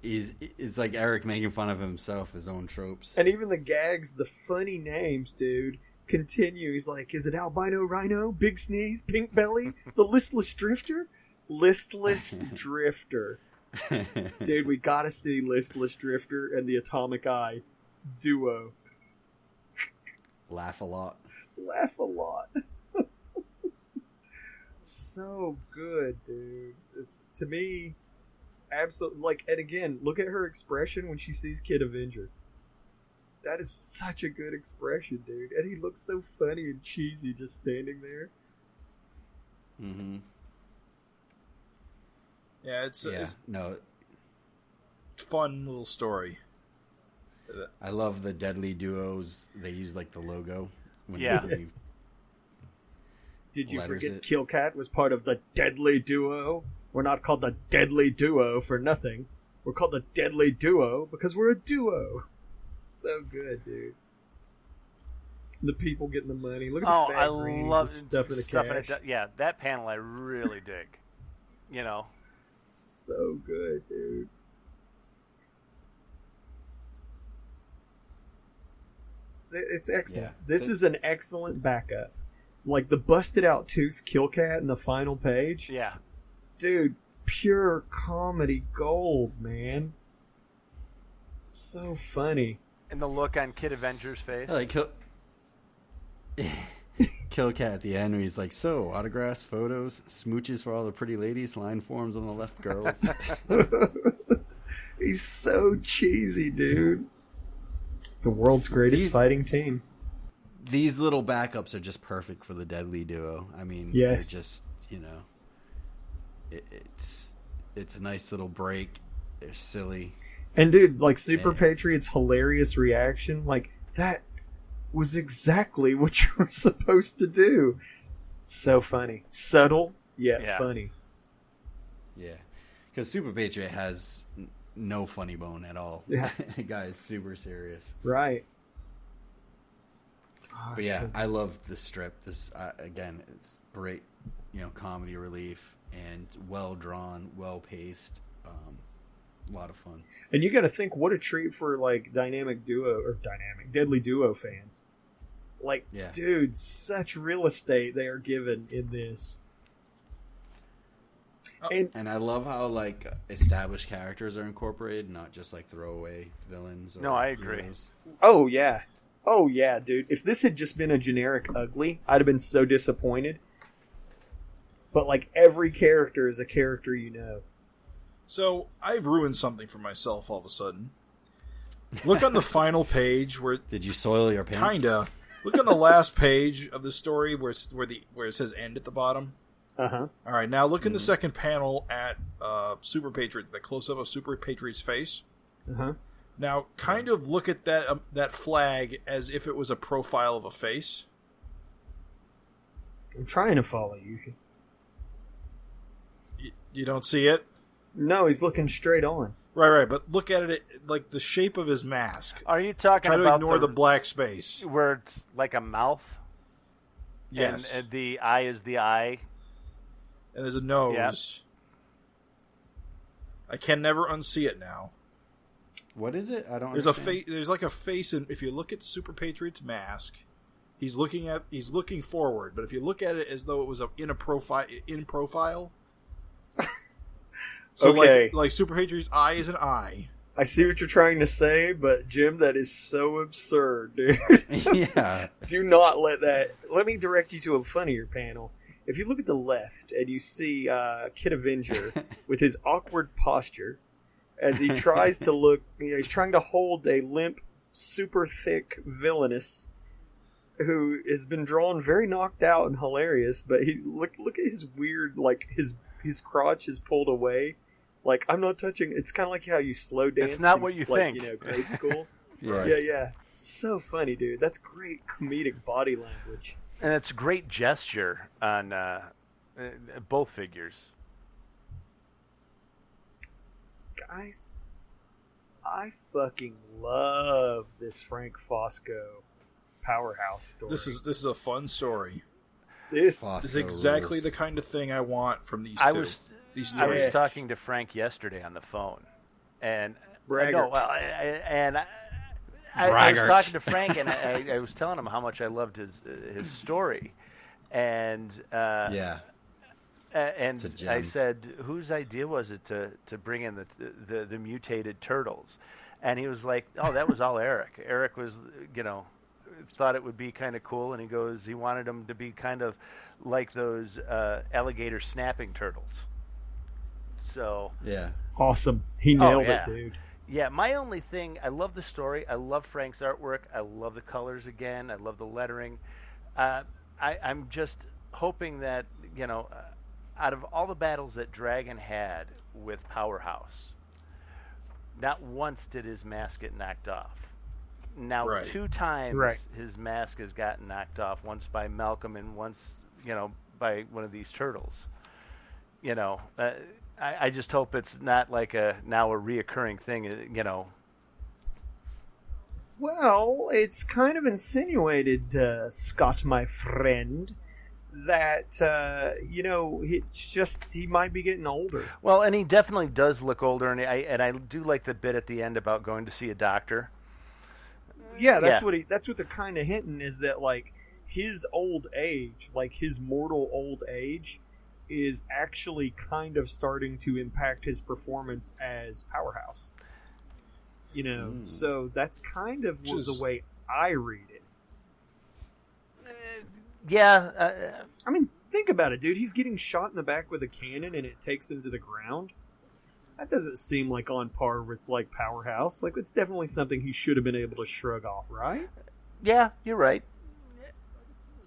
C: It's like Eric making fun of himself, his own tropes.
D: and even the gags, the funny names, dude, continue. He's like, is it Albino Rhino, Big Sneeze, Pink Belly, the Listless Drifter? Listless Drifter. Dude, we gotta see Listless Drifter and the Atomic Eye duo.
C: Laugh a lot.
D: Laugh a lot. So good, dude. It's, to me, absolutely, like, and again, look at her expression when she sees Kid Avenger. That is such a good expression, dude. And he looks so funny and cheesy just standing there.
C: Mm-hmm.
A: Yeah, it's a fun little story.
C: I love the Deadly Duos. They use like the logo. When
E: Yeah.
C: you
D: Did you
C: letters
D: forget
C: it.
D: Killcat was part of the Deadly Duo? We're not called the Deadly Duo for nothing. We're called the Deadly Duo because we're a duo. So good, dude. The people getting the money. Look at the fat
E: I
D: green
E: love
D: with stuff in the cash.
E: Yeah, that panel I really dig. You know,
D: So good, dude. It's excellent.
C: Yeah.
D: This is an excellent backup. Like the busted out tooth Killcat in the final page.
E: yeah.
D: Dude, pure comedy gold, man. So funny.
E: And the look on Kid Avenger's face.
C: I like Killcat at the end where he's like, so, autographs, photos, smooches for all the pretty ladies, line forms on the left, girls.
D: He's so cheesy, dude. The world's greatest fighting team.
C: These little backups are just perfect for the Deadly Duo. I mean,
D: yes.
C: They're just, it's a nice little break. They're silly.
D: And dude, like Super Patriot's hilarious reaction, like that was exactly what you were supposed to do. So funny. Subtle, yet funny.
C: Yeah. Because Super Patriot has no funny bone at all.
D: Yeah.
C: The guy is super serious.
D: Right.
C: But yeah, I love this strip. This again, it's great, comedy relief and well drawn, well paced. A lot of fun.
D: And you got to think, what a treat for like Deadly Duo fans. Like, dude, such real estate they are given in this.
C: And I love how like established characters are incorporated, not just like throwaway villains.
E: No, I agree.
C: Heroes.
D: Oh yeah, dude. If this had just been a generic ugly, I'd have been so disappointed. But like every character is a character you know.
A: So I've ruined something for myself all of a sudden. Look on the final page where.
C: Did you soil your pants?
A: Kinda. Look on the last page of the story where it says "end" at the bottom.
D: Uh-huh.
A: All right, now look in the second panel at Super Patriot, the close-up of Super Patriot's face.
D: Uh-huh.
A: Now, kind of look at that flag as if it was a profile of a face.
D: I'm trying to follow you.
A: You don't see it?
D: No, he's looking straight on.
A: Right, but look at it like the shape of his mask.
E: Are you talking
A: Try to
E: about
A: ignore the black space.
E: Where it's like a mouth?
A: Yes.
E: And the eye is the eye?
A: And there's a nose.
E: Yep.
A: I can never unsee it now.
C: What is it? I don't.
A: There's
C: understand.
A: There's like a face, and if you look at Super Patriot's mask, he's looking forward. But if you look at it as though it was in profile. So
D: okay.
A: like Super Patriot's eye is an eye.
D: I see what you're trying to say, but Jim, that is so absurd, dude.
C: Yeah.
D: Do not let that. Let me direct you to a funnier panel. If you look at the left and you see Kid Avenger with his awkward posture as he tries to look, he's trying to hold a limp, super thick villainous who has been drawn very knocked out and hilarious. But he look at his weird, like his crotch is pulled away. Like, I'm not touching. It's kind of like how you slow dance.
E: It's not what you think.
D: Grade school.
C: Right.
D: Yeah. So funny, dude. That's great comedic body language.
E: And it's a great gesture on both figures.
D: Guys, I fucking love this Frank Fosco powerhouse story.
A: This is a fun story.
D: This
A: is exactly the kind of thing I want from these two.
E: I was
D: Yes.
E: talking to Frank yesterday on the phone, and
D: Braggart.
E: I was talking to Frank, and I was telling him how much I loved his story, and and I said, whose idea was it to bring in the mutated turtles? And he was like, oh, that was all Eric. Eric was, thought it would be kind of cool, and he wanted them to be kind of like those alligator snapping turtles. So
C: yeah,
D: awesome. He nailed it, dude.
E: Yeah, my only thing, I love the story. I love Frank's artwork. I love the colors again. I love the lettering. I'm just hoping that, out of all the battles that Dragon had with Powerhouse, not once did his mask get knocked off. Now, 2 times his mask has gotten knocked off, once by Malcolm and once, by one of these turtles. I just hope it's not like a reoccurring thing,
D: Well, it's kind of insinuated, Scott, my friend, that, he might be getting older.
E: Well, and he definitely does look older, and I do like the bit at the end about going to see a doctor.
D: Yeah, that's what they're kind of hinting, is that, like, his old age, like his mortal old age, is actually kind of starting to impact his performance as Powerhouse. So that's kind of the way I read it. I mean, think about it, dude. He's getting shot in the back with a cannon and it takes him to the ground. that doesn't seem like on par with like Powerhouse. Like it's definitely something he should have been able to shrug off, right?
E: Yeah, you're right.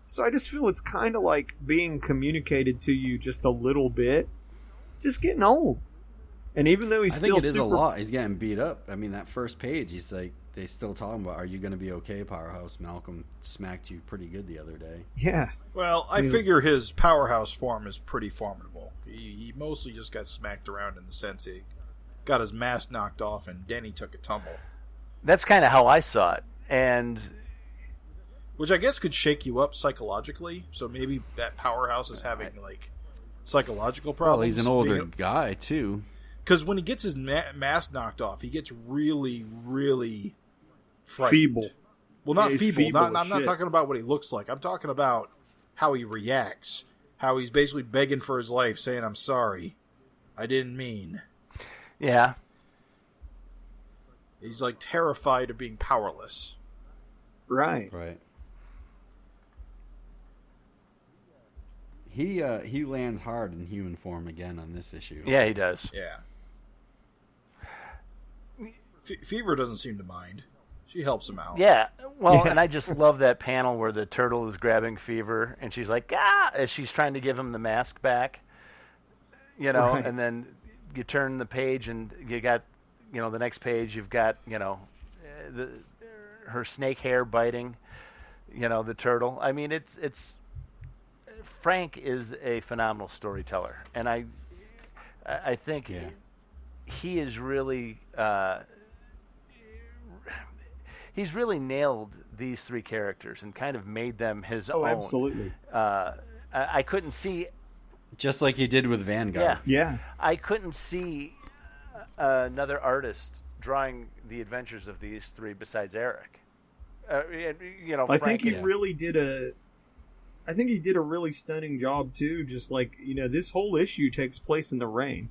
D: So I just feel it's kind of like being communicated to you just a little bit, just getting old. And even though he's
C: I
D: still
C: think it is
D: super...
C: a lot. He's getting beat up. I mean, that first page, he's like, they still talking about, are you going to be okay, Powerhouse? Malcolm smacked you pretty good the other day.
D: Yeah.
A: Well, I figure his Powerhouse form is pretty formidable. He mostly just got smacked around in the sense he got his mask knocked off and Denny took a tumble.
E: That's kind of how I saw it. And
A: which I guess could shake you up psychologically. So maybe that Powerhouse is having like psychological problems.
C: Well, he's an older guy too.
A: Because when he gets his mask knocked off, he gets really, really frightened.
D: Feeble.
A: Well, not feeble.
D: feeble
A: I'm
D: as
A: not
D: shit.
A: talking about what he looks like. I'm talking about how he reacts. How he's basically begging for his life, saying, "I'm sorry, I didn't mean."
E: yeah,
A: He's like terrified of being powerless.
D: Right.
C: Right. He lands hard in human form again on this issue.
E: yeah, he does.
A: Yeah. Fever doesn't seem to mind. She helps him out.
E: Yeah, well,
D: Yeah.
E: and I just love that panel where the turtle is grabbing Fever, and she's like, "Ah!" as she's trying to give him the mask back. You know,
D: Right.
E: and then you turn the page, and you got, the next page you've got, her snake hair biting, the turtle. I mean, it's Frank is a phenomenal storyteller, and I think
C: Yeah.
E: he is really. He's really nailed these three characters and kind of made them his own.
D: Oh, absolutely.
E: I couldn't see.
C: Just like he did with Vanguard.
D: Yeah.
E: I couldn't see another artist drawing the adventures of these three besides Eric.
D: I think he
E: Frank-
D: really did I think he did a really stunning job too. Just like this whole issue takes place in the rain,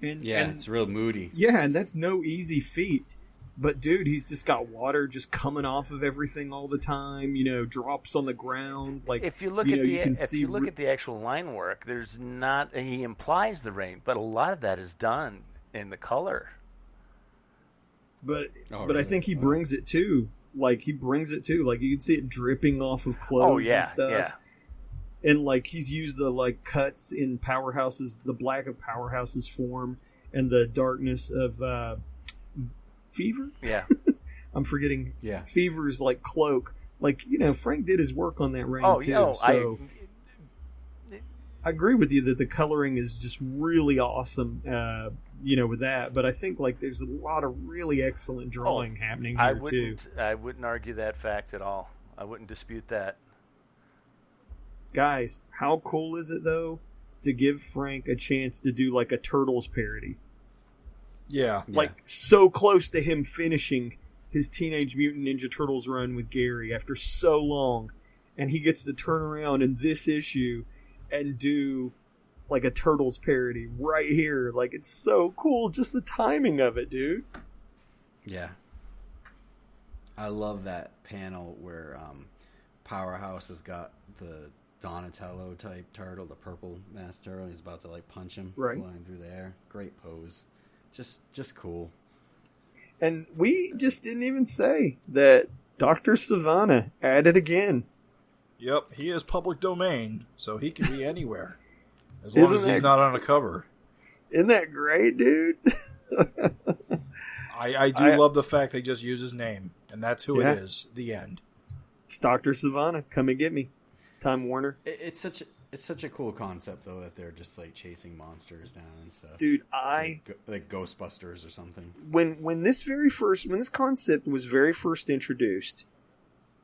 D: and
C: Yeah, it's real moody.
D: yeah, and that's no easy feat. But dude, he's just got water just coming off of everything all the time. Drops on the ground. Like
E: If you look at the actual line work, there's not. He implies the rain, but a lot of that is done in the color.
D: But
C: Oh,
D: but I
C: really?
D: think he brings it too. Like you can see it dripping off of clothes and stuff.
E: yeah.
D: And like he's used the like cuts in Powerhouse's, the black of Powerhouse's form and the darkness of Fever.
E: Yeah.
D: I'm forgetting.
C: Yeah.
D: Fever's like cloak. Like
E: Oh,
D: Frank did his work on that rain too. So I agree with you that the coloring is just really awesome. With that, but I think like there's a lot of really excellent drawing happening here too.
E: I wouldn't argue that fact at all. I wouldn't dispute that.
D: Guys, how cool is it though to give Frank a chance to do like a Turtles parody?
A: Yeah.
D: Like so close to him finishing his Teenage Mutant Ninja Turtles run with Gary after so long, and he gets to turn around in this issue and do like a Turtles parody right here. Like it's so cool, just the timing of it, dude.
C: Yeah. I love that panel where Powerhouse has got the Donatello type turtle, the purple masked turtle. He's about to like punch him,
D: Right.
C: flying through the air. Great pose. Just cool.
D: And we just didn't even say that Dr. Savannah at it again.
A: Yep, he is public domain, so he can be anywhere. As long
D: Isn't
A: as he's
D: that-
A: not on a cover.
D: Isn't that great, dude?
A: I do love the fact they just use his name, and that's who
D: Yeah.
A: it is. The end.
D: It's Dr. Savannah. Come and get me. Time Warner.
C: It's such a cool concept though that they're just like chasing monsters down and stuff.
D: Dude,
C: like Ghostbusters or something.
D: when this concept was very first introduced,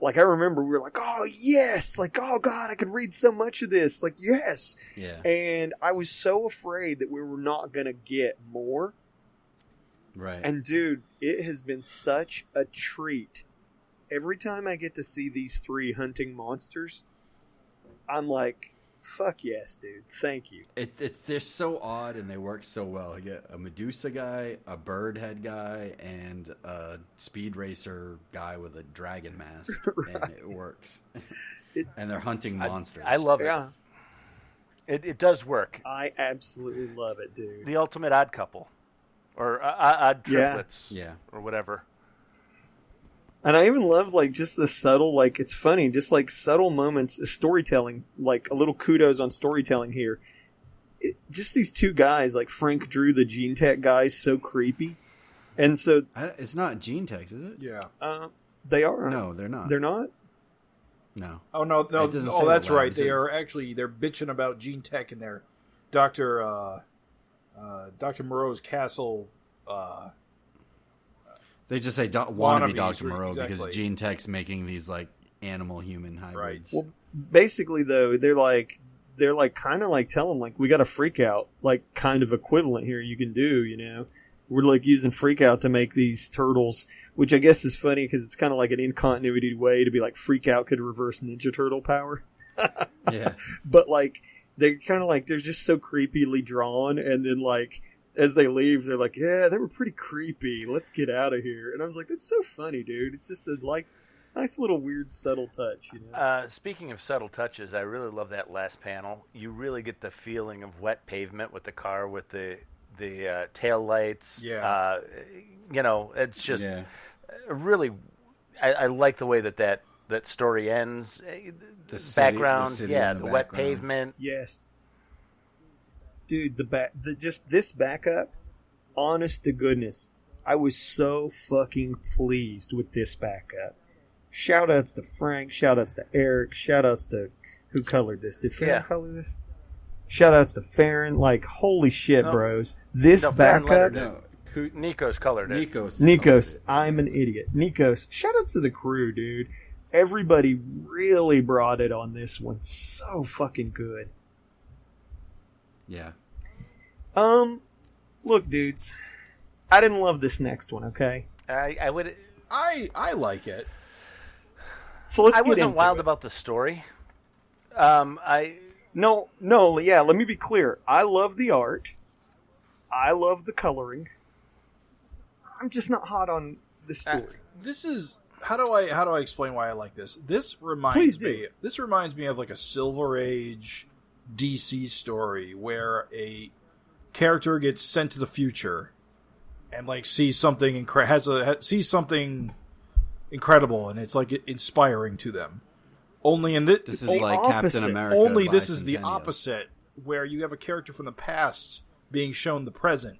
D: like I remember we were like, oh yes, like oh god, I could read so much of this, like yes.
C: Yeah.
D: And I was so afraid that we were not gonna get more.
C: Right.
D: And dude, it has been such a treat. Every time I get to see these three hunting monsters, I'm like, fuck yes, dude. Thank you.
C: They're so odd and they work so well. You get a Medusa guy, a bird head guy, and a speed racer guy with a dragon mask, and it works. And they're hunting monsters.
E: I love it.
D: Yeah.
E: It does work.
D: I absolutely love it, dude.
E: The ultimate odd couple. or odd triplets,
C: Yeah.
E: or whatever.
D: And I even love, like, just the subtle, like, it's funny, just, like, subtle moments, storytelling, like, a little kudos on storytelling here. Just these two guys, like, Frank drew the Gene Tech guys so creepy. And so...
C: It's not Gene Tech, is it?
A: Yeah.
D: They are.
C: No, they're not.
D: They're not?
C: No.
A: Oh, no.
C: It doesn't say
A: Oh, that's
C: what
A: right.
C: labs.
A: They're bitching about Gene Tech in their Dr. Moreau's castle.
C: They just say want to be
A: Wannabes,
C: Dr. Moreau
A: exactly.
C: because Gene Tech's making these like animal-human hybrids.
D: Well, basically, though, they're kind of like telling, like, we got a freak out, like, kind of equivalent here you can do, you know? We're, like, using freak out to make these turtles, which I guess is funny because it's kind of like an in-continuity way to be like, freak out could reverse Ninja Turtle power.
C: Yeah.
D: But, like, they're kind of like, they're just so creepily drawn, and then, like, as they leave, they're like, yeah, they were pretty creepy. Let's get out of here. And I was like, that's so funny, dude. It's just a nice little weird subtle touch, you know?
E: Speaking of subtle touches, I really love that last panel. You really get the feeling of wet pavement with the car with the tail lights.
A: Yeah.
E: You know, it's just really. I like the way that story ends. The background, the wet pavement.
D: Yes. Dude, just this backup, honest to goodness, I was so fucking pleased with this backup. Shoutouts to Frank, shoutouts to Eric, shoutouts to who colored this. Did Farron color this? Shoutouts to Farron. Like, holy shit, bros. This backup.
E: Nikos colored it.
D: Nikos, I'm an idiot. Nikos, shoutouts to the crew, dude. Everybody really brought it on this one. So fucking good.
C: Yeah.
D: Look, dudes, I didn't love this next one. Okay,
E: I would.
A: I like it.
D: So let's.
E: I
D: get
E: wasn't
D: into
E: wild
D: it.
E: about the story.
D: No. Yeah, let me be clear. I love the art. I love the coloring. I'm just not hot on the story.
A: This is how do I explain why I like this? This reminds me of like a Silver Age DC story where a character gets sent to the future and like sees something sees something incredible, and it's like inspiring to them. Only in this
C: is like Captain America.
A: Only this is the opposite, where you have a character from the past being shown the present,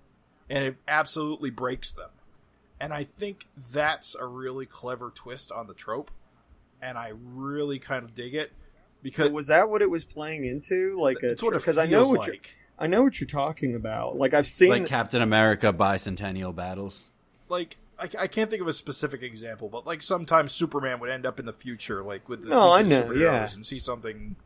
A: and it absolutely breaks them. And I think that's a really clever twist on the trope, and I really kind of dig it. Because
D: so was that what it was playing into? Like, because I know what you're talking about. Like, I've seen
C: like Captain America bicentennial battles.
A: Like, I can't think of a specific example, but like sometimes Superman would end up in the future, like with the superheroes, and see something.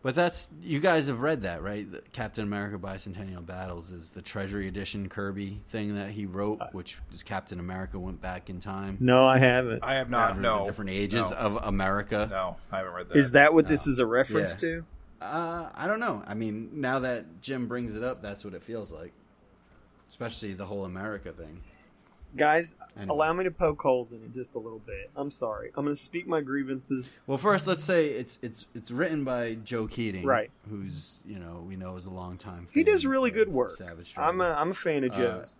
C: But that's, you guys have read that, right? The Captain America Bicentennial Battles is the Treasury Edition Kirby thing that he wrote, which is Captain America went back in time.
D: No, I haven't.
A: I have not. No,
C: the different ages of America.
A: No, I haven't read that.
D: Is that what this is a reference to?
C: I don't know. I mean, now that Jim brings it up, that's what it feels like. Especially the whole America thing.
D: Guys, allow me to poke holes in it just a little bit. I'm sorry. I'm going to speak my grievances.
C: Well, first, let's say it's written by Joe Keating,
D: right?
C: Who's, you know, we know is a long time fan.
D: He does really good work.
C: Savage
D: I'm a fan of Joe's.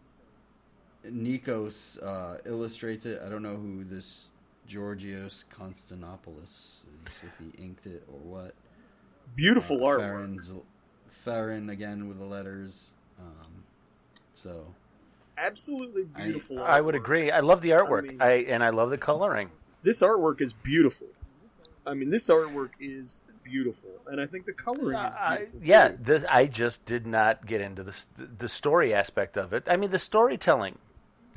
C: Nikos illustrates it. I don't know who this Georgios Konstantinopoulos is, if he inked it or what.
D: Beautiful artwork.
C: Farron again with the letters. So.
D: Absolutely beautiful.
E: I would agree. I love the artwork. I love the coloring.
D: This artwork is beautiful. I mean, this artwork is beautiful, and I think the coloring is beautiful.
E: I just did not get into the story aspect of it. I mean, the storytelling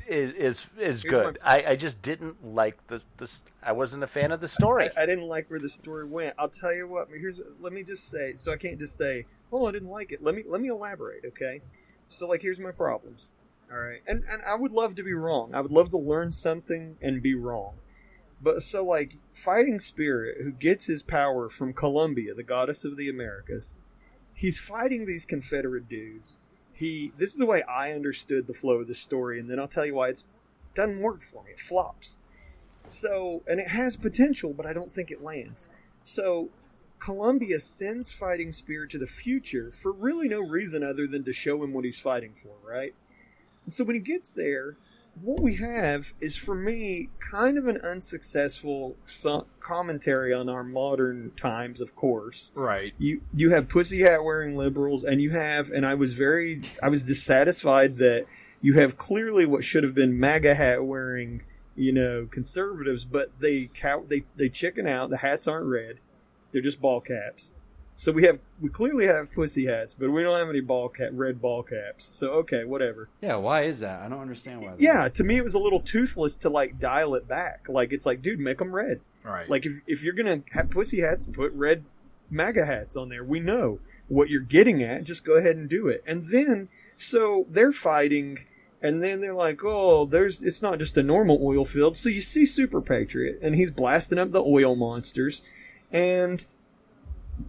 E: is good. I just didn't like the. I wasn't a fan of the story.
D: I didn't like where the story went. I'll tell you what. Let me just say. So I can't just say, "Oh, I didn't like it." Let me elaborate. Okay. So here's my problems. All right, and I would love to be wrong. I would love to learn something and be wrong. But so Fighting Spirit, who gets his power from Columbia, the goddess of the Americas, he's fighting these Confederate dudes. This is the way I understood the flow of the story, and then I'll tell you why it doesn't work for me. It flops. So, and it has potential, but I don't think it lands. So, Columbia sends Fighting Spirit to the future for really no reason other than to show him what he's fighting for, right? So when he gets there, what we have is, for me, kind of an unsuccessful commentary on our modern times, of course.
A: Right.
D: You have pussy hat wearing liberals, and you have, and I was dissatisfied that you have clearly what should have been MAGA hat wearing, conservatives, but they chicken out. The hats aren't red; they're just ball caps. So we clearly have pussy hats, but we don't have any red ball caps. So okay, whatever.
C: Yeah, why is that? I don't understand why.
D: Yeah, to me it was a little toothless to like dial it back. Like it's like, dude, make them red.
A: Right.
D: Like if you're gonna have pussy hats, put red MAGA hats on there. We know what you're getting at. Just go ahead and do it. And then so they're fighting, and then they're like, oh, it's not just a normal oil field. So you see Super Patriot, and he's blasting up the oil monsters, and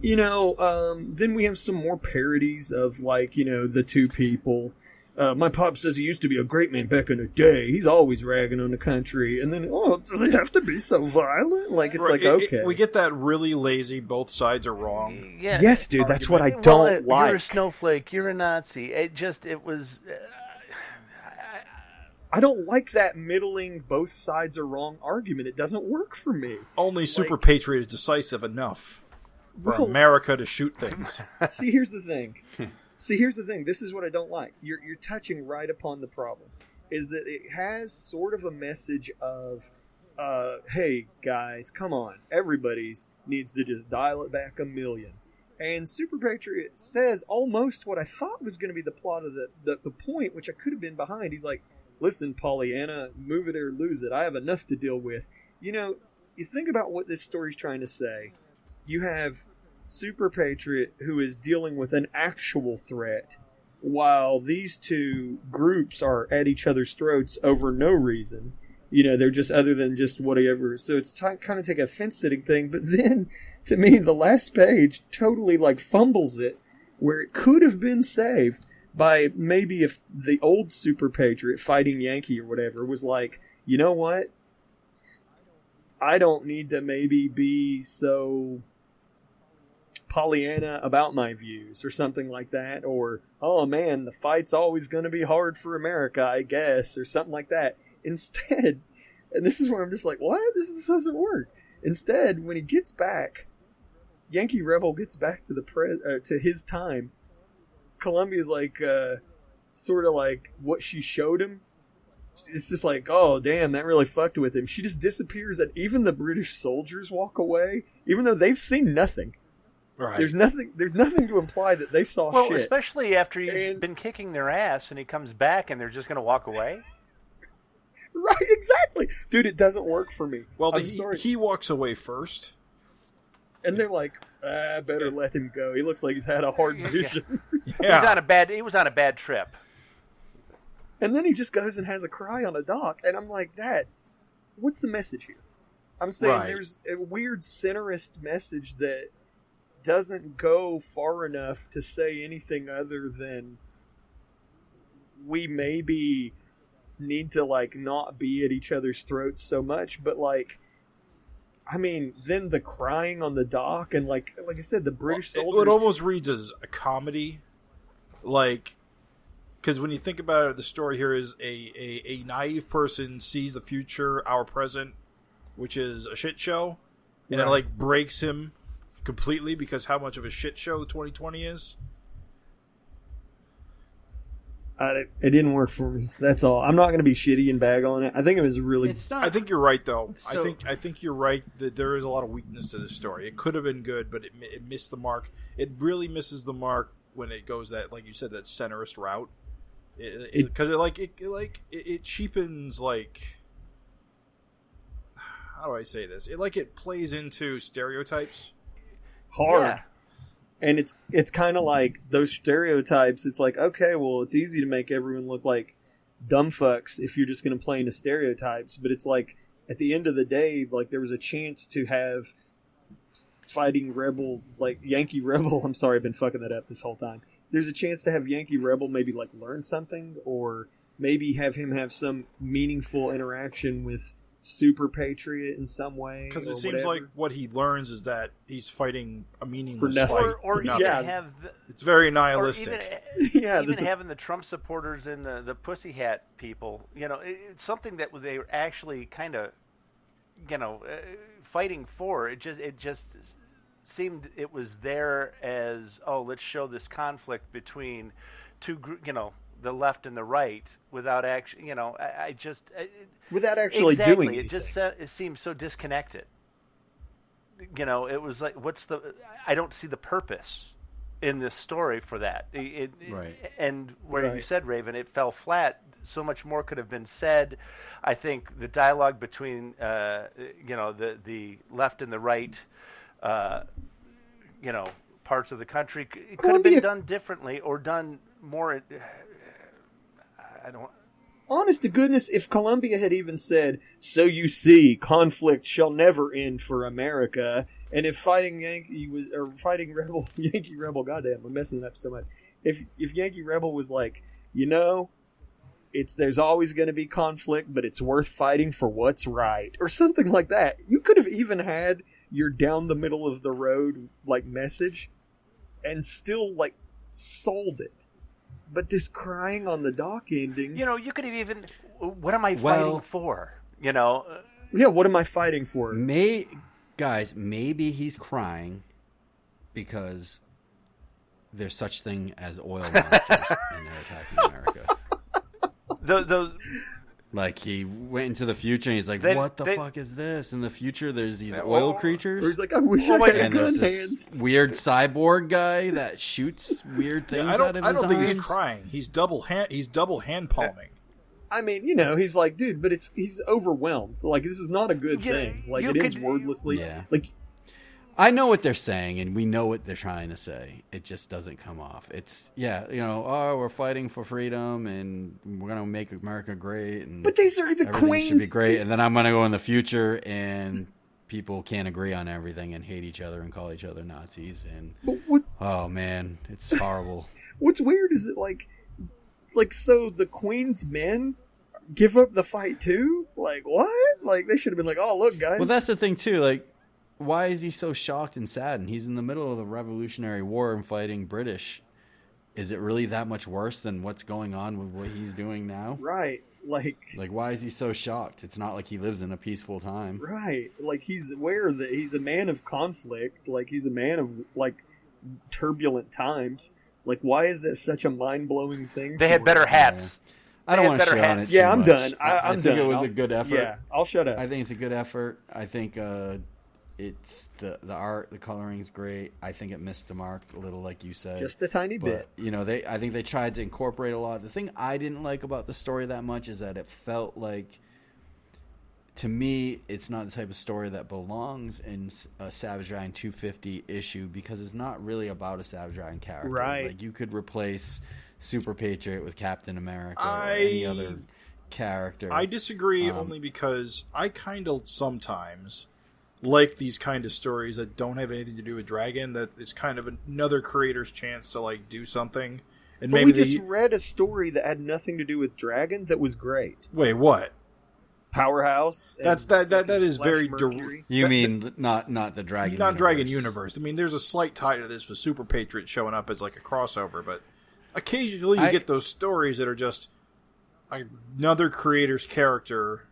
D: then we have some more parodies of, like, the two people. My pop says he used to be a great man back in the day. He's always ragging on the country. And then, do they have to be so violent? Like, it's okay.
A: We get that really lazy, both sides are wrong.
E: Yeah.
D: Yes, dude, that's what I don't like.
E: You're a snowflake. You're a Nazi. It was...
D: I don't like that middling, both sides are wrong argument. It doesn't work for me.
A: Only Super Patriot is decisive enough for America to shoot things.
D: See, here's the thing. This is what I don't like. You're touching right upon the problem. Is that it has sort of a message of, hey, guys, come on. Everybody needs to just dial it back a million. And Super Patriot says almost what I thought was going to be the plot of the point, which I could have been behind. He's like, listen, Pollyanna, move it or lose it. I have enough to deal with. You think about what this story's trying to say. You have Super Patriot, who is dealing with an actual threat, while these two groups are at each other's throats over no reason. They're just other than just whatever. So it's kind of take a fence-sitting thing. But then, to me, the last page totally fumbles it, where it could have been saved by maybe if the old Super Patriot fighting Yankee or whatever was like, you know what? I don't need to maybe be so Pollyanna about my views or something like that, or, oh man, the fight's always going to be hard for America, I guess, or something like that. Instead, and this is where I'm just like, what? This doesn't work. Instead, when he gets back, Yankee Rebel gets back to to his time, Columbia's like, sort of like what she showed him. It's just like, oh damn, that really fucked with him. She just disappears, and even the British soldiers walk away, even though they've seen nothing. Right. There's nothing to imply that they saw shit.
E: Well, especially after he's been kicking their ass and he comes back and they're just going to walk away.
D: Right, exactly. Dude, it doesn't work for me.
A: Well, he walks away first.
D: And they're like, better let him go. He looks like he's had a hard vision.
E: Yeah. He was on a bad trip.
D: And then he just goes and has a cry on a dock. And I'm like, what's the message here? I'm saying There's a weird centerist message that doesn't go far enough to say anything other than we maybe need to not be at each other's throats so much, but then the crying on the dock and like I said, the British soldiers.
A: It almost reads as a comedy, because when you think about it, the story here is a naive person sees the future, our present, which is a shit show, and it breaks him completely because how much of a shit show the 2020 is.
D: It didn't work for me. That's all. I'm not going to be shitty and bag on it. I think it was really.
C: It's not.
A: I think you're right, though. I think you're right that there is a lot of weakness to this story. It could have been good, but it missed the mark. It really misses the mark when it goes that, like you said, that centerist route. Because it cheapens how do I say this? It plays into stereotypes.
D: Hard.
E: Yeah.
D: And it's kind of like those stereotypes. It's like, okay, well, it's easy to make everyone look like dumb fucks if you're just going to play into stereotypes. But it's like, at the end of the day, there was a chance to have fighting rebel, Yankee Rebel. I'm sorry, I've been fucking that up this whole time. There's a chance to have Yankee Rebel maybe learn something, or maybe have him have some meaningful interaction with super patriot in some way.
A: Because
D: or
A: it seems
D: whatever.
A: like what he learns is that he's fighting a meaningless
D: nothing.
A: fight.
E: Or
A: for
E: even
A: nothing.
E: have the,
A: It's very
E: or
A: nihilistic.
E: even having the Trump supporters and the pussy hat people, it's something that they were actually kind of, fighting for. It just seemed it was there as, let's show this conflict between two, the left and the right without actually,
D: without actually
E: exactly,
D: doing anything.
E: it seems so disconnected. It was like, I don't see the purpose in this story for that.
C: Right.
E: And where you said, Raven, it fell flat. So much more could have been said. I think the dialogue between, the left and the right, parts of the country, it could have been done differently or done more. I don't.
D: Honest to goodness, if Columbia had even said, "So you see, conflict shall never end for America," and if fighting Yankee Rebel, Yankee Rebel, goddamn, I'm messing it up so much. If Yankee Rebel was like, there's always going to be conflict, but it's worth fighting for what's right, or something like that, you could have even had your down the middle of the road message, and still sold it. But this crying on the dock ending...
E: you could have even... What am I fighting for?
D: Yeah, what am I fighting for?
C: Guys, maybe he's crying because there's such thing as oil monsters and they're attacking America. He went into the future and he's like, what the fuck is this? In the future, there's these oil creatures.
D: Or he's like, I wish I had gun hands.
C: Weird cyborg guy that shoots weird things out of his
A: I don't think
C: arms.
A: he's crying. He's double hand palming.
D: I mean, he's like, dude, but he's overwhelmed. This is not a good thing. It ends wordlessly.
C: Yeah. I know what they're saying, and we know what they're trying to say. It just doesn't come off. It's, we're fighting for freedom, and we're going to make America great, and
D: but these are the queens.
C: Should be great, and then I'm going to go in the future, and people can't agree on everything and hate each other and call each other Nazis, and oh man, it's horrible.
D: What's weird is that so the queen's men give up the fight too? What? They should have been like, oh look, guys.
C: Well, that's the thing too. Why is he so shocked and sad? And he's in the middle of the Revolutionary War and fighting British. Is it really that much worse than what's going on with what he's doing now?
D: Right.
C: Why is he so shocked? It's not like he lives in a peaceful time.
D: Right. He's aware that he's a man of conflict. He's a man of, turbulent times. Why is that such a mind-blowing thing?
E: They had better hats.
C: Yeah. I don't want to shit on it too
D: Yeah, I'm
C: much.
D: done.
C: I think it was a good effort.
D: Yeah, I'll shut up.
C: I think it's a good effort. I think it's the art, the coloring is great. I think it missed the mark a little, like you said.
D: Just a tiny bit.
C: I think they tried to incorporate a lot. The thing I didn't like about the story that much is that it felt like, to me, it's not the type of story that belongs in a Savage Dragon 250 issue because it's not really about a Savage Dragon character.
D: Right.
C: You could replace Super Patriot with Captain America or any other character.
A: I disagree only because I kind of sometimes like these kind of stories that don't have anything to do with Dragon, that it's kind of another creator's chance to do something. And
D: but
A: maybe
D: we just read a story that had nothing to do with Dragon that was great.
A: Wait, what?
D: Powerhouse.
A: That is very
C: You mean not the Dragon?
A: Not
C: universe.
A: Dragon Universe. I mean, there's a slight tie to this with Super Patriot showing up as a crossover, but occasionally you get those stories that are just another creator's character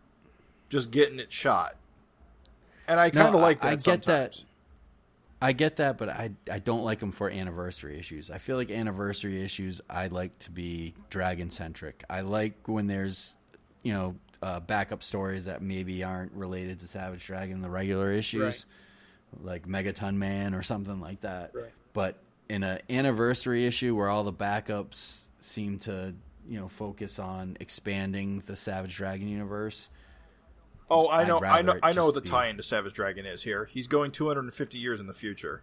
A: just getting it shot. And I kind of like that sometimes.
C: I get that, but I don't like them for anniversary issues. I feel like anniversary issues I like to be Dragon-centric. I like when there's, backup stories that maybe aren't related to Savage Dragon, the regular issues, like Megaton Man or something like that.
D: Right.
C: But in an anniversary issue where all the backups seem to, focus on expanding the Savage Dragon universe.
A: Oh, I know what the tie-in to Savage Dragon is here. He's going 250 years in the future.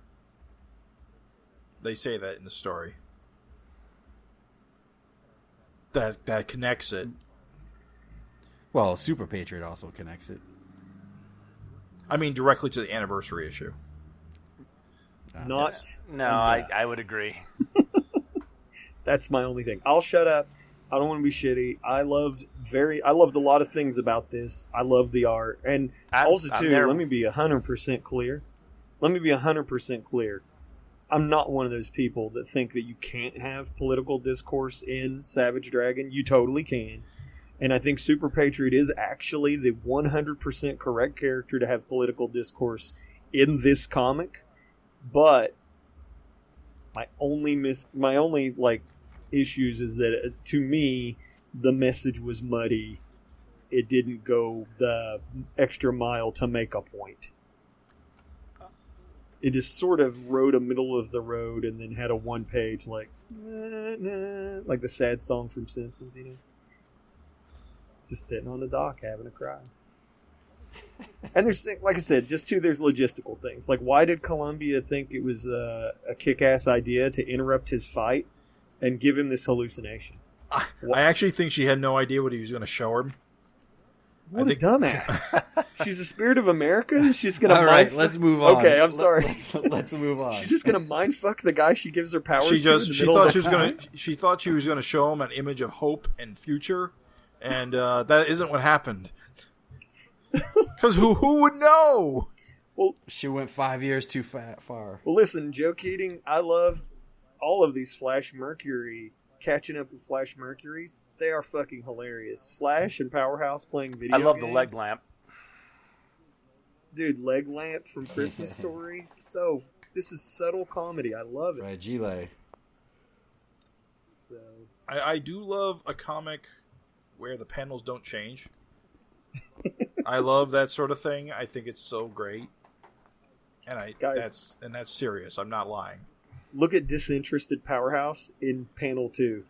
A: They say that in the story. That connects it.
C: Well, Super Patriot also connects it.
A: I mean, directly to the anniversary issue.
E: I would agree.
D: That's my only thing. I'll shut up. I don't want to be shitty. I loved a lot of things about this. I love the art. And also, too, let me be 100% clear. I'm not one of those people that think that you can't have political discourse in Savage Dragon. You totally can. And I think Super Patriot is actually the 100% correct character to have political discourse in this comic. But my only issues is that to me the message was muddy. It didn't go the extra mile to make a point. It just sort of wrote a middle of the road and then had a one page like like the sad song from Simpsons, just sitting on the dock having a cry. And there's, like I said, there's logistical things. Like, why did Columbia think it was a kick-ass idea to interrupt his fight and give him this hallucination?
A: I actually think she had no idea what he was going to show her.
D: What a dumbass. She's the spirit of America? She's going to
C: Alright, let's move on.
D: Okay, I'm sorry.
C: Let's move on.
D: She's just going to mindfuck the guy she gives her powers
A: she thought she was going to show him an image of hope and future, and that isn't what happened. Because who would know?
D: Well,
C: she went 5 years too far.
D: Well, listen, Joe Keating, I love all of these Flash Mercury, catching up with Flash Mercuries. They are fucking hilarious. Flash and Powerhouse playing video games.
E: I love the leg lamp.
D: Dude, leg lamp from Christmas Story. This is subtle comedy. I love it.
C: Right, Gile.
D: So
A: I do love a comic where the panels don't change. I love that sort of thing. I think it's so great. And that's serious. I'm not lying.
D: Look at Disinterested Powerhouse in panel 2.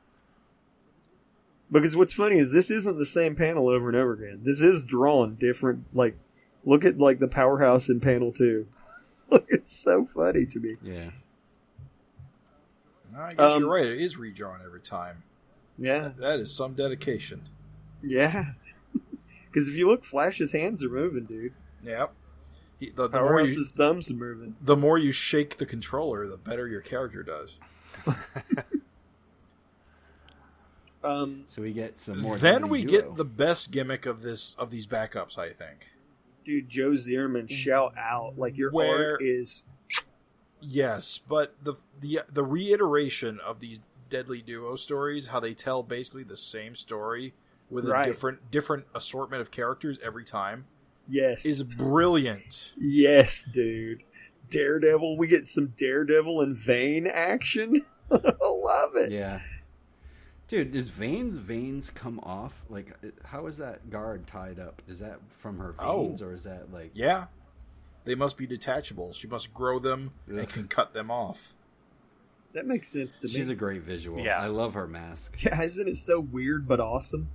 D: Because what's funny is this isn't the same panel over and over again. This is drawn different. Like, look at like the Powerhouse in panel 2. It's so funny to me.
C: Yeah.
A: I guess you're right. It is redrawn every time.
D: Yeah.
A: That is some dedication.
D: Yeah. Because if you look, Flash's hands are moving, dude.
A: Yep.
D: Powerhouse's thumbs are moving.
A: The more you shake the controller, the better your character does.
C: So we get some more.
A: Then we get the best gimmick of these backups, I think.
D: Dude, Joe Zierman, shout out! Like your art is.
A: Yes, but the reiteration of these Deadly Duo stories, how they tell basically the same story with a different assortment of characters every time.
D: Yes.
A: Is brilliant.
D: Yes, dude. Daredevil, we get some Daredevil and Vane action. I love it.
C: Yeah. Dude, does Vane's veins come off? Like, how is that guard tied up? Is that from her veins, or is that like...
A: Yeah. They must be detachable. She must grow them and can cut them off.
D: That makes sense to me.
C: She's a great visual.
E: Yeah.
C: I love her mask.
D: Yeah, isn't it so weird but awesome?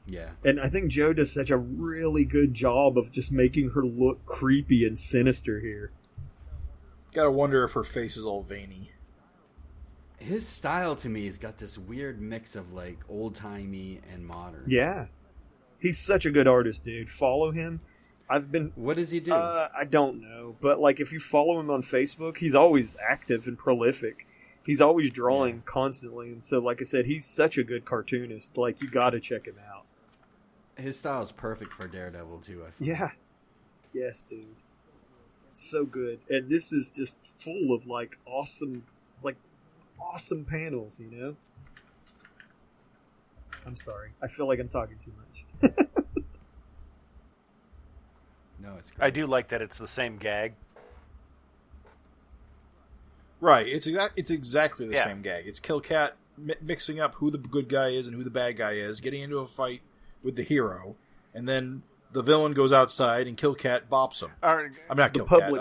C: Yeah.
D: And I think Joe does such a really good job of just making her look creepy and sinister here.
A: Gotta wonder if her face is all veiny.
C: His style to me has got this weird mix of like old-timey and modern.
D: Yeah. He's such a good artist, dude. Follow him.
C: What does he do?
D: I don't know. But like if you follow him on Facebook, he's always active and prolific. He's always drawing constantly. And so like I said, he's such a good cartoonist. Like you gotta check him out.
C: His style is perfect for Daredevil, too, I find.
D: Yeah. Yes, dude. So good. And this is just full of, awesome panels, I'm sorry. I feel like I'm talking too much.
C: No, it's great.
E: I do like that it's the same gag.
A: Right. It's exactly the same gag. It's Kill Cat mixing up who the good guy is and who the bad guy is, getting into a fight with the hero, and then the villain goes outside and Kill Cat bops him. I'm not Kill Cat.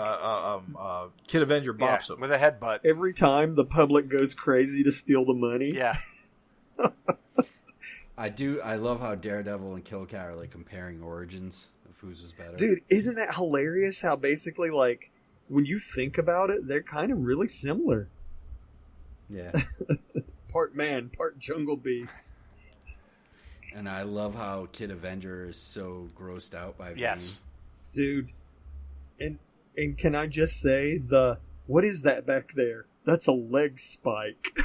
A: Kid Avenger bops him
E: with a headbutt.
D: Every time the public goes crazy to steal the money.
E: Yeah.
C: I love how Daredevil and Kill Cat are like comparing origins of whose is better.
D: Dude, isn't that hilarious how basically when you think about it, they're kind of really similar.
C: Yeah.
D: Part man, part jungle beast.
C: And I love how Kid Avenger is so grossed out by Vane.
E: Yes.
D: Dude. And can I just say what is that back there? That's a leg spike.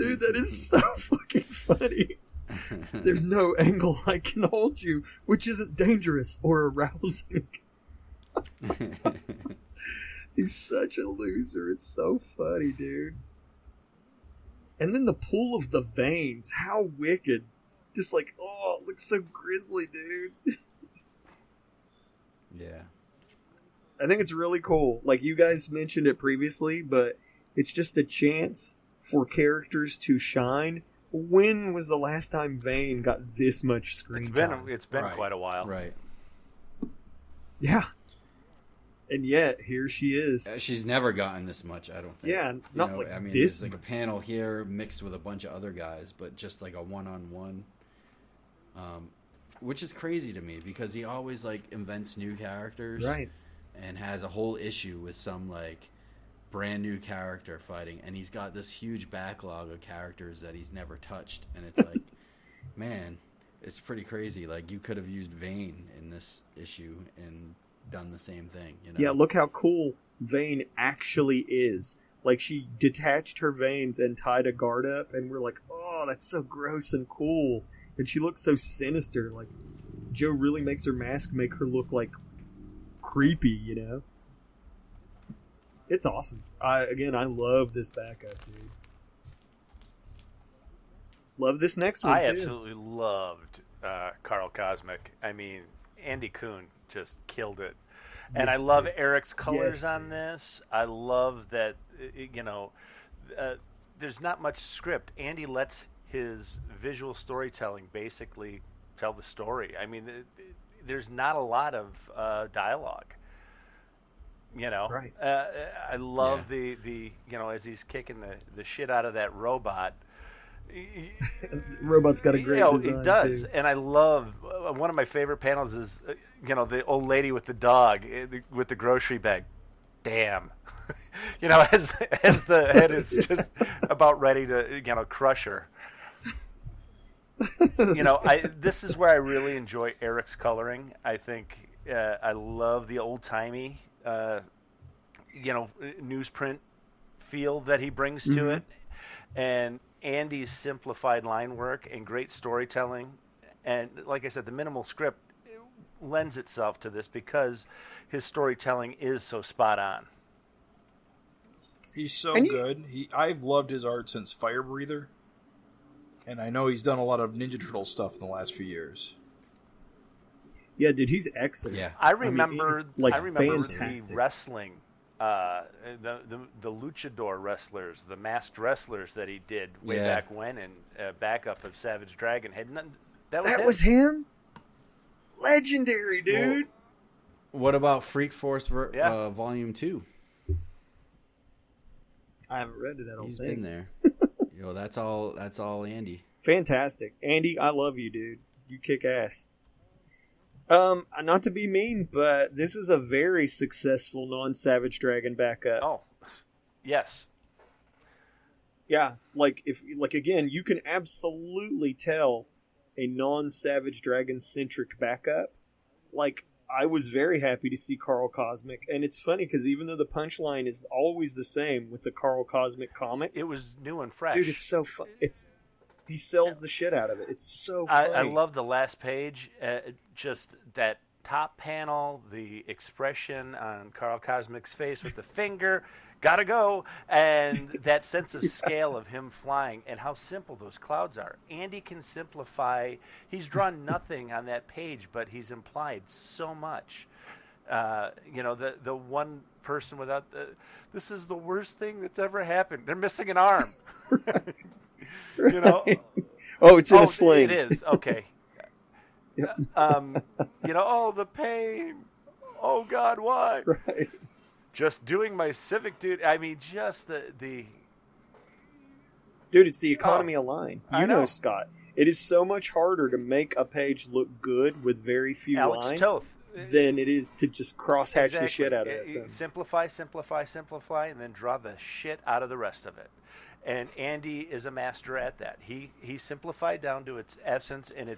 D: Dude, that is so fucking funny. There's no angle I can hold you, which isn't dangerous or arousing. He's such a loser. It's so funny, dude. And then the pull of the veins. How wicked. Just like, oh, it looks so grisly, dude.
C: Yeah.
D: I think it's really cool. Like, you guys mentioned it previously, but it's just a chance for characters to shine. When was the last time Vane got this much screen time?
E: It's been
C: Right.
E: quite a while.
C: Right.
D: Yeah. And yet, here she is.
C: She's never gotten this much, I don't think.
D: Yeah, not like
C: I mean,
D: this
C: there's like a panel here mixed with a bunch of other guys, but just like a one-on-one. Which is crazy to me because he always like invents new characters.
D: Right.
C: And has a whole issue with some like brand new character fighting, and he's got this huge backlog of characters that he's never touched, and it's like, man, it's pretty crazy. Like, you could have used Vane in this issue and done the same thing, you know?
D: Yeah, look how cool Vane actually is. Like, she detached her veins and tied a guard up, and we're like, oh, that's so gross and cool. And she looks so sinister. Like, Joe really makes her mask make her look like creepy, you know? It's awesome. I love this backup, dude. Love this next one,
E: I
D: too.
E: absolutely loved Carl Cosmic. I mean, Andy Kuhn just killed it. And
D: Yes,
E: I love
D: dude.
E: Eric's colors
D: Yes,
E: on
D: dude.
E: this. I love that, there's not much script. Andy lets his visual storytelling basically tell the story. I mean, there's not a lot of dialogue. You know,
D: Right.
E: I love the as he's kicking the shit out of that robot.
D: Robot's got a great design,
E: he does,
D: too.
E: and I love one of my favorite panels is the old lady with the dog with the grocery bag. Damn, as the head is just about ready to crush her. This is where I really enjoy Eric's coloring. I think I love the old timey, newsprint feel that he brings to it, and Andy's simplified line work and great storytelling, and like I said, the minimal script lends itself to this because his storytelling is so spot on.
A: He's so
D: And
A: good. I've loved his art since Fire Breather, and I know he's done a lot of Ninja Turtle stuff in the last few years.
D: Yeah, dude, he's excellent.
C: Yeah.
E: I remember
D: fantastic.
E: the wrestling, the luchador wrestlers, the masked wrestlers that he did way back when, and backup of Savage Dragon had nothing. That
D: was him? Legendary, dude.
C: What about Freak Force Volume 2?
D: I haven't read it, I don't
C: He's
D: think.
C: been there. That's all Andy.
D: Fantastic. Andy, I love you, dude. You kick ass. Not to be mean, but this is a very successful non-Savage Dragon backup.
E: Oh, yes.
D: Yeah, again, you can absolutely tell a non-Savage Dragon centric backup. Like, I was very happy to see Carl Cosmic, and it's funny because even though the punchline is always the same with the Carl Cosmic comic,
E: It was new and fresh.
D: dude, it's so fun. He sells the shit out of it. It's so funny.
E: I love the last page, just that top panel, the expression on Carl Cosmic's face with the finger, gotta go, and that sense of scale of him flying and how simple those clouds are. Andy can simplify. He's drawn nothing on that page, but he's implied so much. The one person without this is the worst thing that's ever happened. They're missing an arm.
D: Oh, it's in a sling.
E: It is. Okay.
D: Yep.
E: The pain. Oh God, why?
D: Right.
E: Just doing my civic duty. I mean, just the
D: Dude, it's the economy of line.
E: I
D: You
E: know.
D: know, Scott. It is so much harder to make a page look good with very few
E: Alex
D: lines
E: Toth.
D: than it is to just crosshatch the
E: Exactly.
D: shit out of it. So.
E: Simplify, and then draw the shit out of the rest of it. And Andy is a master at that. He simplified down to its essence and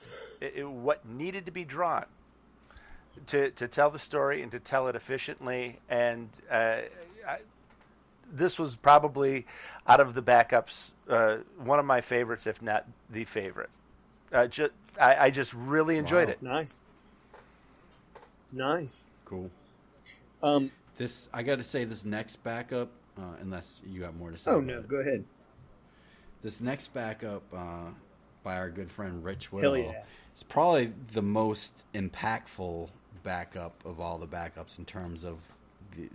E: what needed to be drawn to tell the story and to tell it efficiently. And this was probably out of the backups one of my favorites, if not the favorite. I just really enjoyed it.
D: Nice.
C: Cool. This I got to say, this next backup, unless you got more to say.
D: Oh no, go ahead.
C: This next backup by our good friend Rich Whittle.
D: Hell yeah.
C: It's probably the most impactful backup of all the backups in terms of the,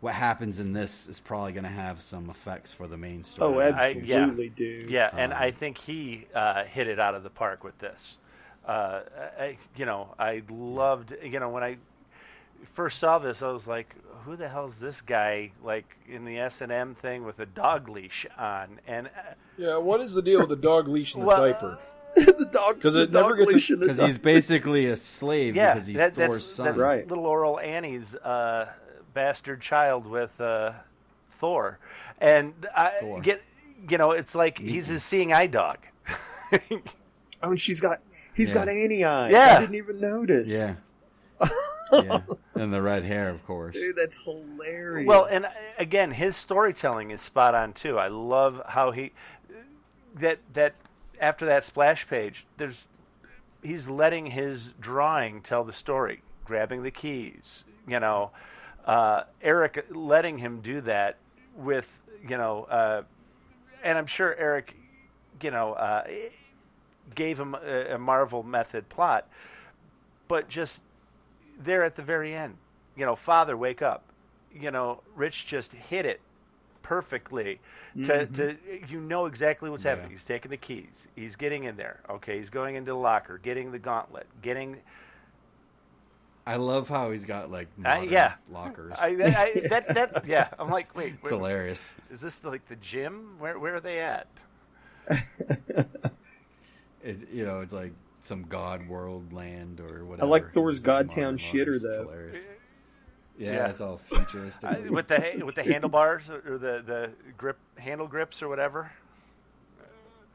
C: what happens in this is probably going to have some effects for the main story.
D: Oh, absolutely, dude.
E: Yeah, and I think he hit it out of the park with this. I loved, when I first saw this, I was like, who the hell is this guy, like, in the S&M thing with a dog leash on? And
A: yeah, what is the deal with the dog leash and the diaper?
D: The dog,
A: because it never gets
C: because he's basically a slave because he's Thor's son.
E: That's
D: right.
E: Little Oral Annie's bastard child with Thor, and
C: Thor.
E: It's like he's his seeing eye dog.
D: Oh, and he's got Annie eyes.
E: Yeah.
D: I didn't even notice.
C: Yeah. Yeah, and the red hair, of course.
D: Dude, that's hilarious.
E: Well, and again, his storytelling is spot on too. I love how that after that splash page, he's letting his drawing tell the story, grabbing the keys. Eric letting him do that with and I'm sure Eric, gave him a Marvel method plot, but just there at the very end, Father, wake up. Rich just hit it perfectly to exactly what's happening. He's taking the keys. He's getting in there. Okay, he's going into the locker, getting the gauntlet, getting...
C: I love how he's got, like, lockers.
E: Yeah. I'm like, wait.
C: It's hilarious.
E: Is this like the gym? Where are they at?
C: It's like some god world land or whatever.
D: I like Thor's
C: It's like
D: Godtown shitter, though.
C: It's hilarious. Yeah, it's all futuristic.
E: With the handlebars or the handle grips or whatever.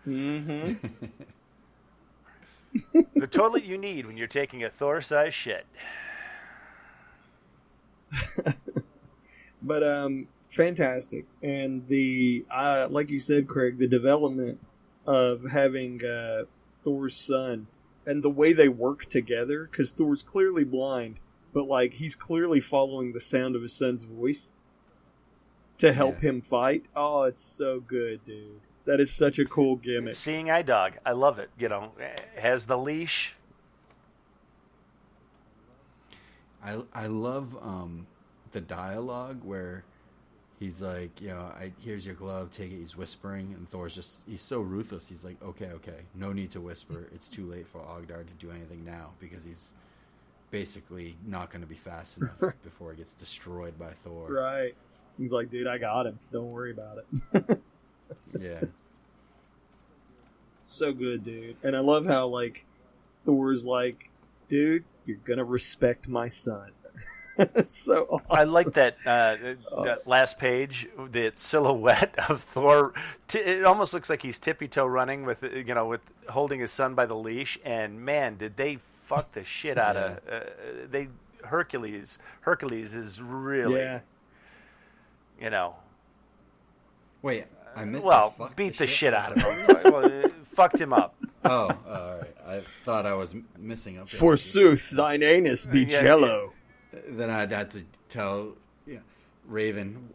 D: Mm-hmm.
E: The toilet you need when you're taking a Thor-sized shit.
D: But fantastic, and the like you said, Craig, the development of having Thor's son and the way they work together, because Thor's clearly blind, but like he's clearly following the sound of his son's voice to help him fight. Oh, it's so good, dude. That is such a cool gimmick.
E: Seeing eye dog, I love it. Has the leash.
C: I love the dialogue where he's like, here's your glove, take it. He's whispering, and Thor's he's so ruthless. He's like, okay, no need to whisper. It's too late for Ogdar to do anything now because he's basically not going to be fast enough before he gets destroyed by Thor.
D: Right. He's like, dude, I got him. Don't worry about it.
C: Yeah.
D: So good, dude. And I love how, like, Thor's like, dude, you're going to respect my son. It's so awesome.
E: I like that that last page, the silhouette of Thor. It almost looks like he's tippy-toe running with holding his son by the leash. And, man, did they fuck the shit out of... Hercules is really...
D: Yeah.
C: Wait, I missed
E: beat the shit out of him. Fucked him up.
C: Oh, all right. I thought I was missing up.
D: Forsooth, thine anus be jello.
C: Then I'd have to tell Raven,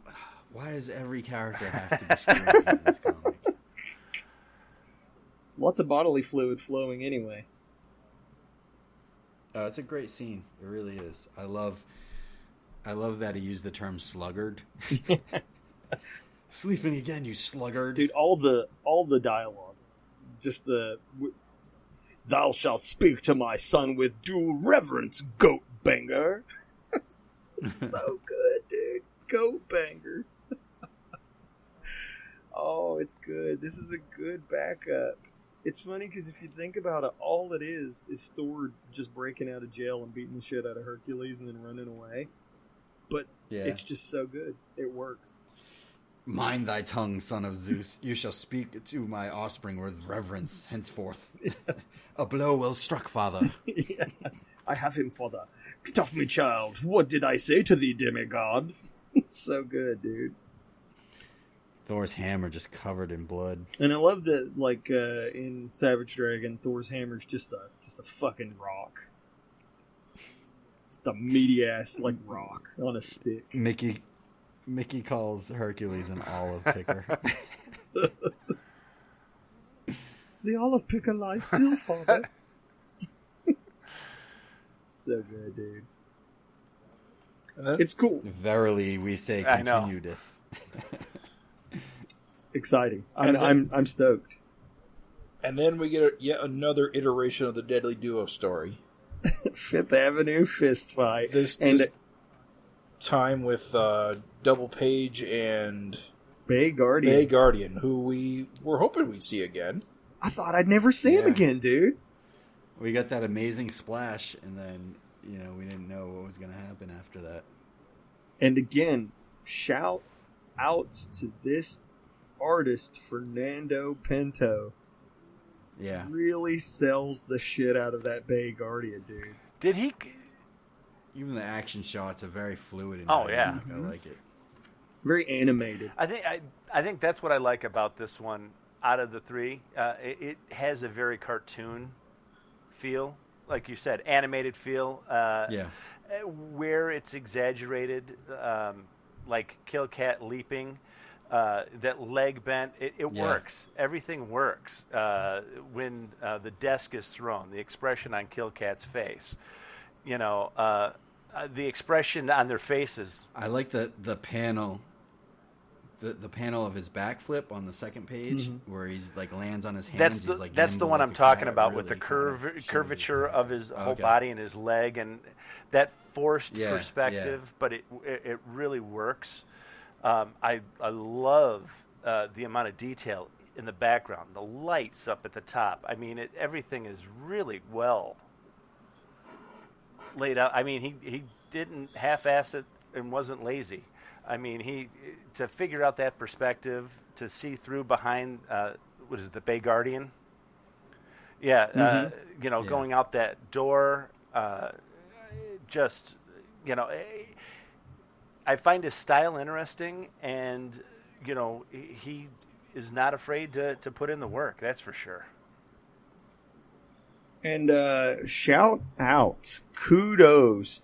C: why does every character have to be screaming in this comic?
D: Lots of bodily fluid flowing anyway.
C: It's a great scene. It really is. I love that he used the term sluggard. Sleeping again, you sluggard.
D: Dude, all the dialogue. Just thou shalt speak to my son with due reverence, goat banger. So good, dude. Goat banger. Oh, it's good. This is a good backup. It's funny because if you think about it, all it is Thor just breaking out of jail and beating the shit out of Hercules and then running away. But it's just so good. It works.
C: Mind thy tongue, son of Zeus. You shall speak to my offspring with reverence henceforth. A blow well struck, father.
D: I have him, father. Get off me, child. What did I say to thee, demigod? So good, dude.
C: Thor's hammer just covered in blood.
D: And I love that, like, in Savage Dragon, Thor's hammer's just a fucking rock. Just a meaty ass, like, rock on a stick.
C: Mickey calls Hercules an olive picker.
D: The olive picker lies still, father. So good, dude. It's cool.
C: Verily, we say
E: I know.
C: continuedeth.
D: It's exciting. I'm stoked.
A: And then we get yet another iteration of the Deadly Duo story.
D: Fifth Avenue fist fight.
A: This time with Double Page and
D: Bay Guardian.
A: Who we were hoping we'd see again.
D: I thought I'd never see him again, dude.
C: We got that amazing splash, and then, we didn't know what was going to happen after that.
D: And again, shout outs to this artist, Fernando Pinto.
C: Yeah.
D: Really sells the shit out of that Bay Guardian, dude.
E: Did he?
C: Even the action shots are very fluid and
E: Oh, yeah.
C: I like it.
D: Very animated.
E: I think that's what I like about this one. Out of the three, it has a very cartoon feel, like you said, animated feel. Where it's exaggerated, like Kill Cat leaping, that leg bent, it works. Everything works when the desk is thrown. The expression on Kill Cat's face, the expression on their faces.
C: I like the panel. The panel of his backflip on the second page, where he's like lands on his hands.
E: That's the one I'm talking about, with the curvature of his whole body and his leg, and that forced perspective. But it really works. I love the amount of detail in the background, the lights up at the top. I mean, everything is really well laid out. I mean, he didn't half-ass it and wasn't lazy. I mean, to figure out that perspective, to see through behind, what is it, the Bay Guardian? Yeah, going out that door, I find his style interesting, and, he is not afraid to put in the work, that's for sure.
D: And shout out, kudos,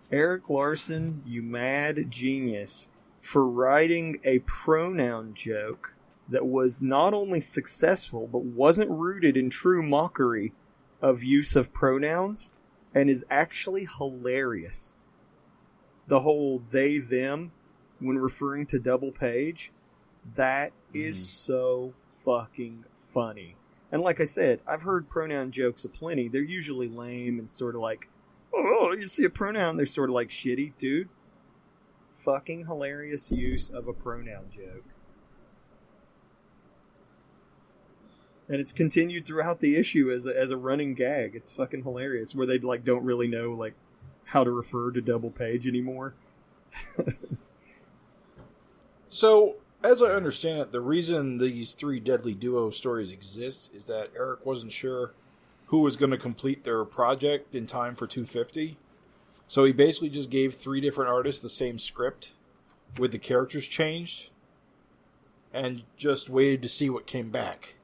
D: Eric Larson, you mad genius, for writing a pronoun joke that was not only successful, but wasn't rooted in true mockery of use of pronouns, and is actually hilarious. The whole they, them, when referring to Double Page, that is so fucking funny. And like I said, I've heard pronoun jokes aplenty. They're usually lame and sort of like, oh, you see a pronoun, they're sort of like shitty. Dude, fucking hilarious use of a pronoun joke. And it's continued throughout the issue as a running gag. It's fucking hilarious, where they like don't really know like how to refer to Double Page anymore.
A: So, as I understand it, the reason these three Deadly Duo stories exist is that Eric wasn't sure who was going to complete their project in time for 250. So he basically just gave three different artists the same script with the characters changed and just waited to see what came back.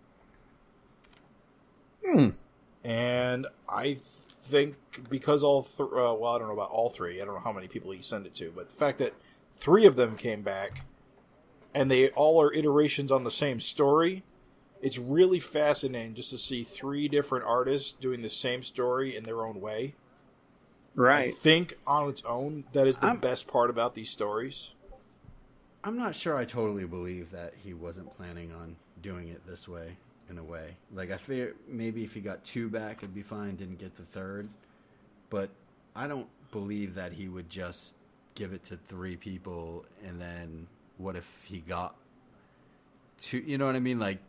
A: And I think because I don't know about all three. I don't know how many people he sent it to, but the fact that three of them came back and they all are iterations on the same story, it's really fascinating just to see three different artists doing the same story in their own way.
D: Right.
A: I think on its own, that is the best part about these stories.
C: I'm not sure I totally believe that he wasn't planning on doing it this way, in a way. Like, I figure maybe if he got two back, it'd be fine, didn't get the third. But I don't believe that he would just give it to three people, and then what if he got two, you know what I mean? Like,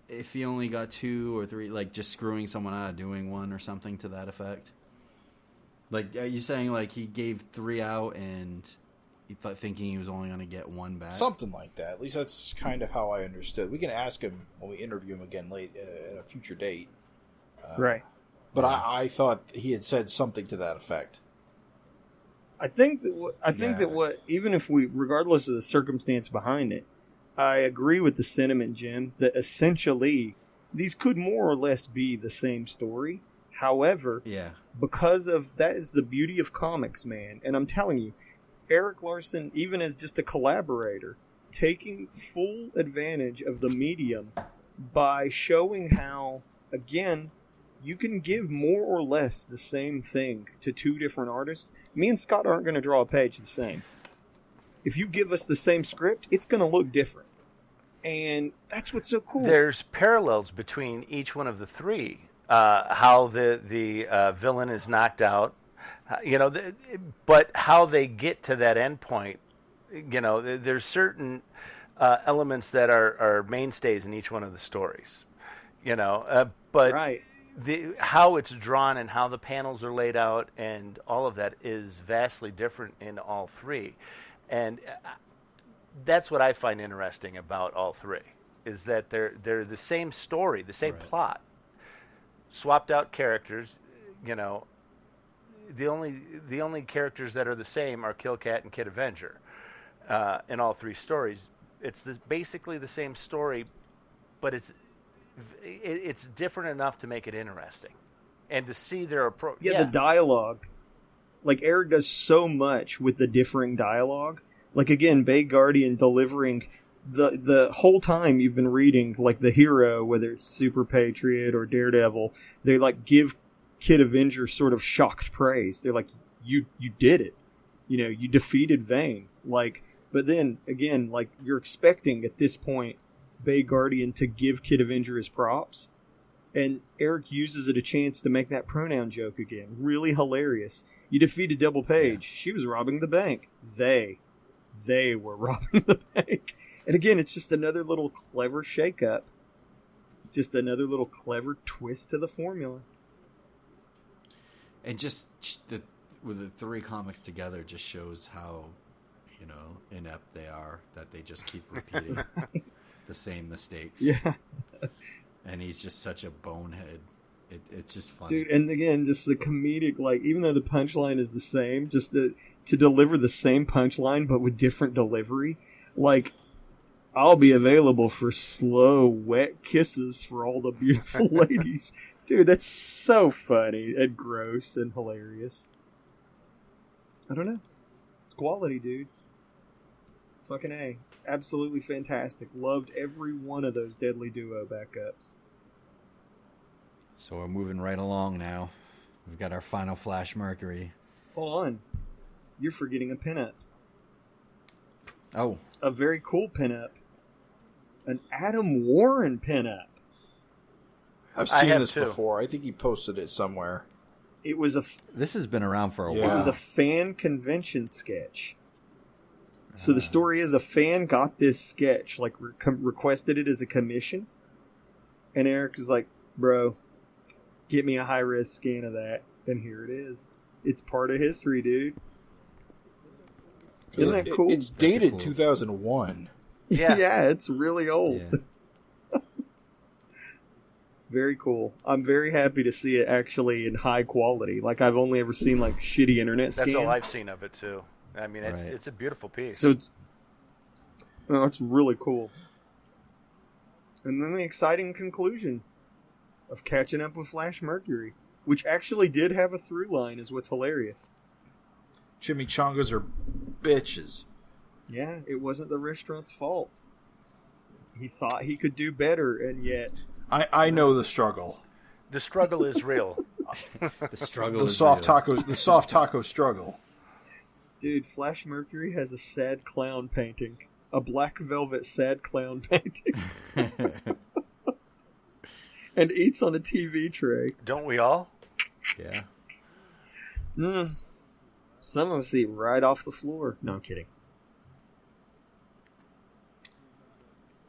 C: if he only got two or three, like just screwing someone out of doing one or something to that effect. Like, are you saying like he gave three out and he thinking he was only going to get one back?
A: Something like that. At least that's kind of how I understood. We can ask him when we interview him again late at a future date.
D: Right.
A: But I thought he had said something to that effect.
D: I think that what even if we, regardless of the circumstance behind it, I agree with the sentiment, Jim, that essentially these could more or less be the same story. However, because of that is the beauty of comics, man. And I'm telling you, Eric Larson, even as just a collaborator, taking full advantage of the medium by showing how, again, you can give more or less the same thing to two different artists. Me and Scott aren't going to draw a page the same. If you give us the same script, it's going to look different. And that's what's so cool.
E: There's parallels between each one of the three. How the villain is knocked out, but how they get to that end point. There's certain elements that are mainstays in each one of the stories. But
D: right.
E: How it's drawn and how the panels are laid out and all of that is vastly different in all three. And that's what I find interesting about all three, is that they're the same story, the same plot, swapped out characters. The only characters that are the same are Killcat and Kid Avenger in all three stories. It's basically the same story, but it's different enough to make it interesting, and to see their approach.
D: The dialogue, like Eric does so much with the differing dialogue. Like again, Bay Guardian delivering the whole time you've been reading, like the hero, whether it's Super Patriot or Daredevil, they like give Kid Avenger sort of shocked praise. They're like, you did it, you defeated Vane. Like, but then again, like you're expecting at this point Bay Guardian to give Kid Avenger his props, and Eric uses it a chance to make that pronoun joke again. Really hilarious. You defeated Double Page. Yeah. She was robbing the bank. They were robbing the bank. And again, it's just another little clever shakeup. Just another little clever twist to the formula.
C: And just with the three comics together just shows how, inept they are, that they just keep repeating the same mistakes.
D: Yeah.
C: And he's just such a bonehead. It's just funny.
D: Dude, and again, just the comedic, like, even though the punchline is the same, just to deliver the same punchline but with different delivery. Like, I'll be available for slow, wet kisses for all the beautiful ladies. Dude, that's so funny and gross and hilarious. I don't know. It's quality, dudes. Fucking A. Absolutely fantastic. Loved every one of those Deadly Duo backups.
C: So we're moving right along now. We've got our final Flash Mercury.
D: Hold on. You're forgetting a pinup.
C: Oh.
D: A very cool pinup. An Adam Warren pinup.
A: I've seen this before. I think he posted it somewhere.
D: It was
C: This has been around for a while.
D: It was a fan convention sketch. So the story is a fan got this sketch, like requested it as a commission, and Eric is like, "Bro, get me a high-res scan of that," and here it is. It's part of history, dude. Isn't that cool?
A: It's dated 2001.
D: Yeah, it's really old. Yeah. Very cool. I'm very happy to see it actually in high quality. Like, I've only ever seen like shitty internet scans.
E: That's all I've seen of it too. I mean, it's a beautiful piece.
D: So it's really cool. And then the exciting conclusion of catching up with Flash Mercury, which actually did have a through line, is what's hilarious.
A: Chimichangas are bitches.
D: Yeah, it wasn't the restaurant's fault. He thought he could do better, and yet...
A: I know the struggle.
E: The struggle is real.
C: The struggle
A: the
C: is
A: soft
C: real.
A: tacos. The soft taco struggle.
D: Dude, Flash Mercury has a sad clown painting. A black velvet sad clown painting. And eats on a TV tray.
E: Don't we all?
C: Yeah.
D: Some of us eat right off the floor. No, I'm kidding.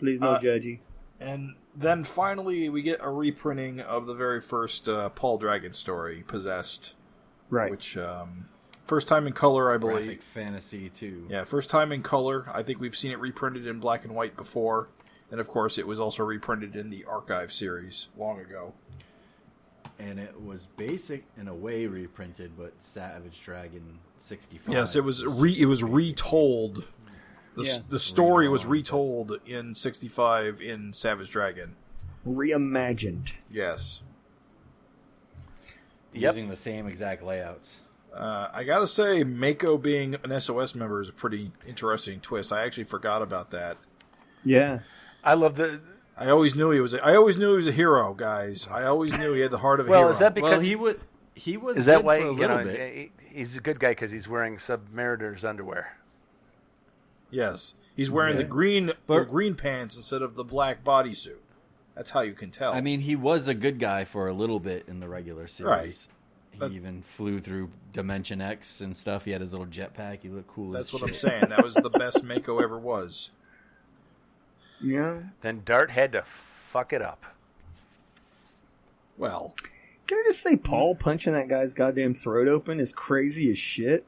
D: Please no judgy.
A: And then finally we get a reprinting of the very first Paul Dragon story, Possessed.
D: Right.
A: Which, first time in color, I believe.
C: Graphic fantasy, too.
A: Yeah, first time in color. I think we've seen it reprinted in black and white before. And, of course, it was also reprinted in the Archive series long ago.
C: And it was basic in a way reprinted, but Savage Dragon 65.
A: Yes, it was retold. The story was retold in 65 in Savage Dragon.
D: Reimagined.
A: Yes.
C: Using the same exact layouts.
A: I gotta say, Mako being an SOS member is a pretty interesting twist. I actually forgot about that.
D: Yeah.
E: I love the...
A: I always knew he was a hero, guys. I always knew he had the heart of a hero.
E: Well, is that because...
C: he was
E: is that
C: good
E: why,
C: for a little bit.
E: He's a good guy because he's wearing Submariner's underwear?
A: Yes. He's wearing the green pants instead of the black bodysuit. That's how you can tell.
C: I mean, he was a good guy for a little bit in the regular series. Right. He even flew through Dimension X and stuff. He had his little jetpack. He looked cool.
A: That's what I'm saying. That was the best Mako ever was.
D: Yeah.
E: Then Dart had to fuck it up.
A: Well,
D: can I just say, Paul punching that guy's goddamn throat open is crazy as shit.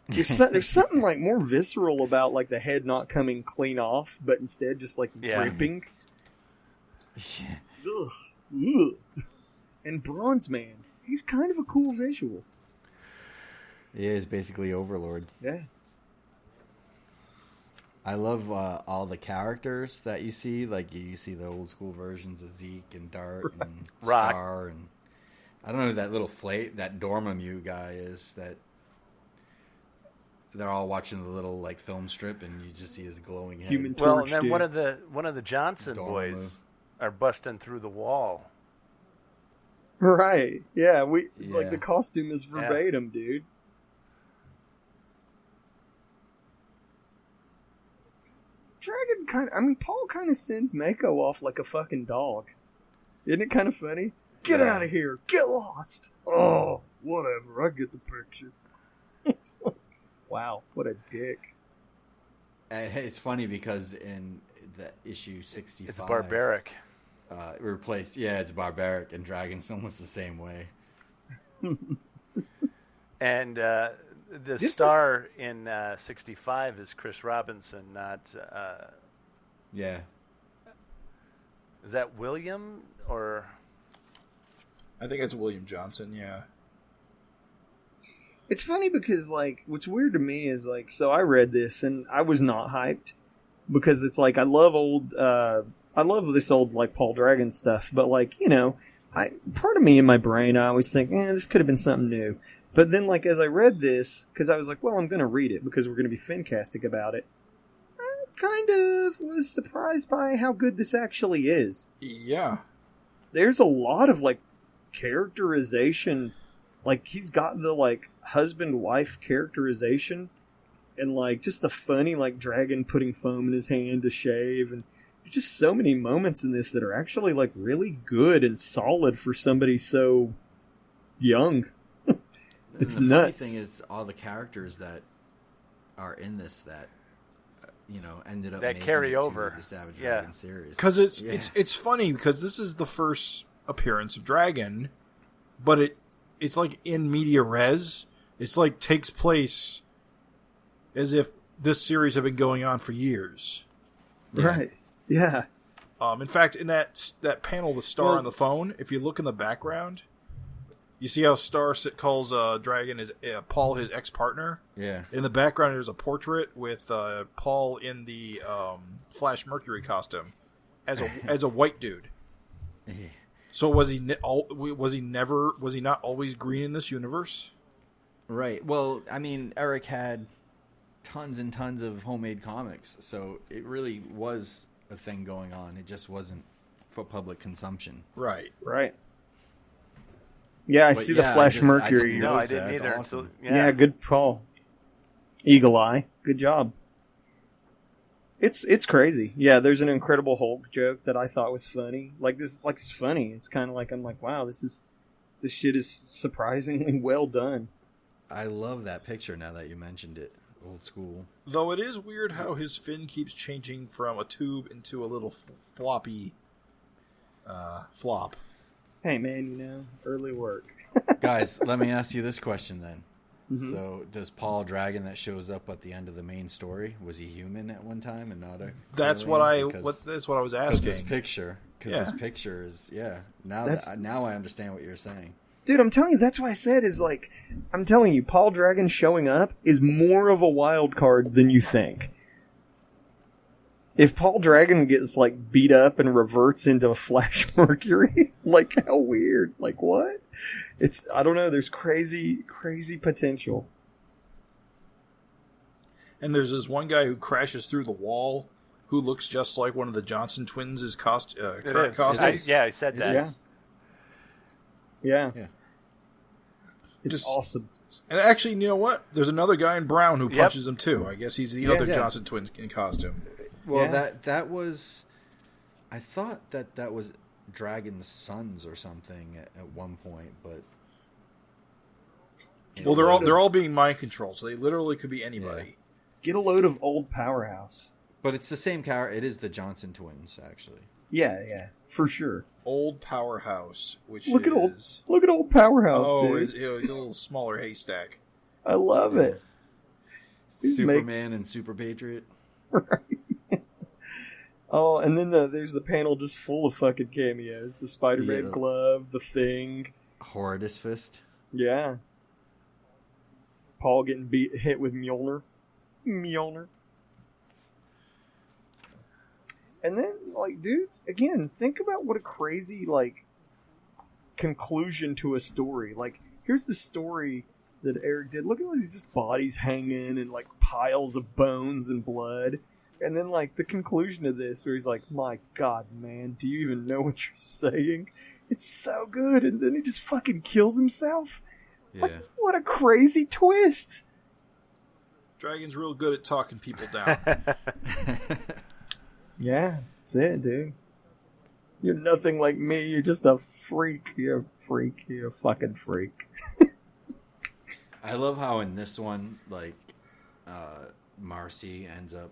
D: There's something like more visceral about like the head not coming clean off, but instead just like gripping.
C: Yeah.
D: Ugh. Ugh. And Bronze Man, he's kind of a cool visual.
C: He is basically Overlord.
D: Yeah.
C: I love all the characters that you see. Like you see the old school versions of Zeke and Dart and
E: Rock.
C: Star, and I don't know who that little that Dormammu guy is. That they're all watching the little like film strip, and you just see his glowing head.
D: Human
E: Well,
D: Torch,
E: and then
D: dude.
E: one of the Johnson
C: Dormammu.
E: boys are busting through the wall.
D: Right. Yeah, like
C: Yeah.
D: the costume is verbatim, dude. Dragon Paul kind of sends Mako off like a fucking dog. Isn't it kind of funny? Get out of here. Get lost. Oh, whatever. I get the picture. Wow, what a dick.
C: It's funny because in the issue 65,
E: It's barbaric.
C: It's barbaric, and Dragonstone was the same way.
E: And the star in 65 is Chris Robinson, not...
C: Yeah.
E: Is that William, or...
A: I think it's William Johnson, yeah.
D: It's funny because, like, what's weird to me is, like, so I read this and I was not hyped because it's like, I love this old, like, Paul Dragon stuff, but, like, you know, part of me in my brain, I always think, this could have been something new. But then, like, as I read this, because I was like, well, I'm going to read it because we're going to be FINcasting about it, I kind of was surprised by how good this actually is.
A: Yeah.
D: There's a lot of, like, characterization. Like, he's got the, like, husband-wife characterization and, like, just the funny, like, dragon putting foam in his hand to shave. And there's just so many moments in this that are actually, like, really good and solid for somebody so young. It's
C: the
D: nuts.
C: Funny thing is, all the characters that are in this that, ended up
E: That
C: making
E: carry
C: it to
E: over.
C: the Savage Dragon series.
A: Because it's funny because this is the first appearance of Dragon, but it's like in media res. It's like takes place as if this series had been going on for years.
D: Right. Yeah.
A: In fact, in that panel with Star on the phone, if you look in the background, you see how Star calls Dragon Paul his ex-partner.
C: Yeah.
A: In the background, there's a portrait with Paul in the Flash Mercury costume as a white dude. So was he not always green in this universe? Right.
C: Well, I mean, Eric had tons and tons of homemade comics, so it really was a thing going on. It just wasn't for public consumption.
A: Right.
D: Right. Yeah, I see the Flash Mercury.
E: No, I didn't either.
C: Awesome.
D: Yeah, good call. Eagle Eye. Good job. It's crazy. Yeah, there's an Incredible Hulk joke that I thought was funny. It's funny. It's kind of like, I'm like, wow, this shit is surprisingly well done.
C: I love that picture now that you mentioned it. Old school.
A: Though it is weird how his fin keeps changing from a tube into a little floppy flop.
D: Hey, man, early work.
C: Guys, let me ask you this question then.
D: Mm-hmm.
C: So, does Paul Dragon that shows up at the end of the main story, was he human at one time and not a?
A: That's what I was
C: Because his
A: asking.
C: picture Because his picture is, now I understand what you're saying.
D: Dude, I'm telling you, that's why I said is like, I'm telling you, Paul Dragon showing up is more of a wild card than you think. If Paul Dragon gets like beat up and reverts into a Flash Mercury, like how weird, like what? I don't know, there's crazy potential.
A: And there's this one guy who crashes through the wall who looks just like one of the Johnson twins' current costumes.
E: I said that.
D: Yeah. It's
A: Just
D: awesome.
A: And actually, you know what? There's another guy in brown who punches him too. I guess he's the other Johnson twins in costume.
C: Well, that was... I thought that was Dragon's Sons or something at one point, but...
A: Well, they're all being mind controlled, so they literally could be anybody.
D: Yeah. Get a load of old Powerhouse.
C: But it's the same character. It is the Johnson twins, actually.
D: Yeah, for sure.
A: Old Powerhouse, which
D: look at old Powerhouse, dude.
A: He's a little smaller haystack.
D: I love it.
C: Superman and Super Patriot.
D: Right. Oh, and then there's the panel just full of fucking cameos. The Spider-Man glove, the Thing.
C: Horridus Fist.
D: Yeah. Paul getting hit with Mjolnir. And then, like, dudes, again, think about what a crazy, like, conclusion to a story. Like, here's the story that Eric did. Look at all these just bodies hanging and, like, piles of bones and blood. And then, like, the conclusion of this, where he's like, my God, man, do you even know what you're saying? It's so good. And then he just fucking kills himself.
C: Yeah.
D: Like, what a crazy twist.
A: Dragon's real good at talking people down.
D: Yeah, that's it, dude. You're nothing like me. You're just a freak. You're a freak. You're a fucking freak.
C: I love how in this one, like, Marcy ends up,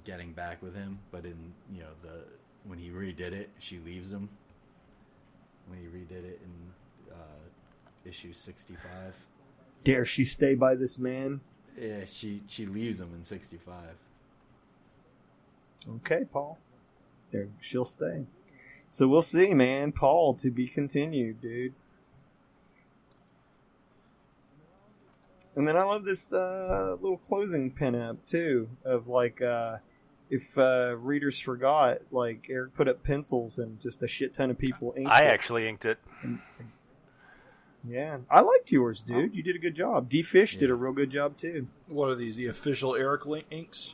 C: getting back with him, but in, when he redid it, she leaves him. When he redid it in issue 65.
D: Dare she stay by this man?
C: Yeah, she leaves him in 65.
D: Okay, Paul. There, she'll stay. So we'll see, man. Paul, to be continued, dude. And then I love this little closing pinup, too, of, like, if readers forgot, like, Eric put up pencils and just a shit ton of people inked
E: I
D: it.
E: actually inked it.
D: Yeah. I liked yours, dude. You did a good job. D-Fish did a real good job, too.
A: What are these, the official Eric inks?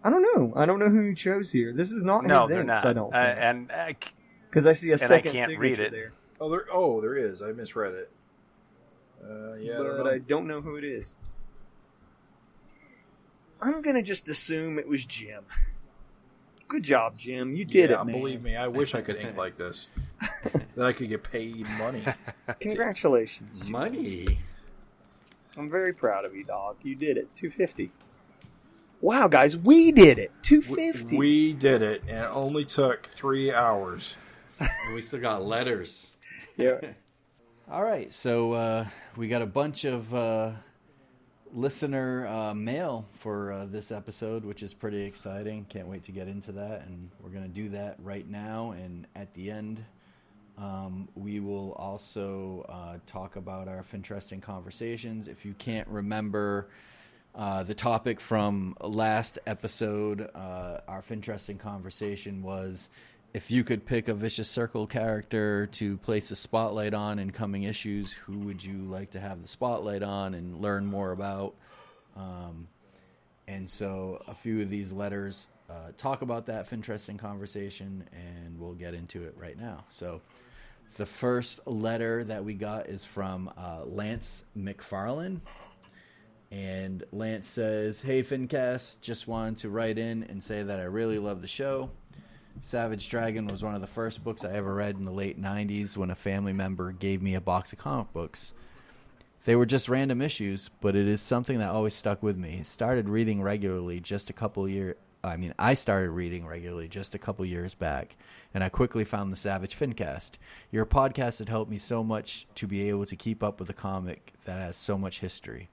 D: I don't know. I don't know who you chose here. This is not
E: No,
D: his
E: they're
D: inks,
E: not.
D: I don't think. Because I see a
E: I
D: second
E: can't
D: signature
E: read it.
D: there.
A: There is. I misread it.
D: But I don't know who it is. I'm going to just assume it was Jim. Good job, Jim. You did it, man.
A: Believe me, I wish I could ink like this. Then I could get paid money.
D: Congratulations, Jim.
C: Money.
D: I'm very proud of you, dog. You did it. $250. Wow, guys, we did it. $250.
A: We did it, and it only took 3 hours.
C: And we still got letters.
D: Yeah.
C: All right, so we got a bunch of listener mail for this episode, which is pretty exciting. Can't wait to get into that, and we're going to do that right now. And at the end, we will also talk about our FINteresting conversations. If you can't remember the topic from last episode, our FINteresting conversation was if you could pick a Vicious Circle character to place a spotlight on in coming issues, who would you like to have the spotlight on and learn more about? And so a few of these letters talk about that FINteresting conversation, and we'll get into it right now. So the first letter that we got is from Lance McFarlane. And Lance says, "Hey, FINcast, just wanted to write in and say that I really love the show. Savage Dragon was one of the first books I ever read in the late 90s when a family member gave me a box of comic books. They were just random issues, but it is something that always stuck with me. I started reading regularly just a couple years back, and I quickly found the Savage FINcast. Your podcast had helped me so much to be able to keep up with a comic that has so much history.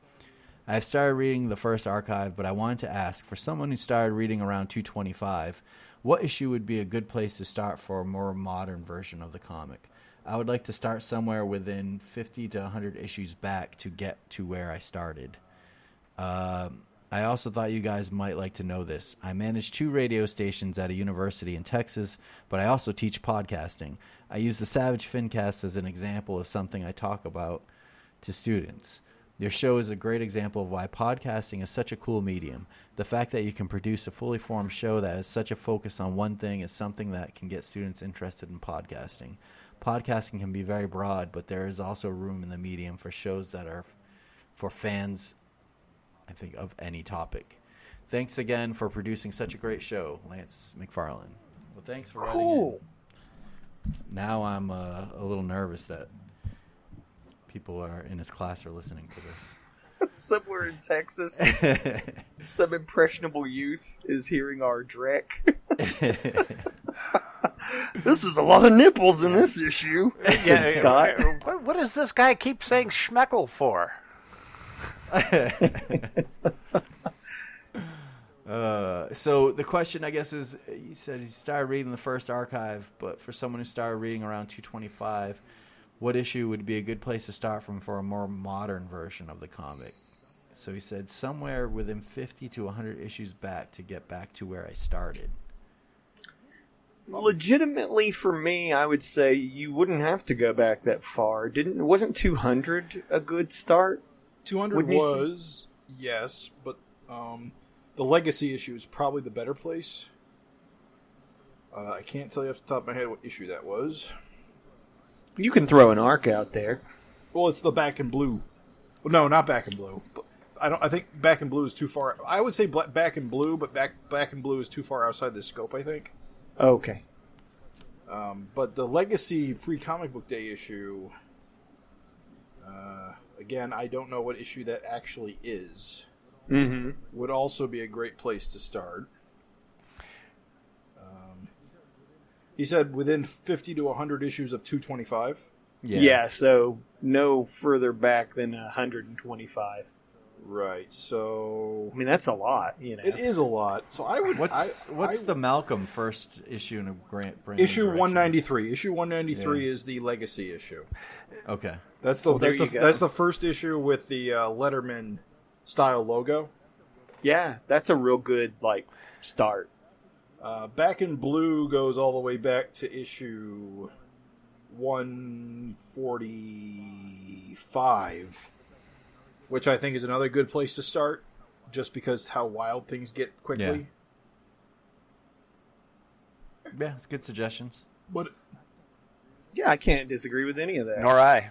C: I have started reading the first archive, but I wanted to ask, for someone who started reading around 225, what issue would be a good place to start for a more modern version of the comic? I would like to start somewhere within 50 to 100 issues back to get to where I started. I also thought you guys might like to know this. I manage 2 radio stations at a university in Texas, but I also teach podcasting. I use the Savage FINcast as an example of something I talk about to students. Your show is a great example of why podcasting is such a cool medium. The fact that you can produce a fully formed show that has such a focus on one thing is something that can get students interested in podcasting. Podcasting can be very broad, but there is also room in the medium for shows that are for fans, I think, of any topic. Thanks again for producing such a great show, Lance McFarlane. Well, thanks for writing in. Now I'm a little nervous that people are in his class are listening to this.
D: Somewhere in Texas, some impressionable youth is hearing our dreck. This is a lot of nipples in this issue, said Scott.
E: What does this guy keep saying schmeckle for?
C: So the question, I guess, is, he said he started reading the first archive, but for someone who started reading around 225, what issue would be a good place to start from for a more modern version of the comic? So he said somewhere within 50 to 100 issues back to get back to where I started.
D: Legitimately, for me, I would say you wouldn't have to go back that far. Wasn't 200 a good start?
A: 200 was, yes, but the Legacy issue is probably the better place. I can't tell you off the top of my head what issue that was.
D: You can throw an arc out there.
A: Well, it's the Back in Blue. No, not Back in Blue. I think Back in Blue is too far. I would say Back in Blue, but Back in Blue is too far outside the scope, I think.
D: Okay.
A: But the Legacy Free Comic Book Day issue, again, I don't know what issue that actually is.
D: Mm-hmm.
A: Would also be a great place to start. He said within 50 to 100 issues of 225.
D: Yeah, so no further back than 125.
A: Right, so...
D: I mean, that's a lot, you know.
A: It is a lot. So I would...
C: What's the Malcolm first issue in a brand
A: Issue 193. Issue 193 is the Legacy issue.
C: Okay.
A: That's the first issue with the Letterman style logo.
D: Yeah, that's a real good, start.
A: Back in Blue goes all the way back to issue 145, which I think is another good place to start, just because how wild things get quickly.
C: Yeah, it's good suggestions.
A: But
D: yeah, I can't disagree with any of that.
E: Nor I.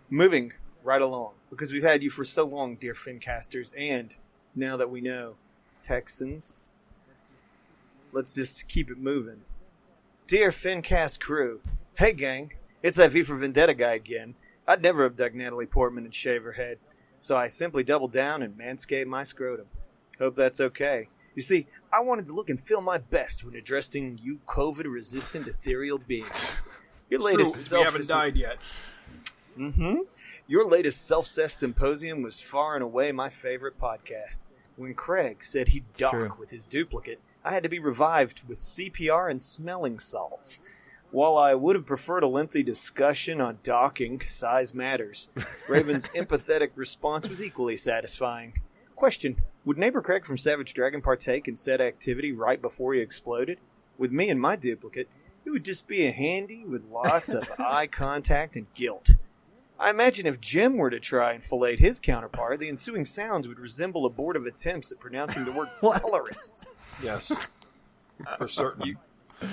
D: Moving right along, because we've had you for so long, dear FinCasters, and now that we know Texans, let's just keep it moving. Dear FinCast crew, hey gang, it's that V for Vendetta guy again. I'd never abduct Natalie Portman and shave her head, so I simply doubled down and manscaped my scrotum. Hope that's okay. You see, I wanted to look and feel my best when addressing you COVID-resistant ethereal beings. Your latest
A: we haven't died yet.
D: Mm-hmm. Your latest self-cess symposium was far and away my favorite podcast. When Craig said he'd dock with his duplicate, I had to be revived with CPR and smelling salts. While I would have preferred a lengthy discussion on docking, size matters, Raven's empathetic response was equally satisfying. Question: would neighbor Craig from Savage Dragon partake in said activity right before he exploded? With me and my duplicate, it would just be a handy with lots of eye contact and guilt. I imagine if Jim were to try and fillet his counterpart, the ensuing sounds would resemble abortive attempts at pronouncing the word colorist.
A: Yes, for certain.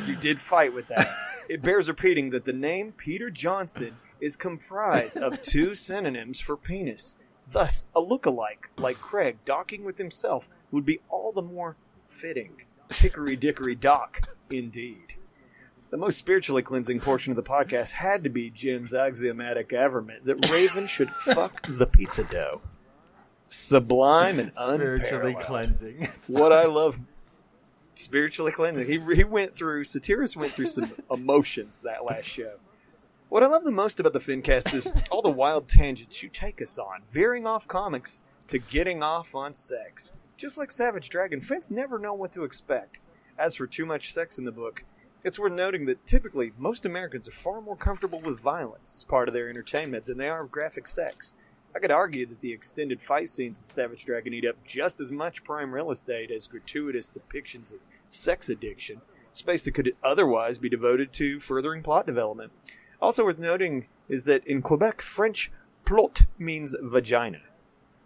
D: You did fight with that. It bears repeating that the name Peter Johnson is comprised of 2 synonyms for penis. Thus, a look-alike, like Craig docking with himself, would be all the more fitting. Hickory-dickory dock, indeed. The most spiritually cleansing portion of the podcast had to be Jim's axiomatic averment that Raven should fuck the pizza dough. Sublime and
C: spiritually
D: unparalleled.
C: Cleansing.
D: What I love... Spiritually cleansing. He went through... Satiris went through some emotions that last show. What I love the most about the FINcast is all the wild tangents you take us on, veering off comics to getting off on sex. Just like Savage Dragon, fans never know what to expect. As for too much sex in the book, it's worth noting that typically most Americans are far more comfortable with violence as part of their entertainment than they are with graphic sex. I could argue that the extended fight scenes in Savage Dragon eat up just as much prime real estate as gratuitous depictions of sex addiction, space that could otherwise be devoted to furthering plot development. Also worth noting is that in Quebec, French plot means vagina.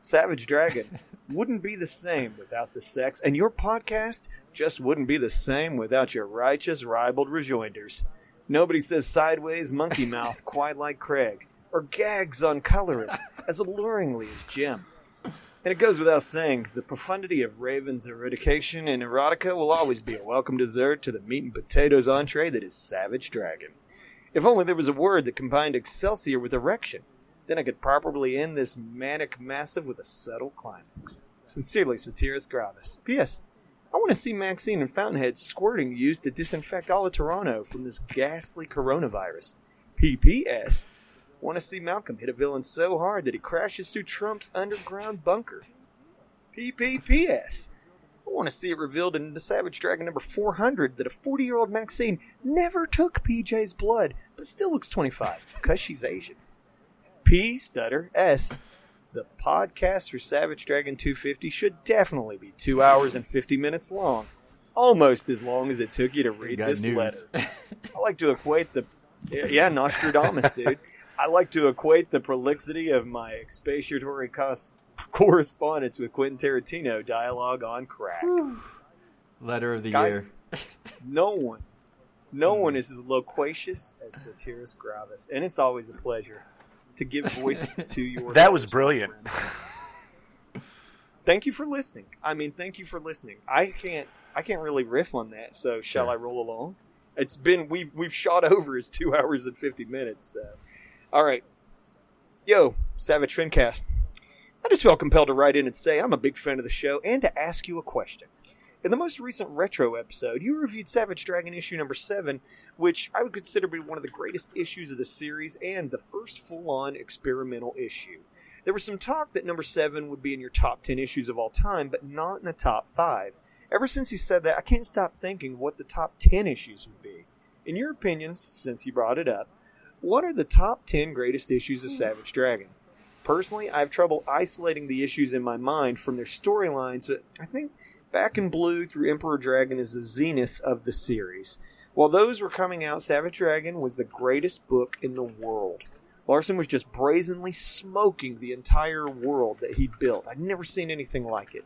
D: Savage Dragon wouldn't be the same without the sex, and your podcast just wouldn't be the same without your righteous ribald rejoinders. Nobody says sideways monkey mouth quite like Craig, or gags on colorist as alluringly as Jim. And it goes without saying, the profundity of Raven's erudication and erotica will always be a welcome dessert to the meat and potatoes entree that is Savage Dragon. If only there was a word that combined Excelsior with erection, then I could properly end this manic massive with a subtle climax. Sincerely, Sotiris Gravis. P.S. I want to see Maxine and Fountainhead squirting used to disinfect all of Toronto from this ghastly coronavirus. P.P.S. Want to see Malcolm hit a villain so hard that he crashes through Trump's underground bunker. P.P.P.S. I want to see it revealed in the Savage Dragon number 400 that a 40-year-old Maxine never took PJ's blood, but still looks 25 because she's Asian. P. Stutter S. The podcast for Savage Dragon 250 should definitely be 2 hours and 50 minutes long. Almost as long as it took you to read this letter. I like to equate the... Yeah, Nostradamus, dude. I like to equate the prolixity of my expatiatory correspondence with Quentin Tarantino dialogue on crack.
C: Letter of the
D: Guys,
C: year.
D: No one is as loquacious as Sotiris Gravis, and it's always a pleasure to give voice to your...
E: That was brilliant.
D: Thank you for listening. Thank you for listening. I can't really riff on that, so shall I roll along? It's been... We've shot over his 2 hours and 50 minutes, so... All right. Yo, Savage FINcast. I just felt compelled to write in and say I'm a big fan of the show and to ask you a question. In the most recent retro episode, you reviewed Savage Dragon issue number 7, which I would consider to be one of the greatest issues of the series and the first full-on experimental issue. There was some talk that number 7 would be in your top 10 issues of all time, but not in the top 5. Ever since he said that, I can't stop thinking what the top 10 issues would be. In your opinions, since you brought it up, what are the top 10 greatest issues of Savage Dragon? Personally, I have trouble isolating the issues in my mind from their storylines, but I think Back in Blue through Emperor Dragon is the zenith of the series. While those were coming out, Savage Dragon was the greatest book in the world. Larson was just brazenly smoking the entire world that he built. I'd never seen anything like it.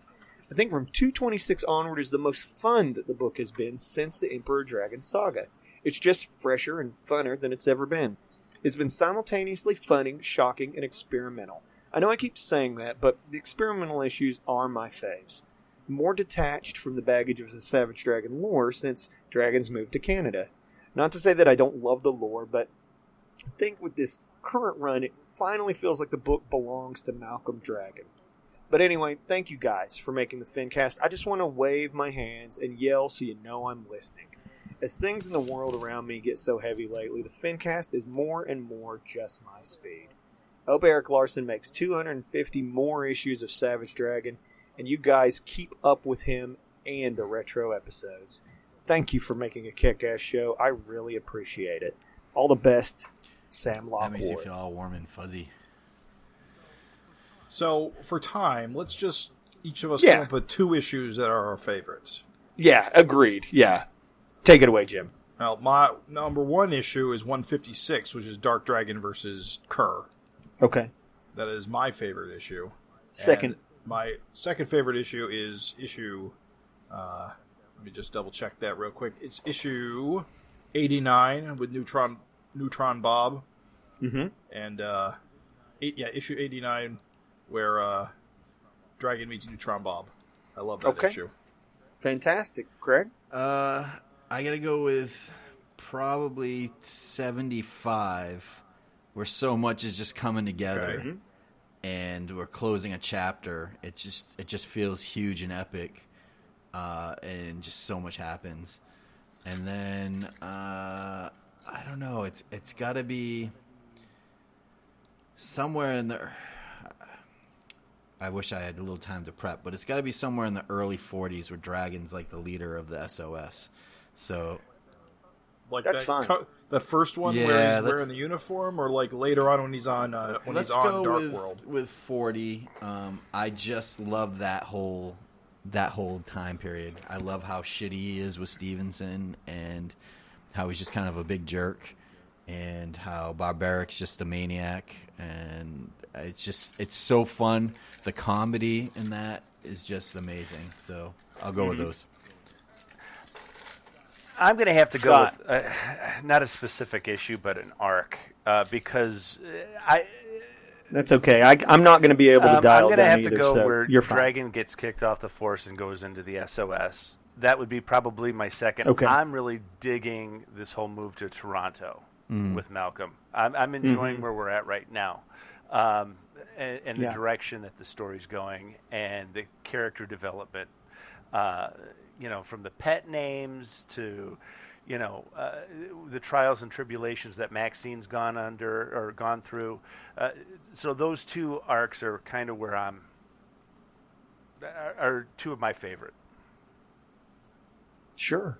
D: I think from 226 onward is the most fun that the book has been since the Emperor Dragon saga. It's just fresher and funner than it's ever been. It's been simultaneously funny, shocking, and experimental. I know I keep saying that, but the experimental issues are my faves. More detached from the baggage of the Savage Dragon lore since dragons moved to Canada. Not to say that I don't love the lore, but I think with this current run, it finally feels like the book belongs to Malcolm Dragon. But anyway, thank you guys for making the FINcast. I just want to wave my hands and yell so you know I'm listening. As things in the world around me get so heavy lately, the FINcast is more and more just my speed. I hope Eric Larson makes 250 more issues of Savage Dragon, and you guys keep up with him and the retro episodes. Thank you for making a kick-ass show. I really appreciate it. All the best, Sam Lockwood.
C: That makes you feel all warm and fuzzy.
A: So, for time, let's just each of us come up with 2 issues that are our favorites.
D: Yeah, agreed. Yeah. Take it away, Jim.
A: Now, my number 1 issue is 156, which is Dark Dragon versus Kerr.
D: Okay.
A: That is my favorite issue.
D: Second.
A: And my second favorite issue is issue... let me just double check that real quick. It's issue 89 with Neutron Bob.
D: Mm-hmm.
A: And, issue 89 where Dragon meets Neutron Bob. I love that issue.
D: Fantastic. Greg?
C: I gotta go with probably 75, where so much is just coming together, and we're closing a chapter. It just feels huge and epic, and just so much happens. And then I don't know. It's got to be somewhere in the. I wish I had a little time to prep, but it's got to be somewhere in the early 40s where Dragon's like the leader of the SOS. So,
A: Like
D: That's
A: that
D: fine.
A: The first one
C: Yeah,
A: where he's
C: let's-
A: wearing the uniform, or like later on when he's on
C: let's
A: Dark
C: go
A: World.
C: with 40. I just love that whole time period. I love how shitty he is with Stevenson and how he's just kind of a big jerk, and how Barbaric's just a maniac, and it's so fun. The comedy in that is just amazing. So I'll go with those.
E: I'm going to have to
D: Scott.
E: go with not a specific issue, but an arc, because
D: That's okay. I'm not going to be able to dial
E: I'm going to
D: down
E: have
D: either,
E: to go
D: so
E: where
D: you're fine.
E: Dragon gets kicked off the force and goes into the SOS. That would be probably my second.
D: Okay.
E: I'm really digging this whole move to Toronto with Malcolm. I'm enjoying where we're at right now, and the
D: Yeah.
E: direction that the story's going, and the character development. From the pet names to, the trials and tribulations that Maxine's gone through. So those two arcs are kind of where are two of my favorite.
D: Sure.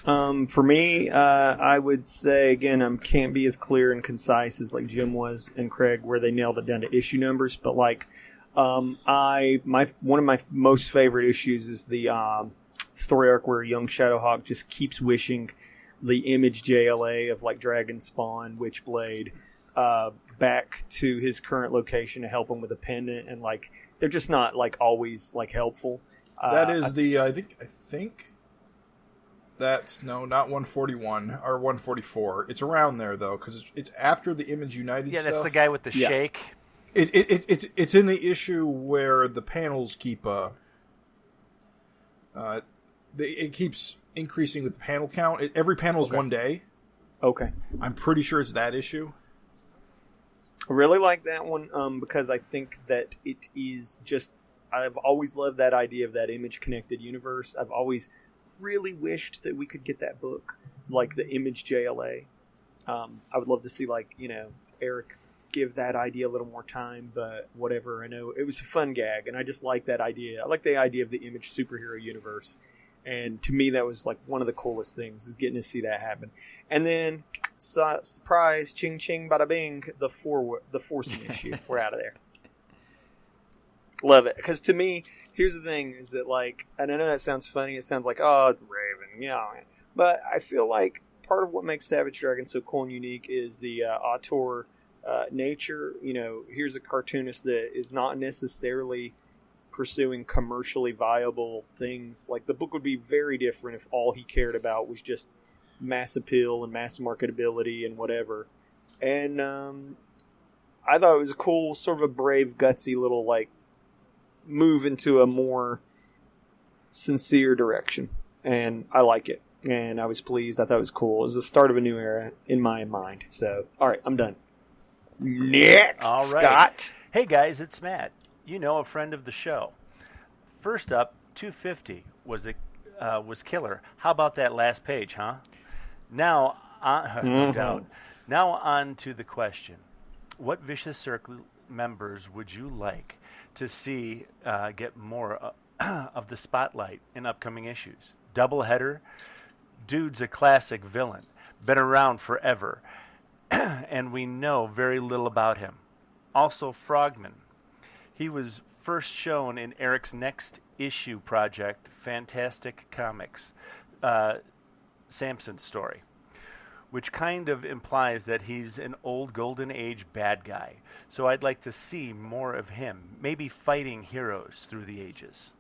D: For me, I would say again, I can't be as clear and concise as like Jim was and Craig, where they nailed it down to issue numbers. But like, one of my most favorite issues is the story arc where young Shadowhawk just keeps wishing the Image JLA of like Dragon Spawn, Witchblade, back to his current location to help him with a pendant, and like they're just not like always like helpful.
A: That is I think that's not 141 or 144. It's around there though, because it's after the Image United.
E: Yeah, that's
A: stuff.
E: the guy with the
D: Yeah.
E: shake.
A: It's in the issue where the panels keep it keeps increasing with the panel count. Every panel is 1 day.
D: Okay.
A: I'm pretty sure it's that issue.
D: I really like that one because I think that it is just. I've always loved that idea of that image connected universe. I've always really wished that we could get that book, like the Image JLA. I would love to see, like, Eric give that idea a little more time, but whatever. I know it was a fun gag, and I just like that idea. I like the idea of the Image superhero universe, and to me, that was like one of the coolest things is getting to see that happen. And then, surprise, ching ching, bada bing, the forcing issue. We're out of there. Love it, because to me, here's the thing: is that like, and I know that sounds funny. It sounds like, oh, Raven, yeah, but I feel like part of what makes Savage Dragon so cool and unique is the auteur nature. Here's a cartoonist that is not necessarily pursuing commercially viable things. Like, the book would be very different if all he cared about was just mass appeal and mass marketability and whatever. And I thought it was a cool, sort of a brave, gutsy little like move into a more sincere direction, and I like it, and I was pleased. I thought it was cool. It was the start of a new era in my mind. So, all right, I'm done. Next,
E: All right.
D: Scott.
E: Hey guys, it's Matt. A friend of the show. First up, 250 was killer. How about that last page, huh? Now, no doubt. Now on to the question: what Vicious Circle members would you like to see get more of the spotlight in upcoming issues? Doubleheader. Dude's a classic villain. Been around forever. And we know very little about him. Also, Frogman. He was first shown in Eric's next issue project, Fantastic Comics, Samson's story, which kind of implies that he's an old Golden Age bad guy. So I'd like to see more of him, maybe fighting heroes through the ages.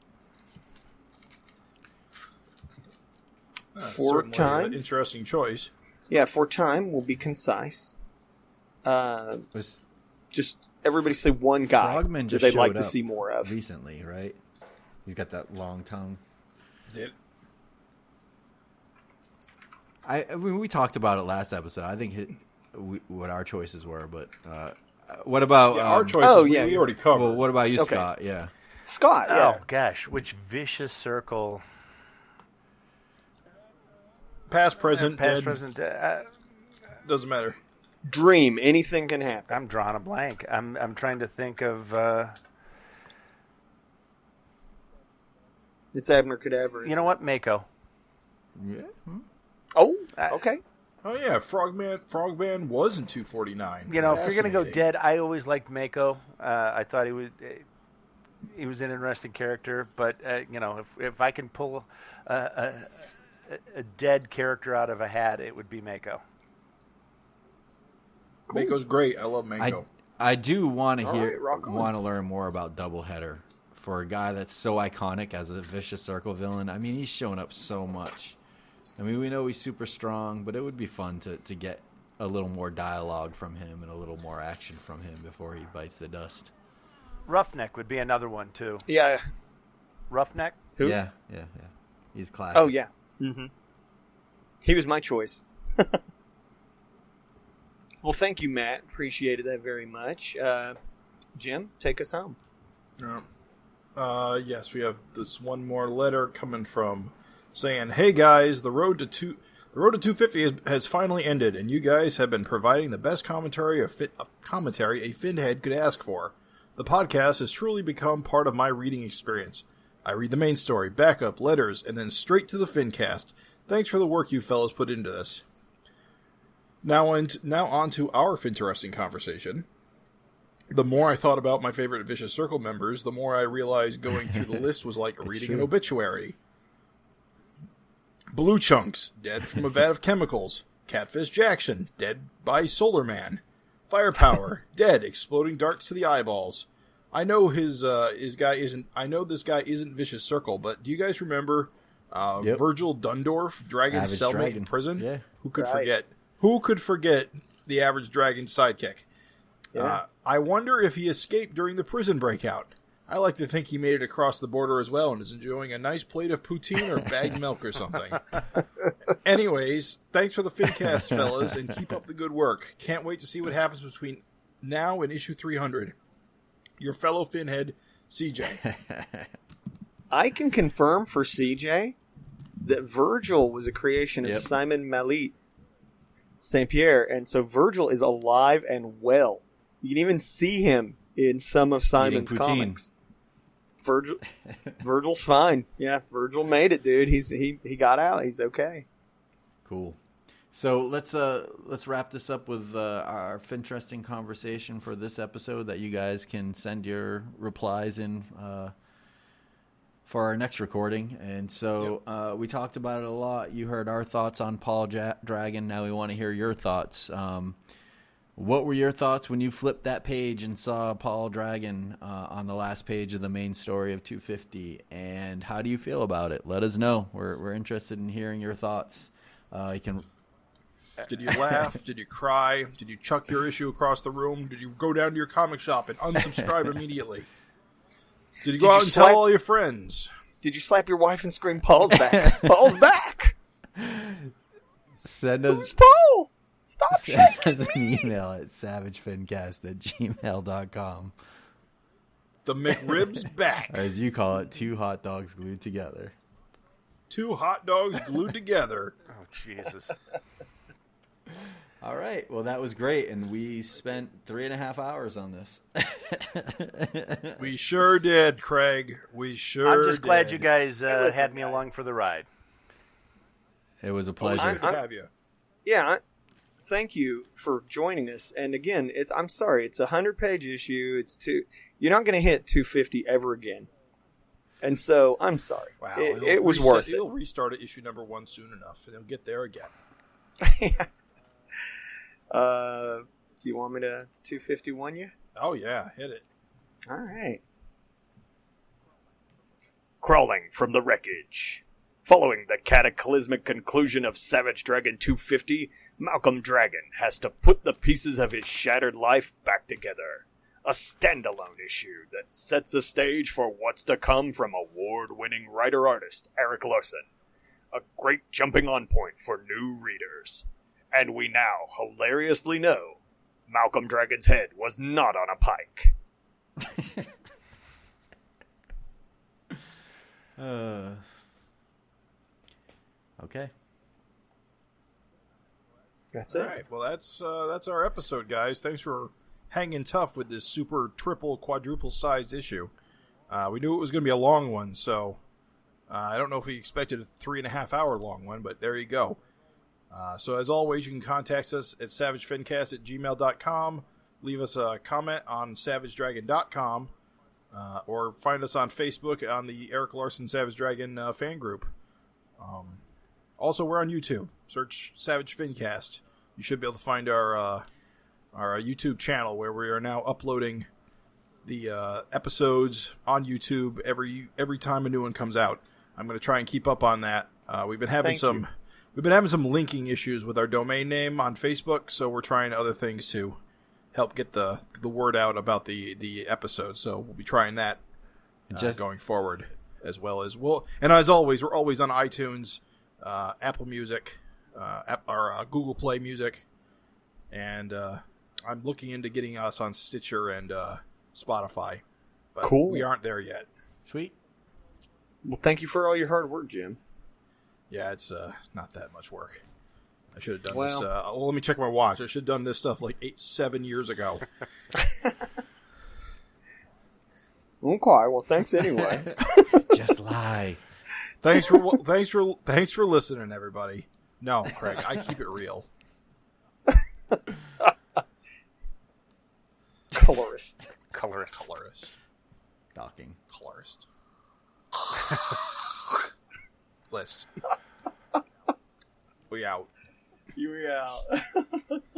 D: For
A: Certainly
D: time?
A: an interesting choice.
D: Yeah, for time, we'll be concise. Just everybody say one guy
C: Frogman
D: that
C: just
D: they'd
C: showed
D: like to
C: up
D: see more of.
C: recently, right? He's got that long tongue. We talked about it last episode. I think what our choices were, but what about
A: Our choices we already covered.
C: Well, what about you,
D: Okay.
C: Scott? Yeah.
D: Scott, yeah.
E: Oh, gosh. Which Vicious Circle...
A: Past, present,
E: Past,
A: dead.
E: present.
A: Doesn't matter.
D: Dream. Anything can happen.
E: I'm drawing a blank. I'm trying to think of.
D: It's Abner Cadaver.
E: You know what, Mako.
C: Yeah.
D: Oh, okay.
A: Oh yeah, Frogman was in 249.
E: You know, if you're gonna go
A: Fascinating.
E: dead, I always liked Mako. I thought he was an interesting character, but you know, if I can pull a dead character out of a hat, it would be Mako.
D: Cool.
A: Mako's great. I love Mako.
C: I do want to
D: All right, rock on.
C: want to learn more about Doubleheader for a guy that's so iconic as a Vicious Circle villain. I mean, he's shown up so much. I mean, we know he's super strong, but it would be fun to get a little more dialogue from him and a little more action from him before he bites the dust.
E: Roughneck would be another one too.
D: Yeah.
E: Roughneck.
D: Who?
C: Yeah. He's classic.
D: Oh, yeah. Mm-hmm. He was my choice. Well, thank you, Matt. Appreciated that very much. Jim, take us home.
A: Yes, we have this one more letter coming from saying, "Hey guys, the road to 250 has finally ended, and you guys have been providing the best commentary a Finhead could ask for. The podcast has truly become part of my reading experience. I read the main story, backup, letters, and then straight to the FINcast. Thanks for the work you fellas put into this. Now on to our FINteresting conversation. The more I thought about my favorite Vicious Circle members, the more I realized going through the list was like reading an obituary. Blue Chunks, dead from a vat of chemicals. Catfish Jackson, dead by Solar Man. Firepower, dead, exploding darts to the eyeballs. I know this guy isn't Vicious Circle, but do you guys remember Virgil Dundorf, Dragon's
C: Average
A: cellmate
C: Dragon.
A: in prison?
C: Yeah.
A: Who could
D: Right.
A: forget? Who could forget the Average Dragon's sidekick?
D: Yeah.
A: I wonder if he escaped during the prison breakout. I like to think he made it across the border as well and is enjoying a nice plate of poutine or bagged milk or something. Anyways, thanks for the FINcast, fellas, and keep up the good work. Can't wait to see what happens between now and issue 300. Your fellow Finhead, CJ.
D: I can confirm for CJ that Virgil was a creation of
C: Yep.
D: Simon Malit St. Pierre, and so Virgil is alive and well. You can even see him in some of Simon's
C: Eating poutine.
D: comics. Virgil's fine. Yeah, Virgil made it, dude. He got out. He's okay.
C: Cool. So let's wrap this up with our FINteresting conversation for this episode that you guys can send your replies in for our next recording. And so we talked about it a lot. You heard our thoughts on Paul Dragon. Now we want to hear your thoughts. What were your thoughts when you flipped that page and saw Paul Dragon on the last page of the main story of 250? And how do you feel about it? Let us know. We're interested in hearing your thoughts. You can.
A: Did you laugh? Did you cry? Did you chuck your issue across the room? Did you go down to your comic shop and unsubscribe immediately? Did you go out and tell all your friends?
D: Did you slap your wife and scream, "Paul's back! Paul's back!
C: Send us,
D: Who's Paul? Stop
C: send
D: shaking
C: us an
D: me!"
C: email at savagefincast@gmail.com.
A: The McRib's back.
C: Or as you call it, 2 hot dogs glued together.
A: 2 hot dogs glued together.
E: Oh Jesus!
C: All right. Well, that was great. And we spent 3.5 hours on this.
A: We sure did, Craig. We sure
E: I'm just glad
A: did.
E: you guys
D: Listen,
E: had me
D: guys.
E: along for the ride.
C: It was a
A: Always
C: pleasure.
A: good to have you.
D: Yeah, thank you for joining us. And again, I'm sorry, it's a 100-page issue. You're not going to hit 250 ever again. And so I'm sorry.
A: Wow,
D: It was worth it.
A: It'll restart at issue number 1 soon enough, and it'll get there again.
D: Do you want me to 251 you?
A: Oh yeah, hit it.
D: All right. Crawling from the wreckage. Following the cataclysmic conclusion of Savage Dragon 250, Malcolm Dragon has to put the pieces of his shattered life back together. A standalone issue that sets the stage for what's to come from award-winning writer-artist Eric Larson. A great jumping-on point for new readers. And we now hilariously know Malcolm Dragon's head was not on a pike.
C: Okay.
D: That's
A: All
D: it.
A: right. Well, that's our episode, guys. Thanks for hanging tough with this super, triple, quadruple sized issue. We knew it was going to be a long one, so I don't know if we expected a 3.5 hour long one, but there you go. So as always, you can contact us at savagefincast@gmail.com. Leave us a comment on savagedragon.com, or find us on Facebook on the Eric Larson Savage Dragon fan group. Also, we're on YouTube. Search Savage FINcast. You should be able to find our YouTube channel where we are now uploading the episodes on YouTube every time a new one comes out. I'm going to try and keep up on that. We've been having some linking issues with our domain name on Facebook, so we're trying other things to help get the word out about the episode. So we'll be trying that going forward, as well as and as always, we're always on iTunes, Apple Music, or Google Play Music, and I'm looking into getting us on Stitcher and Spotify. But
D: cool.
A: We aren't there yet.
C: Sweet.
D: Well, thank you for all your hard work, Jim.
A: Yeah, it's not that much work. I should have done
D: Well-
A: this. Let me check my watch. I should have done this stuff like 7 years ago.
D: Okay, well, thanks anyway.
C: Just lie.
A: Thanks for listening, everybody. No, Craig, I keep it real.
D: Colorist.
E: Colorist.
C: Docking.
A: Colorist. List. We out.
D: You out.